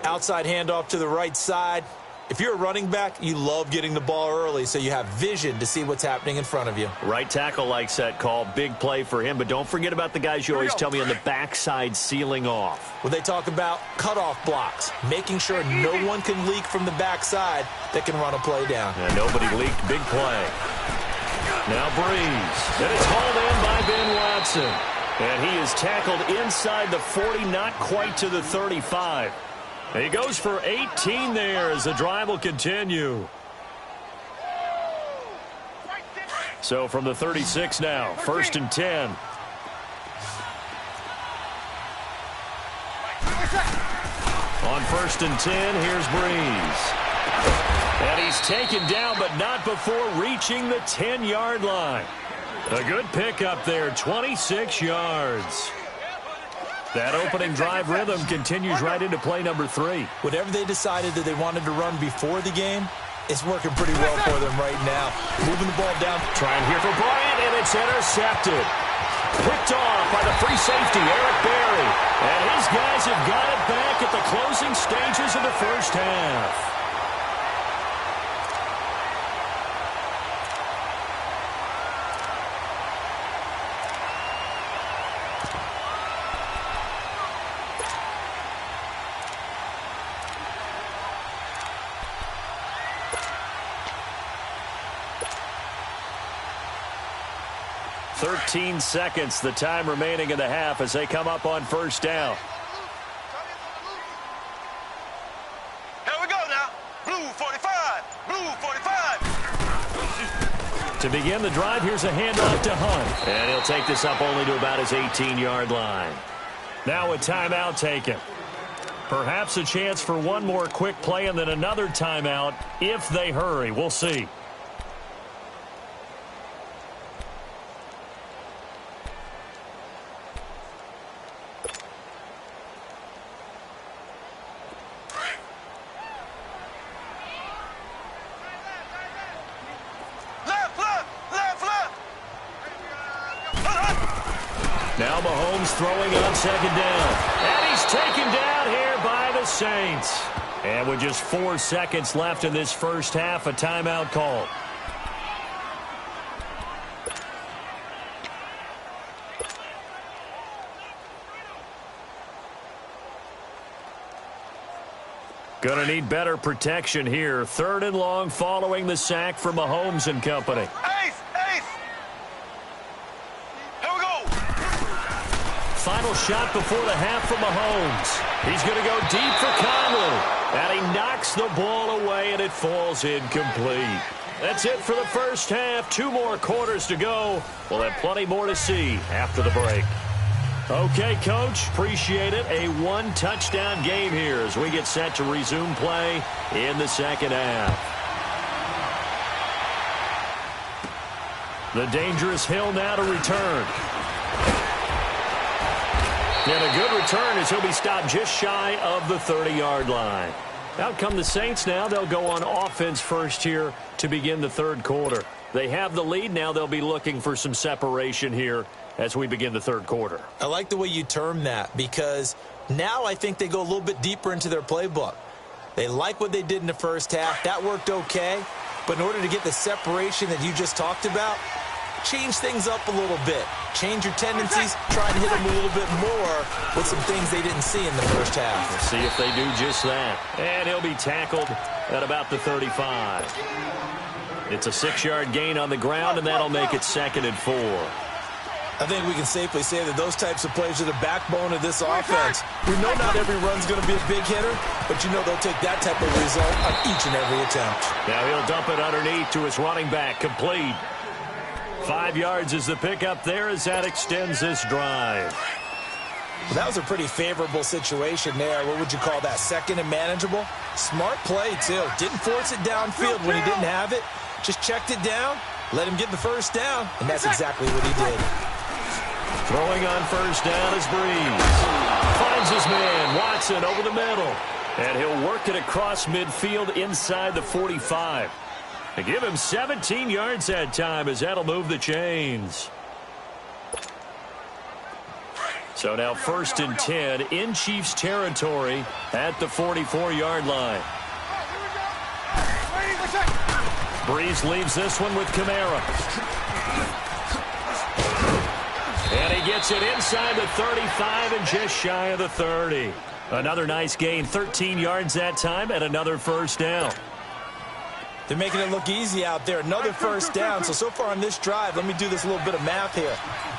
Outside handoff to the right side. If you're a running back, you love getting the ball early so you have vision to see what's happening in front of you.
Right tackle likes that call. Big play for him. But don't forget about the guys you always tell me on the backside sealing off.
When they talk about cutoff blocks, making sure no one can leak from the backside that can run a play down.
And nobody leaked. Big play. Now Breeze. And it's hauled in by Ben Watson. And he is tackled inside the 40, not quite to the 35. He goes for 18 there as the drive will continue. So from the 36 now, 1st and 10. On 1st and 10, here's Breeze. And he's taken down, but not before reaching the 10-yard line. A good pickup there, 26 yards. That opening drive rhythm continues right into play number 3.
Whatever they decided that they wanted to run before the game, it's working pretty well for them right now. Moving the ball down.
Trying here for Bryant, and it's intercepted. Picked off by the free safety, Eric Berry. And his guys have got it back at the closing stages of the first half. "13 seconds, the time remaining in the half as they come up on first down.
Here we go now. Blue 45. Blue 45.
To begin the drive, here's a handoff to Hunt. And he'll take this up only to about his 18-yard line. Now a timeout taken. Perhaps a chance for one more quick play and then another timeout if they hurry. We'll see. Now Mahomes throwing on second down. And he's taken down here by the Saints. And with just 4 seconds left in this first half, a timeout call. Gonna need better protection here. 3rd and long following the sack from Mahomes and company.
Ace! Here we go!
Final shot before the half from Mahomes. He's going to go deep for Conley. And he knocks the ball away, and it falls incomplete. That's it for the first half. 2 more quarters to go. We'll have plenty more to see after the break. Okay, Coach, appreciate it. A 1-touchdown game here as we get set to resume play in the second half. The dangerous Hill now to return. And a good return as he'll be stopped just shy of the 30-yard line. Out come the Saints now. They'll go on offense first here to begin the 3rd quarter. They have the lead. Now they'll be looking for some separation here as we begin the 3rd quarter.
I like the way you term that because now I think they go a little bit deeper into their playbook. They like what they did in the first half. That worked okay. But in order to get the separation that you just talked about, change things up a little bit. Change your tendencies. Try and hit them a little bit more with some things they didn't see in the first half.
Let's see if they do just that. And he'll be tackled at about the 35. It's a 6-yard gain on the ground, and that'll make it 2nd and 4.
I think we can safely say that those types of plays are the backbone of this offense. We know not every run's going to be a big hitter, but you know they'll take that type of result on each and every attempt.
Now he'll dump it underneath to his running back, complete. 5 yards is the pickup there as that extends this drive.
Well, that was a pretty favorable situation there. What would you call that? 2nd and manageable? Smart play, too. Didn't force it downfield when he didn't have it. Just checked it down, let him get the first down, and that's exactly what he did.
Throwing on first down is Breeze. Finds his man, Watson, over the middle. And he'll work it across midfield inside the 45. They give him 17 yards that time as that'll move the chains. So now 1st and 10 in Chiefs territory at the 44-yard line. Breeze leaves this one with Kamara. And he gets it inside the 35 and just shy of the 30. Another nice gain, 13 yards that time, and another first down.
They're making it look easy out there. Another first down. So far on this drive, let me do this little bit of math here.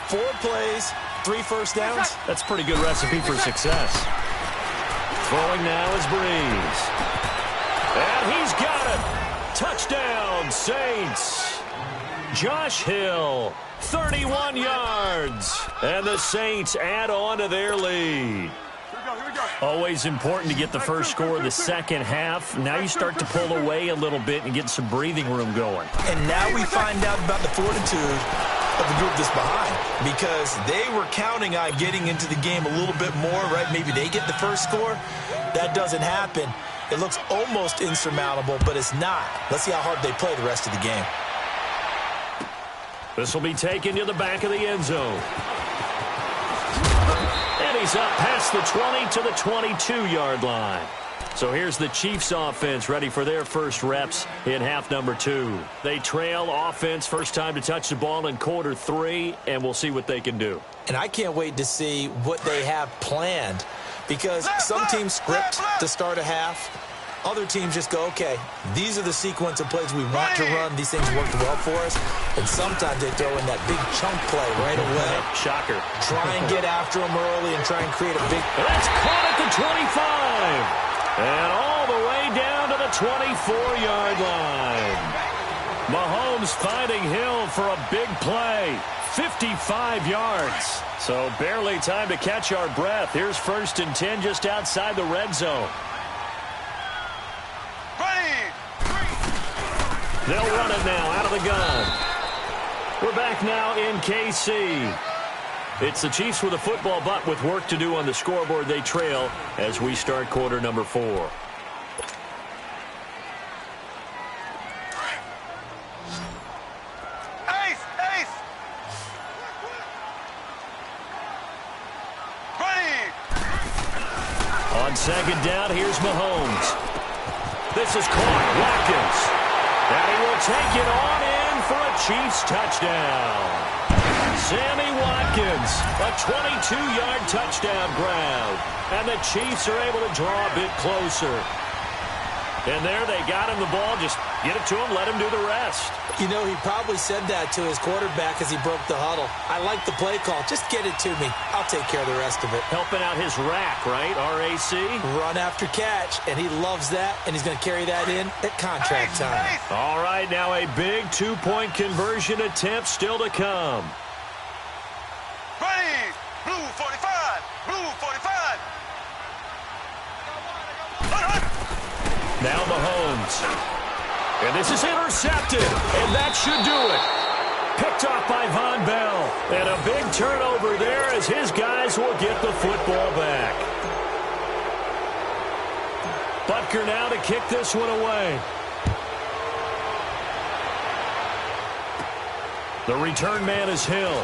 4 plays, 3 first downs.
That's a pretty good recipe for success. Throwing now is Breeze. And he's got it. Touchdown, Saints. Josh Hill, 31 yards. And the Saints add on to their lead. Always important to get the first score of the second half. Now you start to pull away a little bit and get some breathing room going.
And now we find out about the fortitude of the group that's behind because they were counting on getting into the game a little bit more, right? Maybe they get the first score. That doesn't happen. It looks almost insurmountable, but it's not. Let's see how hard they play the rest of the game.
This will be taken to the back of the end zone. And he's up past the 20 to the 22-yard line. So here's the Chiefs offense ready for their first reps in half number 2. They trail offense, first time to touch the ball in quarter 3, and we'll see what they can do.
And I can't wait to see what they have planned because some teams script to start a half. Other teams just go, okay, these are the sequence of plays we want to run. These things worked well for us. And sometimes they throw in that big chunk play right away.
Shocker.
Try and get after them early and try and create a big...
That's caught at the 25. And all the way down to the 24-yard line. Mahomes finding Hill for a big play. 55 yards. So barely time to catch our breath. Here's 1st and 10 just outside the red zone. They'll run it now out of the gun. We're back now in KC. It's the Chiefs with a football, but with work to do on the scoreboard. They trail as we start quarter number 4.
Ace! Ready!
On 2nd down, here's Mahomes. This is caught. Watkins. And he will take it on in for a Chiefs touchdown. Sammy Watkins, a 22-yard touchdown grab. And the Chiefs are able to draw a bit closer. And there they got him the ball. Just get it to him, let him do the rest.
You know, he probably said that to his quarterback as he broke the huddle. I like the play call. Just get it to me. I'll take care of the rest of it.
Helping out his rack, right? RAC.
Run after catch, and he loves that, and he's going to carry that in at contract time.
All right, now a big 2-point conversion attempt still to come.
Ready! Blue 45! Blue 45!
Now Mahomes. And this is intercepted. And that should do it. Picked off by Von Bell. And a big turnover there as his guys will get the football back. Butker now to kick this one away. The return man is Hill.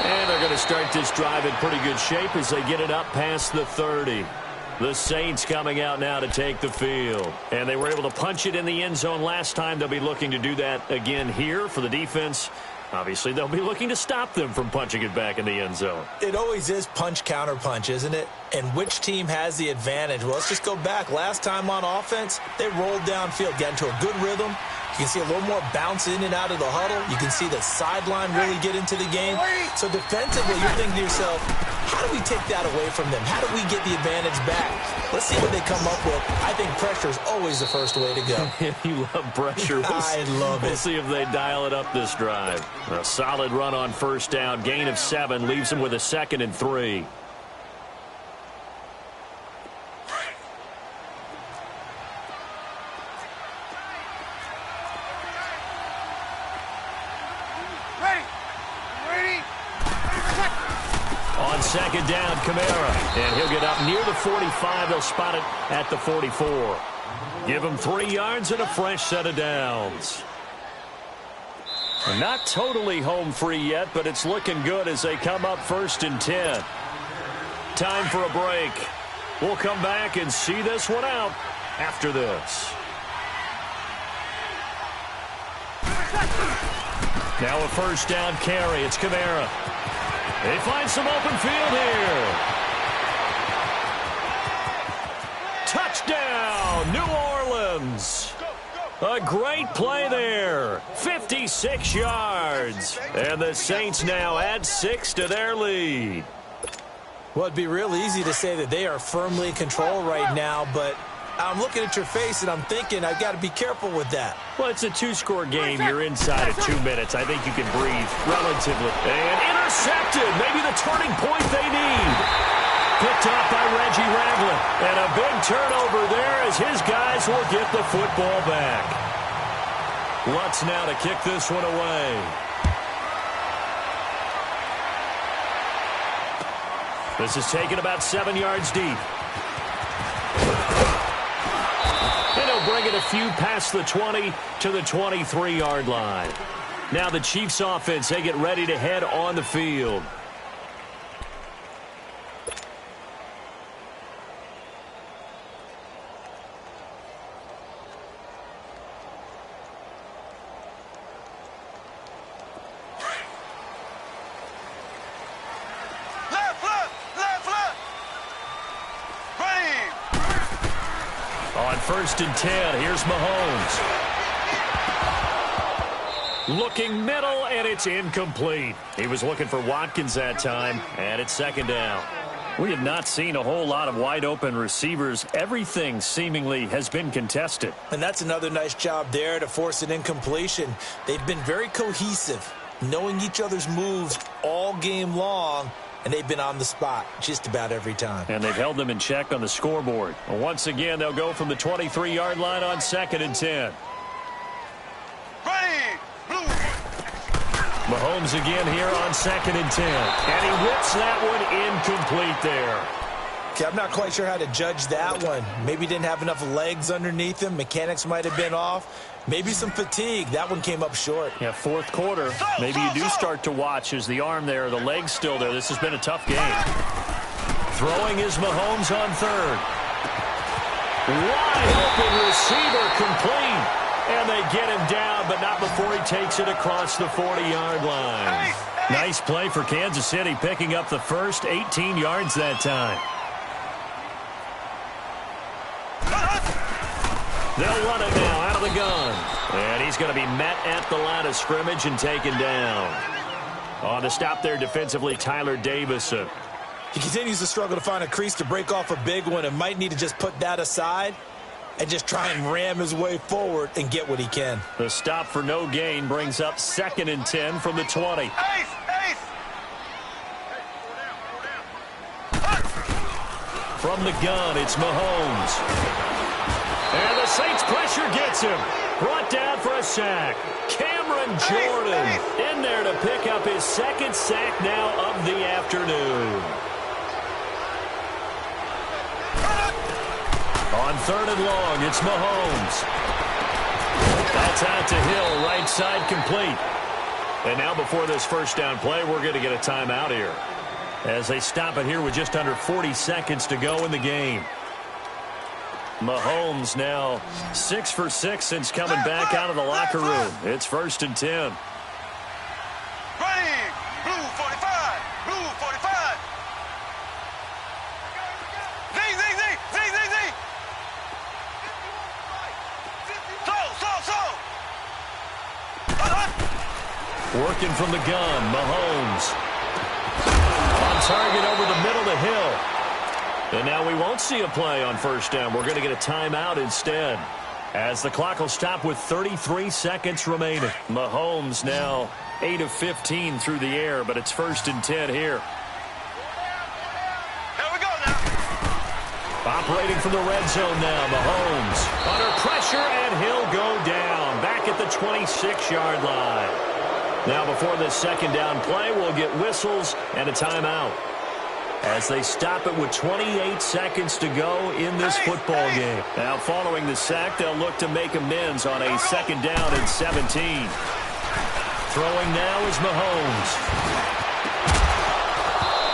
And they're going to start this drive in pretty good shape as they get it up past the 30. The Saints coming out now to take the field. And they were able to punch it in the end zone last time. They'll be looking to do that again here for the defense. Obviously, they'll be looking to stop them from punching it back in the end zone.
It always is punch, counter punch, isn't it? And which team has the advantage? Well, let's just go back. Last time on offense, they rolled downfield, got into a good rhythm. You can see a little more bounce in and out of the huddle. You can see the sideline really get into the game. So defensively, you're thinking to yourself, how do we take that away from them? How do we get the advantage back? Let's see what they come up with. I think pressure is always the first way to go.
You love pressure.
I love it.
We'll see if they dial it up this drive. A solid run on 1st down. Gain of 7 leaves them with a 2nd and 3. On 2nd down, Kamara. And he'll get up near the 45. They'll spot it at the 44. Give him 3 yards and a fresh set of downs. Not totally home free yet, but it's looking good as they come up 1st and 10. Time for a break. We'll come back and see this one out after this. Now a 1st down carry. It's Kamara. They find some open field here. Touchdown, New Orleans. A great play there. 56 yards. And the Saints now add 6 to their lead.
Well, it'd be real easy to say that they are firmly in control right now, but I'm looking at your face and I'm thinking I've got to be careful with that.
Well, it's a 2-score game. You're inside of 2 minutes. I think you can breathe relatively. And intercepted. Maybe the turning point they need. Picked off by Reggie Ragland. And a big turnover there as his guys will get the football back. Lutz now to kick this one away. This is taken about 7 yards deep. And he'll bring it a few past the 20 to the 23-yard line. Now the Chiefs offense, they get ready to head on the field. On 1st and 10, here's Mahomes. Looking middle, and it's incomplete. He was looking for Watkins that time, and it's 2nd down. We have not seen a whole lot of wide-open receivers. Everything seemingly has been contested.
And that's another nice job there to force an incompletion. They've been very cohesive, knowing each other's moves all game long, and they've been on the spot just about every time.
And they've held them in check on the scoreboard. Once again, they'll go from the 23-yard line on 2nd and 10. Mahomes again here on 2nd and 10. And he whips that one incomplete there.
Okay, I'm not quite sure how to judge that one. Maybe didn't have enough legs underneath him. Mechanics might have been off. Maybe some fatigue. That one came up short.
Yeah, 4th quarter. Maybe you do start to watch as the arm there, the leg's still there. This has been a tough game. Throwing is Mahomes on 3rd. Wide open receiver complete. And they get him down, but not before he takes it across the 40-yard line. Nice play for Kansas City, picking up the first 18 yards that time. They'll run it now out of the gun. And he's going to be met at the line of scrimmage and taken down. On the stop there defensively, Tyler Davison.
He continues to struggle to find a crease to break off a big one and might need to just put that aside and just try and ram his way forward and get what he can.
The stop for no gain brings up 2nd and 10 from the 20. From the gun, it's Mahomes. And the Saints pressure gets him. Brought down for a sack. Cameron Jordan in there to pick up his 2nd sack now of the afternoon. On 3rd and long, it's Mahomes. That's out to Hill, right side complete. And now before this 1st down play, we're going to get a timeout here, as they stop it here with just under 40 seconds to go in the game. Mahomes now 6 for 6 since coming back out of the locker room. It's 1st and 10.
Ready, blue 45, blue 45. Zing, zing, zing, zing, zing, zing. So.
Working from the gun, Mahomes. On target over the middle to Hill. And now we won't see a play on 1st down. We're going to get a timeout instead, as the clock will stop with 33 seconds remaining. Mahomes now 8 of 15 through the air, but it's 1st and 10 here.
Here we go now.
Operating from the red zone now, Mahomes. Under pressure, and he'll go down. Back at the 26-yard line. Now before this 2nd down play, we'll get whistles and a timeout, as they stop it with 28 seconds to go in this football game. Now, following the sack, they'll look to make amends on a 2nd down and 17. Throwing now is Mahomes.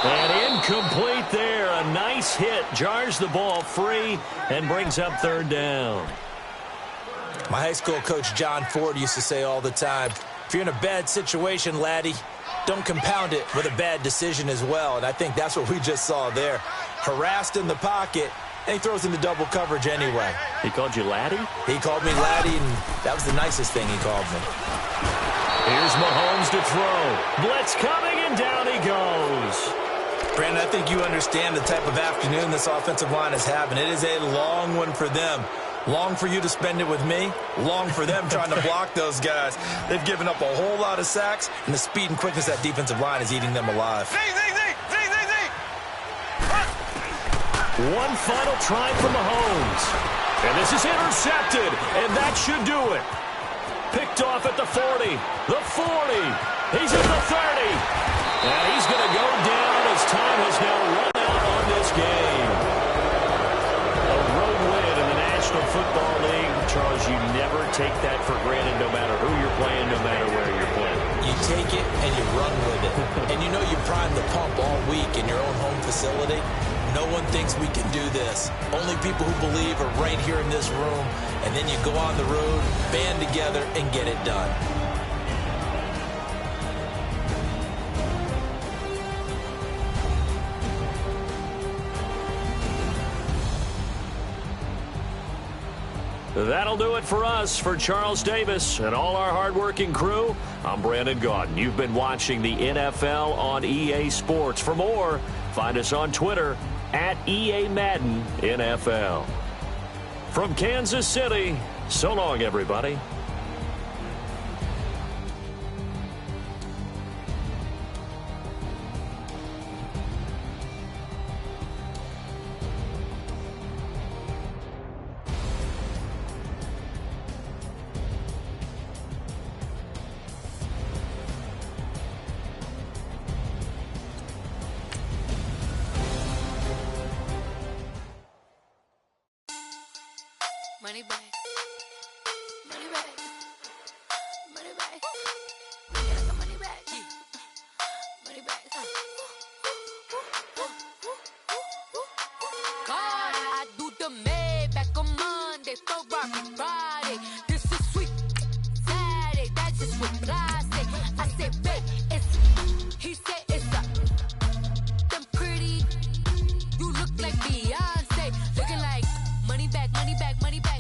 And incomplete there. A nice hit. Jars the ball free and brings up 3rd down.
My high school coach, John Ford, used to say all the time, if you're in a bad situation, laddie, don't compound it with a bad decision as well. And I think that's what we just saw there. Harassed in the pocket, and he throws into double coverage anyway.
He called you laddie?
He called me laddie, and that was the nicest thing he called me.
Here's Mahomes to throw. Blitz coming, and down he goes.
Brandon, I think you understand the type of afternoon this offensive line is having. It is a long one for them. Long for you to spend it with me. Long for them trying to block those guys. They've given up a whole lot of sacks, and the speed and quickness of that defensive line is eating them alive.
Zing, zing, zing, zing, zing, zing.
One final try from Mahomes. And this is intercepted, and that should do it. Picked off at the 40, the 40. He's at the 30. And he's going to go down as time has now run out on this game. A road win in the National Football League. Charles, you never take that for granted no matter who you're playing, no matter where you're playing.
You take it and you run with it. And you know you prime the pump all week in your own home facility. No one thinks we can do this. Only people who believe are right here in this room. And then you go on the road, band together, and get it done.
That'll do it for us. For Charles Davis and all our hardworking crew, I'm Brandon Gaudin. You've been watching the NFL on EA Sports. For more, find us on Twitter at EA Madden NFL. From Kansas City, so long, everybody.
Money back. Money back. Money back. Get the money back. Money back. God, I do the Maybach on Monday, Ferrari Friday. This is sweet Saturday. That's just what I say. I say, babe, it's. He said it's a. Them pretty. You look like Beyonce. Looking like money back, money back, money back.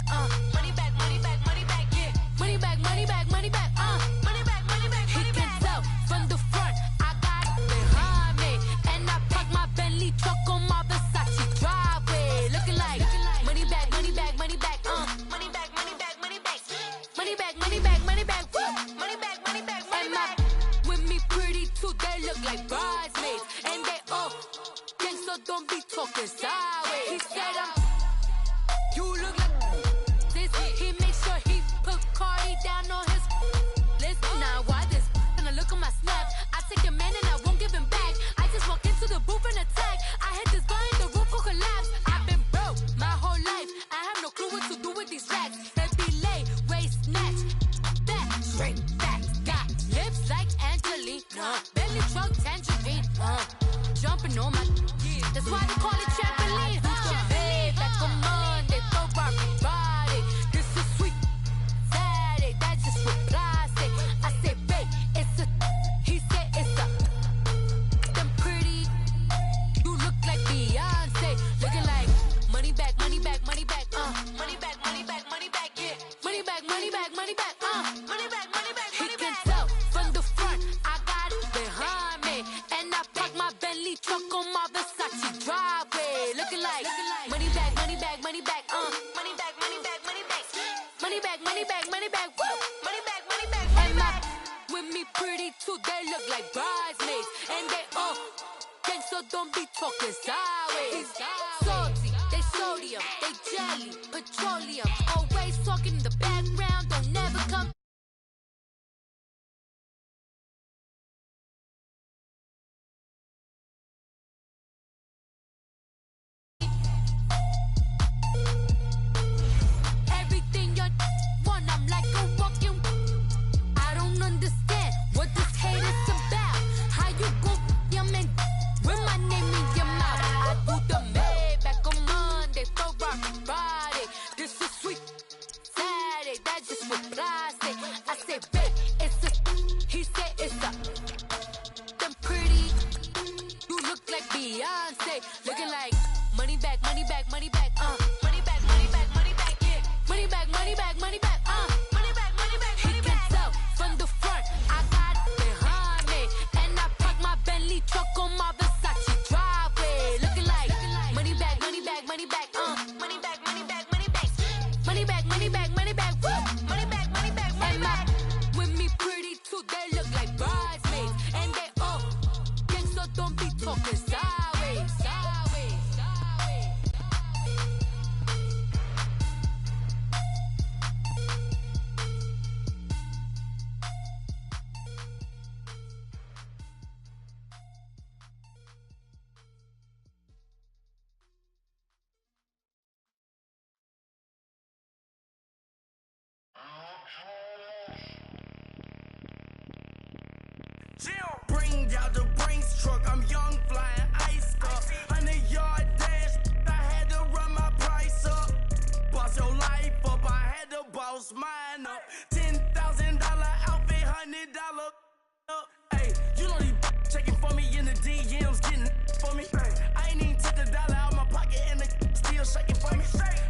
Money back, money back, money back, yeah. Money back, money back, money back, money back, money back, money back. He can tell from the front, I got it behind me. And I park my Bentley truck on my Versace driveway. Looking like money back, money back, money back, money back, money back, money back. Money back, money back, money back, money back, money back, money back. With me pretty too, they look like bridesmaids. And they all gang, so don't be talking sideways. He said you look like this. He makes sure he put Cardi down on his list. Now why this? Gonna look on my snap. I take a man and I won't give him back. I just walk into the booth and attack. I hit this guy in the roof will collapse. I've been broke my whole life. I have no clue what to do with these racks. Heavy lay, waist snatch, back straight back. Got lips like Angelina, belly truck tangerine. Jumping on my, that's why they call it trampoline. Back on Monday, Ferrari Friday. This is sweet Saturday. That's just what I say. I say, babe, it's a. He said it's a. Them pretty. You look like Beyonce. Looking like money back, money back, money back. Money back, money back, money back, yeah. Money back, money back, money back. Money back, money back, money back. He can tell from the front, I got it behind me. And I park my Bentley truck on my Versace driveway. Looking like money back, money back, money back, money back, money back, money back, money back, money back, money back, woo, money back, money back, money back. With me pretty too, they look like bridesmaids, and they all gang, so don't be talking sideways. Salty, they sodium, they jelly, petroleum, always talking in the background, don't never come. Everything you want, I'm like a walking. I don't understand what this hate is about. How you go your man with my name in your mouth? I do the Maybach on Monday, Ferrari Friday. This is sweet Saturday. That's just what I say. I say, babe, it's a. He said it's a. Them pretty. You look like Beyonce. Looking like money back, money back, money back. Money back, money back, money back, yeah. Money back, money back, money back. Money back, money back, money back. He can tell from the front, I got it behind me. And I park my Bentley truck on my Versace driveway. Looking like money back, money back, money back. Money back, money back, money back. Money back, money back, money back. Woo! Money back, money back, money back. With me pretty too, they look like bridesmaids. And they all gang, so don't be talking sideways. Sideways, sideways.
Bring out the Brinks truck, I'm young, flying iced up. 100-yard dash, I had to run my price up. Boss your life up, I had to boss mine up. $10,000 outfit, $100 up. Hey, you know these checking for me in the DMs, getting for me. I ain't even took a dollar out my pocket and the still shaking for me.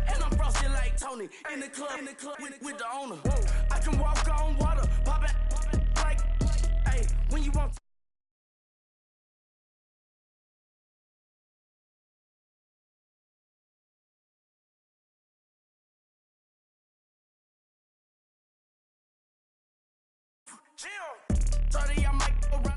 And I'm frosted like Tony in the club with the owner. I can walk on water, pop it like, hey, when you want. Shorty, I might go run.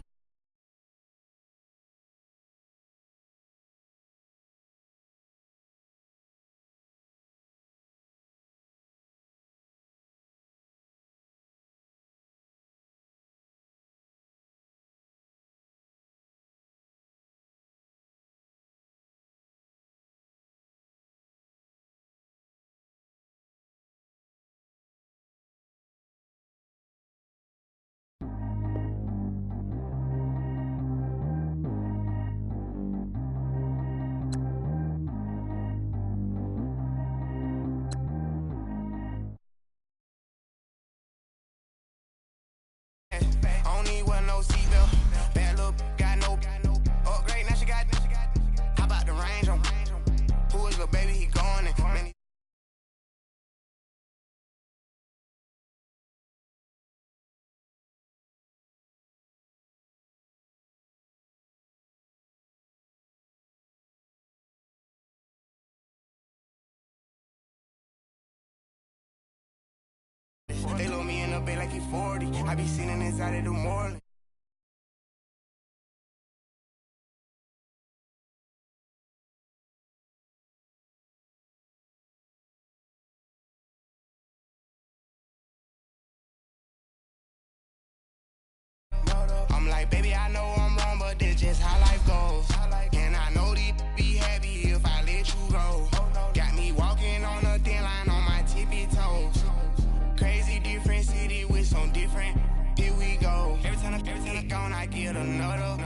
I don't need one no seatbelt. Bad little got no upgrade. Now she got. How about the range on? Who is the baby? He going and man. They load me in the bed like he 40. I be sitting inside of the morning. I'm like, baby, I know I'm wrong, but this just how life goes. And I know these be happy if I let you go. Got me walking on a thin line on my tippy toes. Crazy different city with some different. Here we go. Every time I gone, I get another.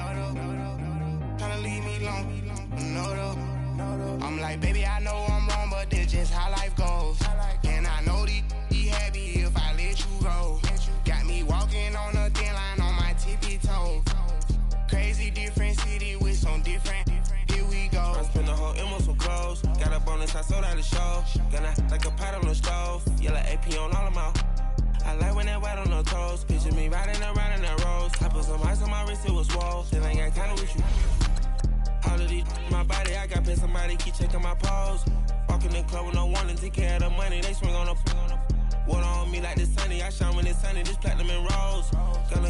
Tryna leave me alone, another. I'm like, baby, I know I'm wrong, but this just how life goes. And I know these be happy if I let you go. Got me walking on a thin line on my tippy toes. Crazy different city with some different. Here we go. I spent the whole M on some clothes. Got up on this, I sold out the show. Gonna like a pot on the stove. Yellow AP on all of my. I like when that white on the toes. Picture me riding around in that rose. I put some ice on my wrist, it was swole. Still ain't got time with you. All of these my body, I got paid somebody keep checking my pose. Walking in the club with no warning, take care of the money. They swing on the water on me like the sunny. I shine when it's sunny, this platinum and rose.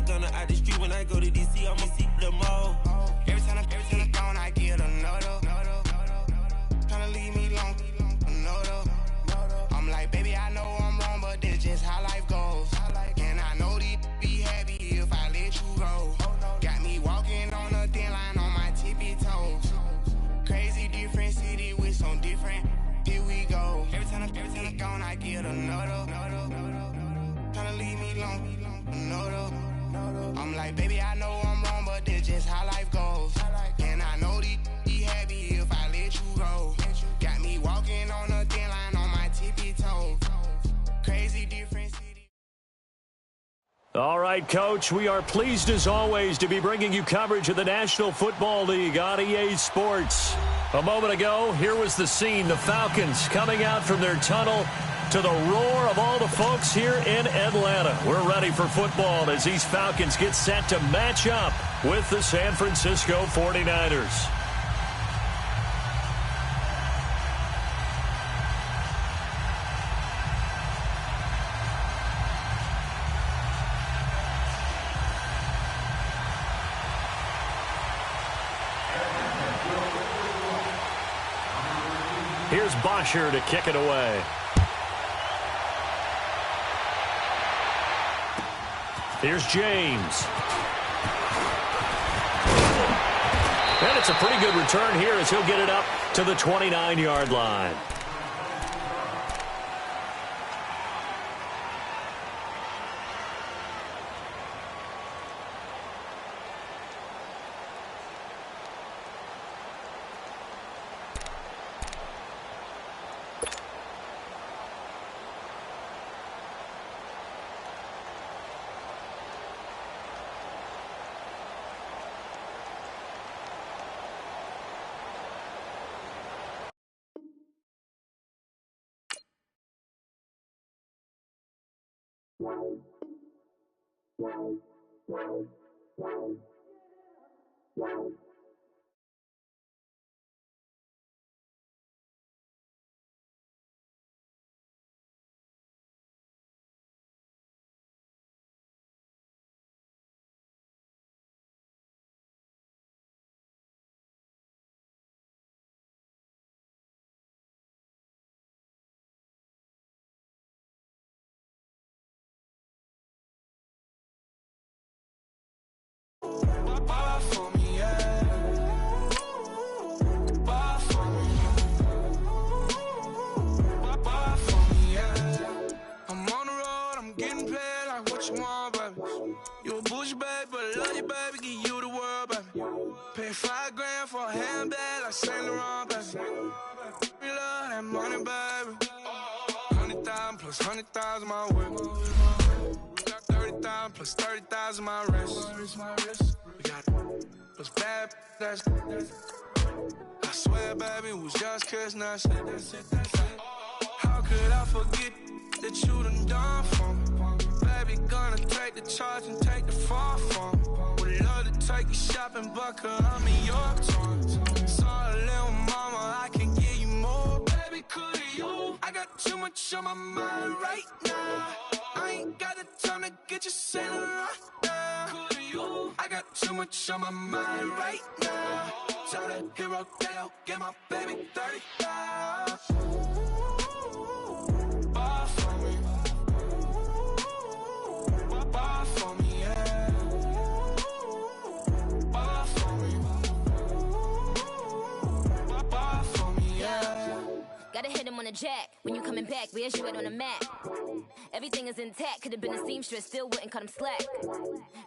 Gonna out the street when I go to DC, I'ma see the mo. Every time I gone, I get another. Tryna leave me alone, another. I'm like, baby, I know I'm wrong, but this just how life goes. And I know these be happy if I let you go. Got me walking on a thin line on my tippy toes. Crazy different city with some different. Here we go. Every time I gone, I get another. Tryna leave me alone, another. I'm like, baby, I know I'm wrong, but this just how life goes. And I know these be happy if I let you go. Got me walking on a thin line on my tippy toes. Crazy different city.
All right, Coach, we are pleased as always to be bringing you coverage of the National Football League on EA Sports. A moment ago, here was the scene. The Falcons coming out from their tunnel to the roar of all the folks here in Atlanta. We're ready for football as these Falcons get set to match up with the San Francisco 49ers. Here's Bosher to kick it away. Here's James. And it's a pretty good return here as he'll get it up to the 29-yard line.
Bar for me, yeah. Bar for me. Bar for me, yeah. I'm on the road, I'm getting paid like what you want, baby. You a bougie, baby, but love you, baby, give you the world, baby. Pay $5 grand for a handbag like Saint Laurent, baby. We love that money, baby. 100,000 plus 100,000 my way. We got 30,000 plus 30,000 my wrist. We got plus bad, that's I swear, baby, it was just kiss, now shit. How could I forget that you done for me? Baby, gonna take the charge and take the fall from me. Would love to take you shopping, but I'm in York town. Sorry, little mama, I can give you more. Baby, could you? I got too much on my mind right now. I ain't got the time to get you sailing right now. Could you? I got too much on my mind right now. Tell the hero that I'll get my baby 30,000. Bar for me. Bar for me, yeah. Bar for me. Bar for me, yeah.
Gotta hit him on the jack. When you coming back, where's you at on the map? Everything is intact. Could've been a seamstress, still wouldn't cut him slack.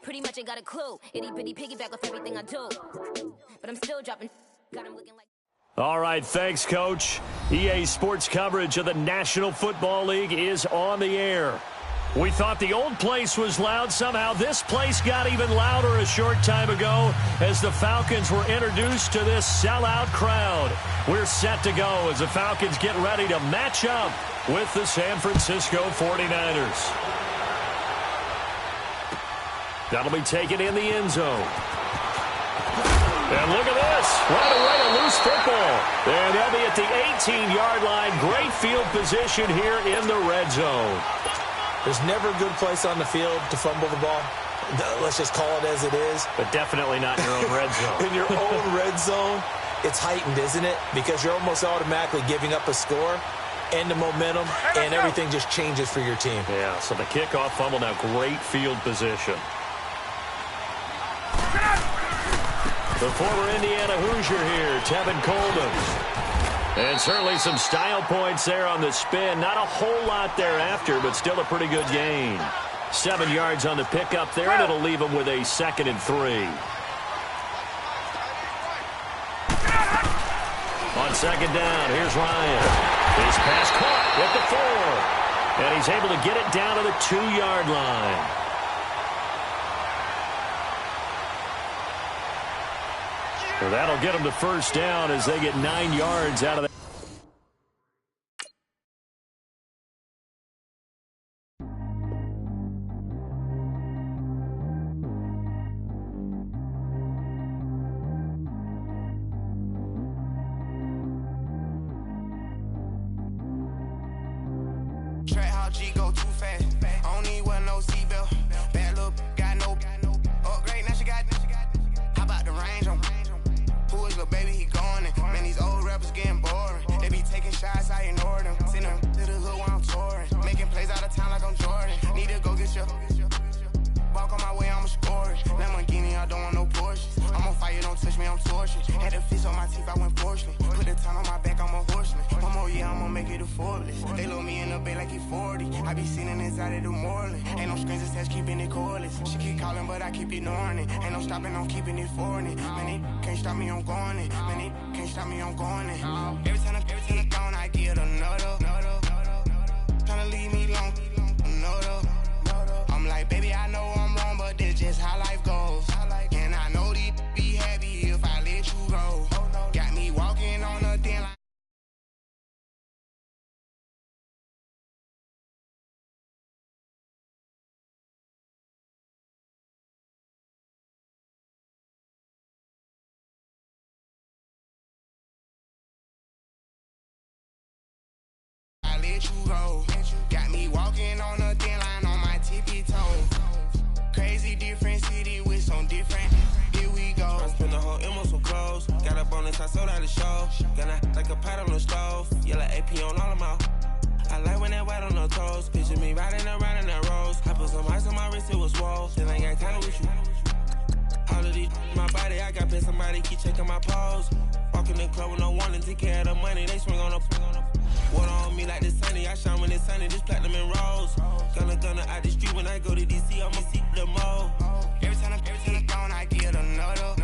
Pretty much ain't got a clue. Itty bitty piggyback off everything I do. But I'm still dropping. Got him looking like.
All right, thanks, Coach. EA Sports coverage of the National Football League is on the air. We thought the old place was loud. Somehow this place got even louder a short time ago as the Falcons were introduced to this sellout crowd. We're set to go as the Falcons get ready to match up with the San Francisco 49ers. That'll be taken in the end zone. And look at this. Right away, a loose football. And they'll be at the 18-yard line. Great field position here in the red zone.
There's never a good place on the field to fumble the ball. Let's just call it as it is.
But definitely not in your own red zone.
In your own red zone, it's heightened, isn't it? Because you're almost automatically giving up a score and the momentum, and everything just changes for your team.
Yeah, so the kickoff fumble, now great field position. The former Indiana Hoosier here, Tevin Coleman. And certainly some style points there on the spin. Not a whole lot thereafter, but still a pretty good gain. 7 yards on the pickup there, and it'll leave him with a 2nd and 3. On 2nd down, here's Ryan. His pass caught at the 4. And he's able to get it down to the 2-yard line. Well, that'll get them to first down as they get 9 yards out of that.
Track how G go too fast. I don't need one no seatbelt. Bad look, got no upgrade. Now she got. How about the range on? Who is little baby? He going in. Man, these old rappers getting boring. They be taking shots, I ignore them. Send them to the hood while I'm touring. Making plays out of town like I'm Jordan. Need to go get your. Walk on my way, I'ma score it. Lamborghini, I don't want no Porsches. I'm on fire, don't touch me, I'm tortured. Had the fish on my teeth, I went porcelain. Put the time on my back, I'm a horseman. One more year, I'ma make it a Forbes. They load me in the bay like he 40. I be sitting inside of the Moreland. Ain't no strings attached, keeping it cordless. She keep calling, but I keep ignoring it. Ain't no stopping, I'm keeping it for it. Man, it can't stop me, I'm going it. Man, it can't stop me, I'm going it. Every time I'm gone, I get another. Tryna leave me long, another. I'm like, baby, I know I'm wrong, but this just how life goes. And I know these be happy if I let you go. Got me walking on a thin line.
let you go. Got me walking on a thin line on my tippy toe. Crazy different city with some different. Here we go. I spend the whole M on some clothes. Got a bonus, I sold out the show. Gonna like a pot on the stove. Yellow AP on all of my. I like when that white on the toes. Picture me riding around in that rose. I put some ice on my wrist, it was swole. Still ain't got time with you. All of these, my body, I got paid somebody, keep checking my pose. Walk in the club with no one and take care of the money. They swing on the water on me like the sunny. I shine when it's sunny, this platinum and rose. Gonna out the street when I go to DC, I'ma see the mo. Every time I'm gone, I get another.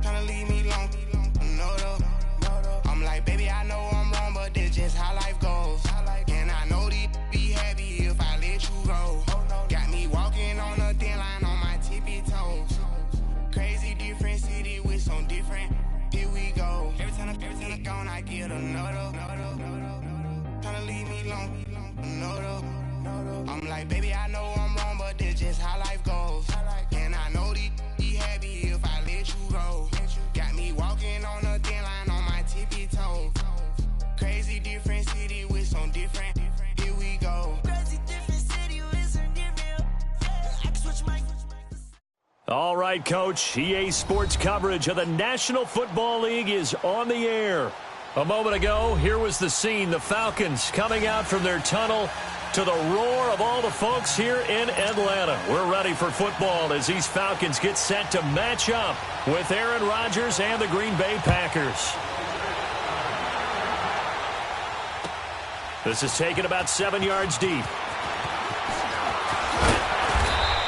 Tryna leave me alone, another. I'm like, baby, I know I'm wrong, but that's just how life goes. And I know these be happy if I let you go. Got me walking on a thin line on my tippy toes. Crazy different city with some different. Here we go. Every time I'm gone, I get another. Tryna leave me alone, another. I'm like, baby, I know I'm wrong, but that's just how life goes. And I know these be happy if I let you go. Got me walking on a thin line on my tippy toes. Crazy different city with some different. Here we go. Crazy different city with some different. I can switch my.
All right, Coach. EA Sports coverage of the National Football League is on the air. A moment ago, here was the scene. The Falcons coming out from their tunnel to the roar of all the folks here in Atlanta. We're ready for football as these Falcons get set to match up with Aaron Rodgers and the Green Bay Packers. This is taken about 7 yards deep.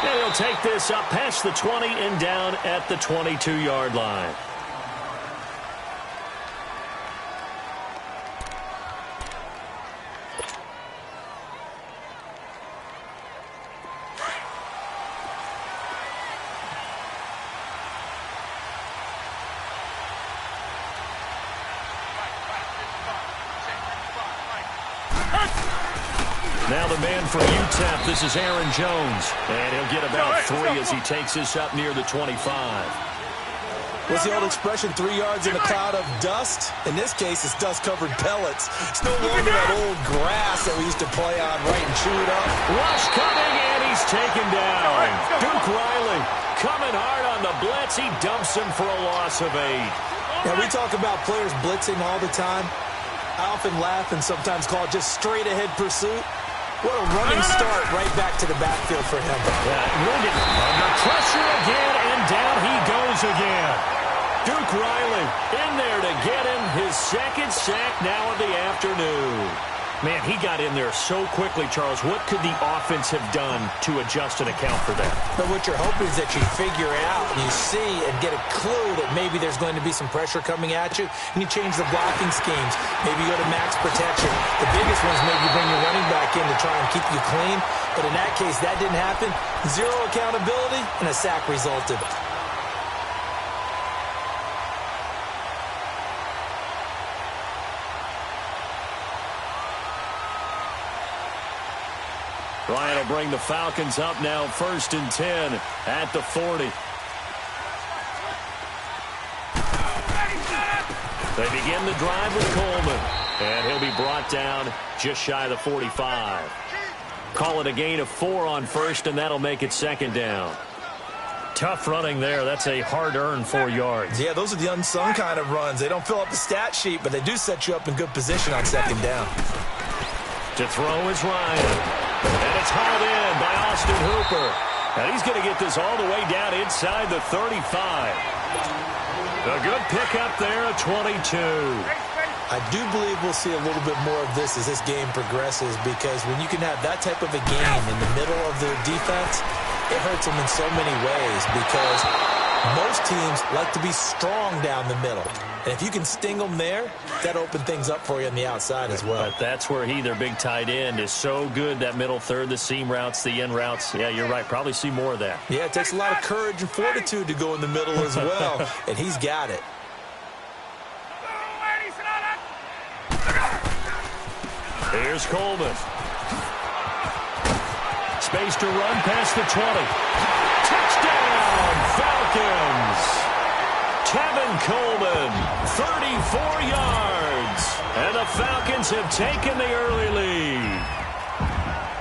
And he'll take this up past the 20 and down at the 22-yard line. Now the man from UTEP, this is Aaron Jones. And he'll get about 3 as he takes this up near the 25.
What's the old expression, 3 yards in a cloud of dust? In this case, it's dust-covered pellets. It's no longer that old grass that we used to play on, right, and chew it up.
Rush coming, and he's taken down. Duke Riley coming hard on the blitz. He dumps him for a loss of 8.
Now, we talk about players blitzing all the time. I often laugh and sometimes call it just straight-ahead pursuit. What a running start right back to the backfield for him.
Linden under pressure again, and down he goes again. Duke Riley in there to get him his second sack now of the afternoon. Man, he got in there so quickly, Charles. What could the offense have done to adjust and account for that?
But what you're hoping is that you figure out, and you see and get a clue that maybe there's going to be some pressure coming at you, and you change the blocking schemes. Maybe you go to max protection. The biggest one's maybe bring your running back in to try and keep you clean. But in that case, that didn't happen. Zero accountability, and a sack resulted.
Ryan will bring the Falcons up now, 1st and 10 at the 40. They begin the drive with Coleman, and he'll be brought down just shy of the 45. Call it a gain of 4 on 1st, and that'll make it 2nd down. Tough running there. That's a hard-earned 4 yards.
Yeah, those are the unsung kind of runs. They don't fill up the stat sheet, but they do set you up in good position on 2nd down.
To throw is Ryan. And it's hauled in by Austin Hooper. And he's going to get this all the way down inside the 35. A good pickup there at 22.
I do believe we'll see a little bit more of this as this game progresses, because when you can have that type of a game in the middle of the defense, it hurts them in so many ways, because most teams like to be strong down the middle. And if you can sting them there, that opens things up for you on the outside as well.
But that's where their big tight end, is so good, that middle third, the seam routes, the in routes. Yeah, you're right. Probably see more of that.
Yeah, it takes a lot of courage and fortitude to go in the middle as well. And he's got it.
Here's Coleman. Space to run past the 20. Touchdown, Falcons! Tevin Coleman, 34 yards. And the Falcons have taken the early lead.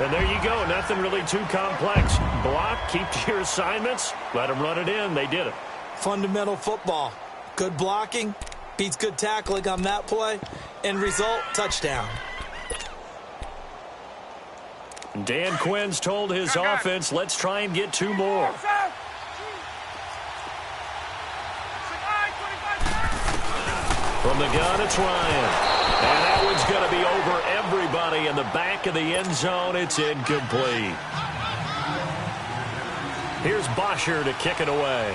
And there you go. Nothing really too complex. Block, keep to your assignments, let them run it in. They did it.
Fundamental football. Good blocking beats good tackling on that play. End result, touchdown.
Dan Quinn's told his offense, let's try and get 2 more. From the gun, it's Ryan. And that one's going to be over everybody in the back of the end zone. It's incomplete. Here's Bosher to kick it away.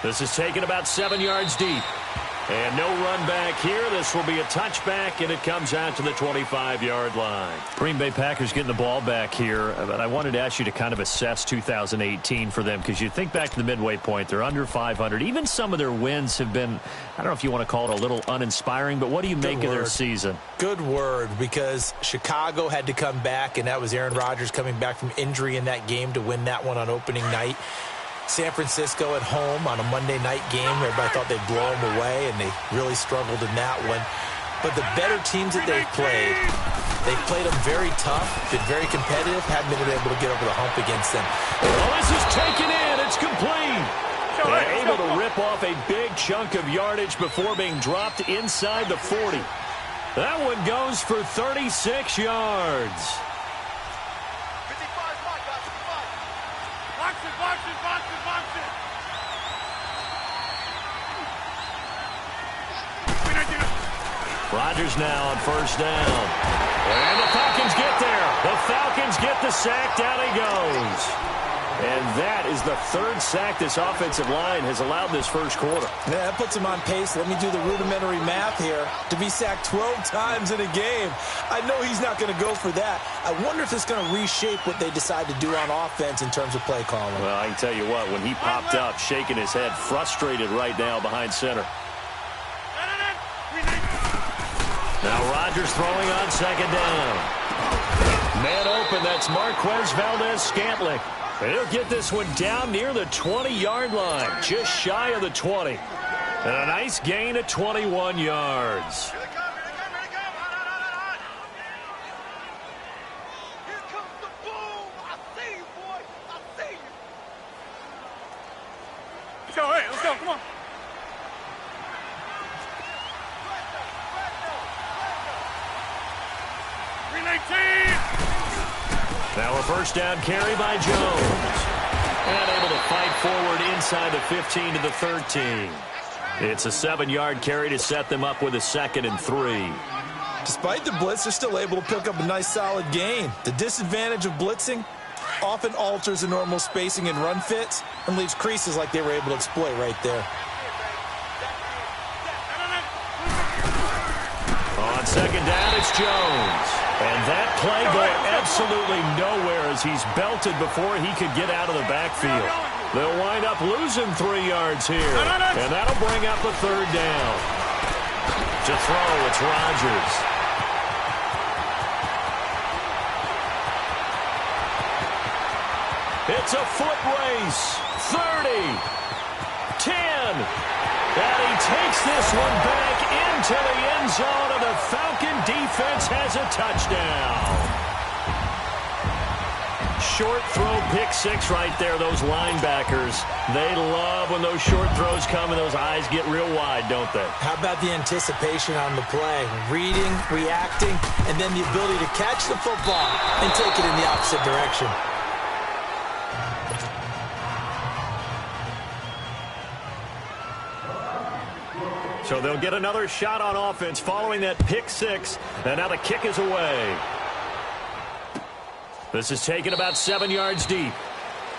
This is taken about 7 yards deep. And no run back here. This will be a touchback, and it comes out to the 25-yard line. Green Bay Packers getting the ball back here. But I wanted to ask you to kind of assess 2018 for them, because you think back to the midway point, they're under 500. Even some of their wins have been, I don't know if you want to call it a little uninspiring, but what do you make of their season?
Good word, because Chicago had to come back, and that was Aaron Rodgers coming back from injury in that game to win that one on opening night. San Francisco at home on a Monday night game. Everybody thought they'd blow them away, and they really struggled in that one. But the better teams that they've played them very tough, been very competitive, haven't been able to get over the hump against them.
Well, this is taken in. It's complete. They're able to rip off a big chunk of yardage before being dropped inside the 40. That one goes for 36 yards. Rodgers now on first down. And the Falcons get there. The Falcons get the sack. Down he goes. And that is the 3rd sack this offensive line has allowed this first quarter.
Yeah, that puts him on pace. Let me do the rudimentary math here. To be sacked 12 times in a game. I know he's not going to go for that. I wonder if it's going to reshape what they decide to do on offense in terms of play calling.
Well, I can tell you what, when he popped up, shaking his head, frustrated right now behind center. Now Rodgers throwing on second down. Man open, that's Marquez Valdez-Scantling. He'll get this one down near the 20-yard line, just shy of the 20. And a nice gain of 21 yards.
Here they come, here they come. Here comes the boom. I see you, boy. I see you.
Let's go, hey, let's go, come on.
Now a first down carry by Jones. And able to fight forward inside the 15 to the 13. It's a 7-yard carry to set them up with a 2nd and 3.
Despite the blitz, they're still able to pick up a nice solid gain. The disadvantage of blitzing often alters the normal spacing and run fits and leaves creases like they were able to exploit right there.
On second down, it's Jones. And that play going absolutely nowhere as he's belted before he could get out of the backfield. They'll wind up losing 3 yards here. And that'll bring up a 3rd down. To throw, it's Rodgers. It's a foot race. 30. 10. And he takes this one back into the end zone, and the Falcon defense has a touchdown. Short throw, pick 6 right there, those linebackers. They love when those short throws come and those eyes get real wide, don't they?
How about the anticipation on the play? Reading, reacting, and then the ability to catch the football and take it in the opposite direction.
So they'll get another shot on offense following that pick 6. And now the kick is away. This is taken about 7 yards deep.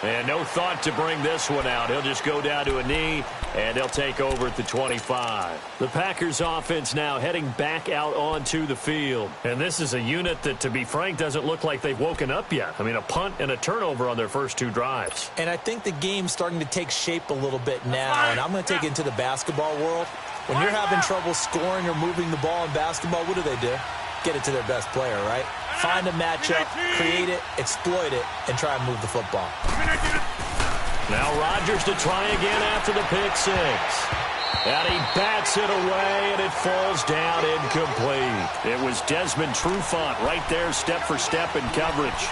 And no thought to bring this one out. He'll just go down to a knee, and they'll take over at the 25. The Packers offense now heading back out onto the field. And this is a unit that, to be frank, doesn't look like they've woken up yet. I mean, a punt and a turnover on their first 2 drives.
And I think the game's starting to take shape a little bit now. And I'm going to take it into the basketball world. When you're having trouble scoring or moving the ball in basketball, what do? Get it to their best player, right? Find a matchup, create it, exploit it, and try and move the football.
Now Rodgers to try again after the pick six. And he bats it away, and it falls down incomplete. It was Desmond Trufant right there, step for step in coverage.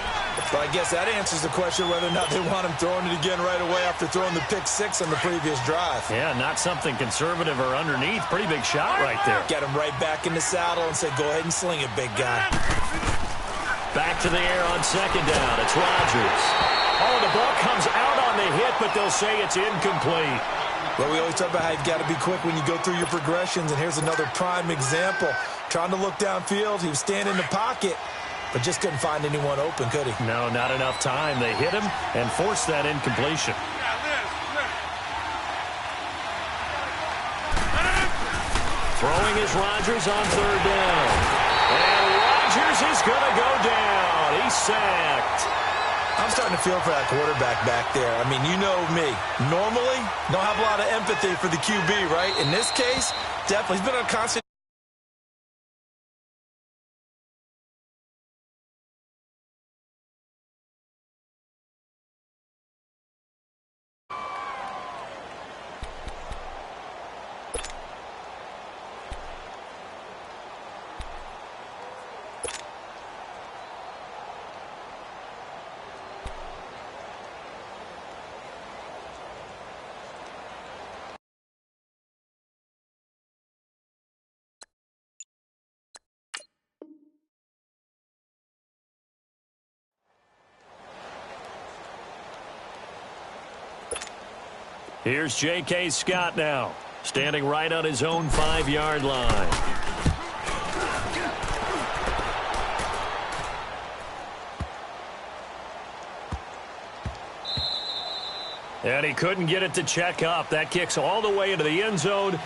But I guess that answers the question whether or not they want him throwing it again right away after throwing the pick six on the previous drive.
Yeah, not something conservative or underneath. Pretty big shot right there.
Get him right back in the saddle and say, go ahead and sling it, big guy.
Back to the air on second down. It's Rodgers. Oh, the ball comes out on the hit, but they'll say it's incomplete.
Well, we always talk about how you've got to be quick when you go through your progressions, and here's another prime example. Trying to look downfield, he was standing in the pocket, but just couldn't find anyone open, could he?
No, not enough time. They hit him and forced that incompletion. Throwing is Rodgers on third down. And Rodgers is going to go down. He's sacked.
I'm starting to feel for that quarterback back there. I mean, you know me. Normally, don't have a lot of empathy for the QB, right? In this case, definitely. He's been on a constant.
Here's J.K. Scott now, standing right on his own 5-yard line. And he couldn't get it to check up. That kicks all the way into the end zone,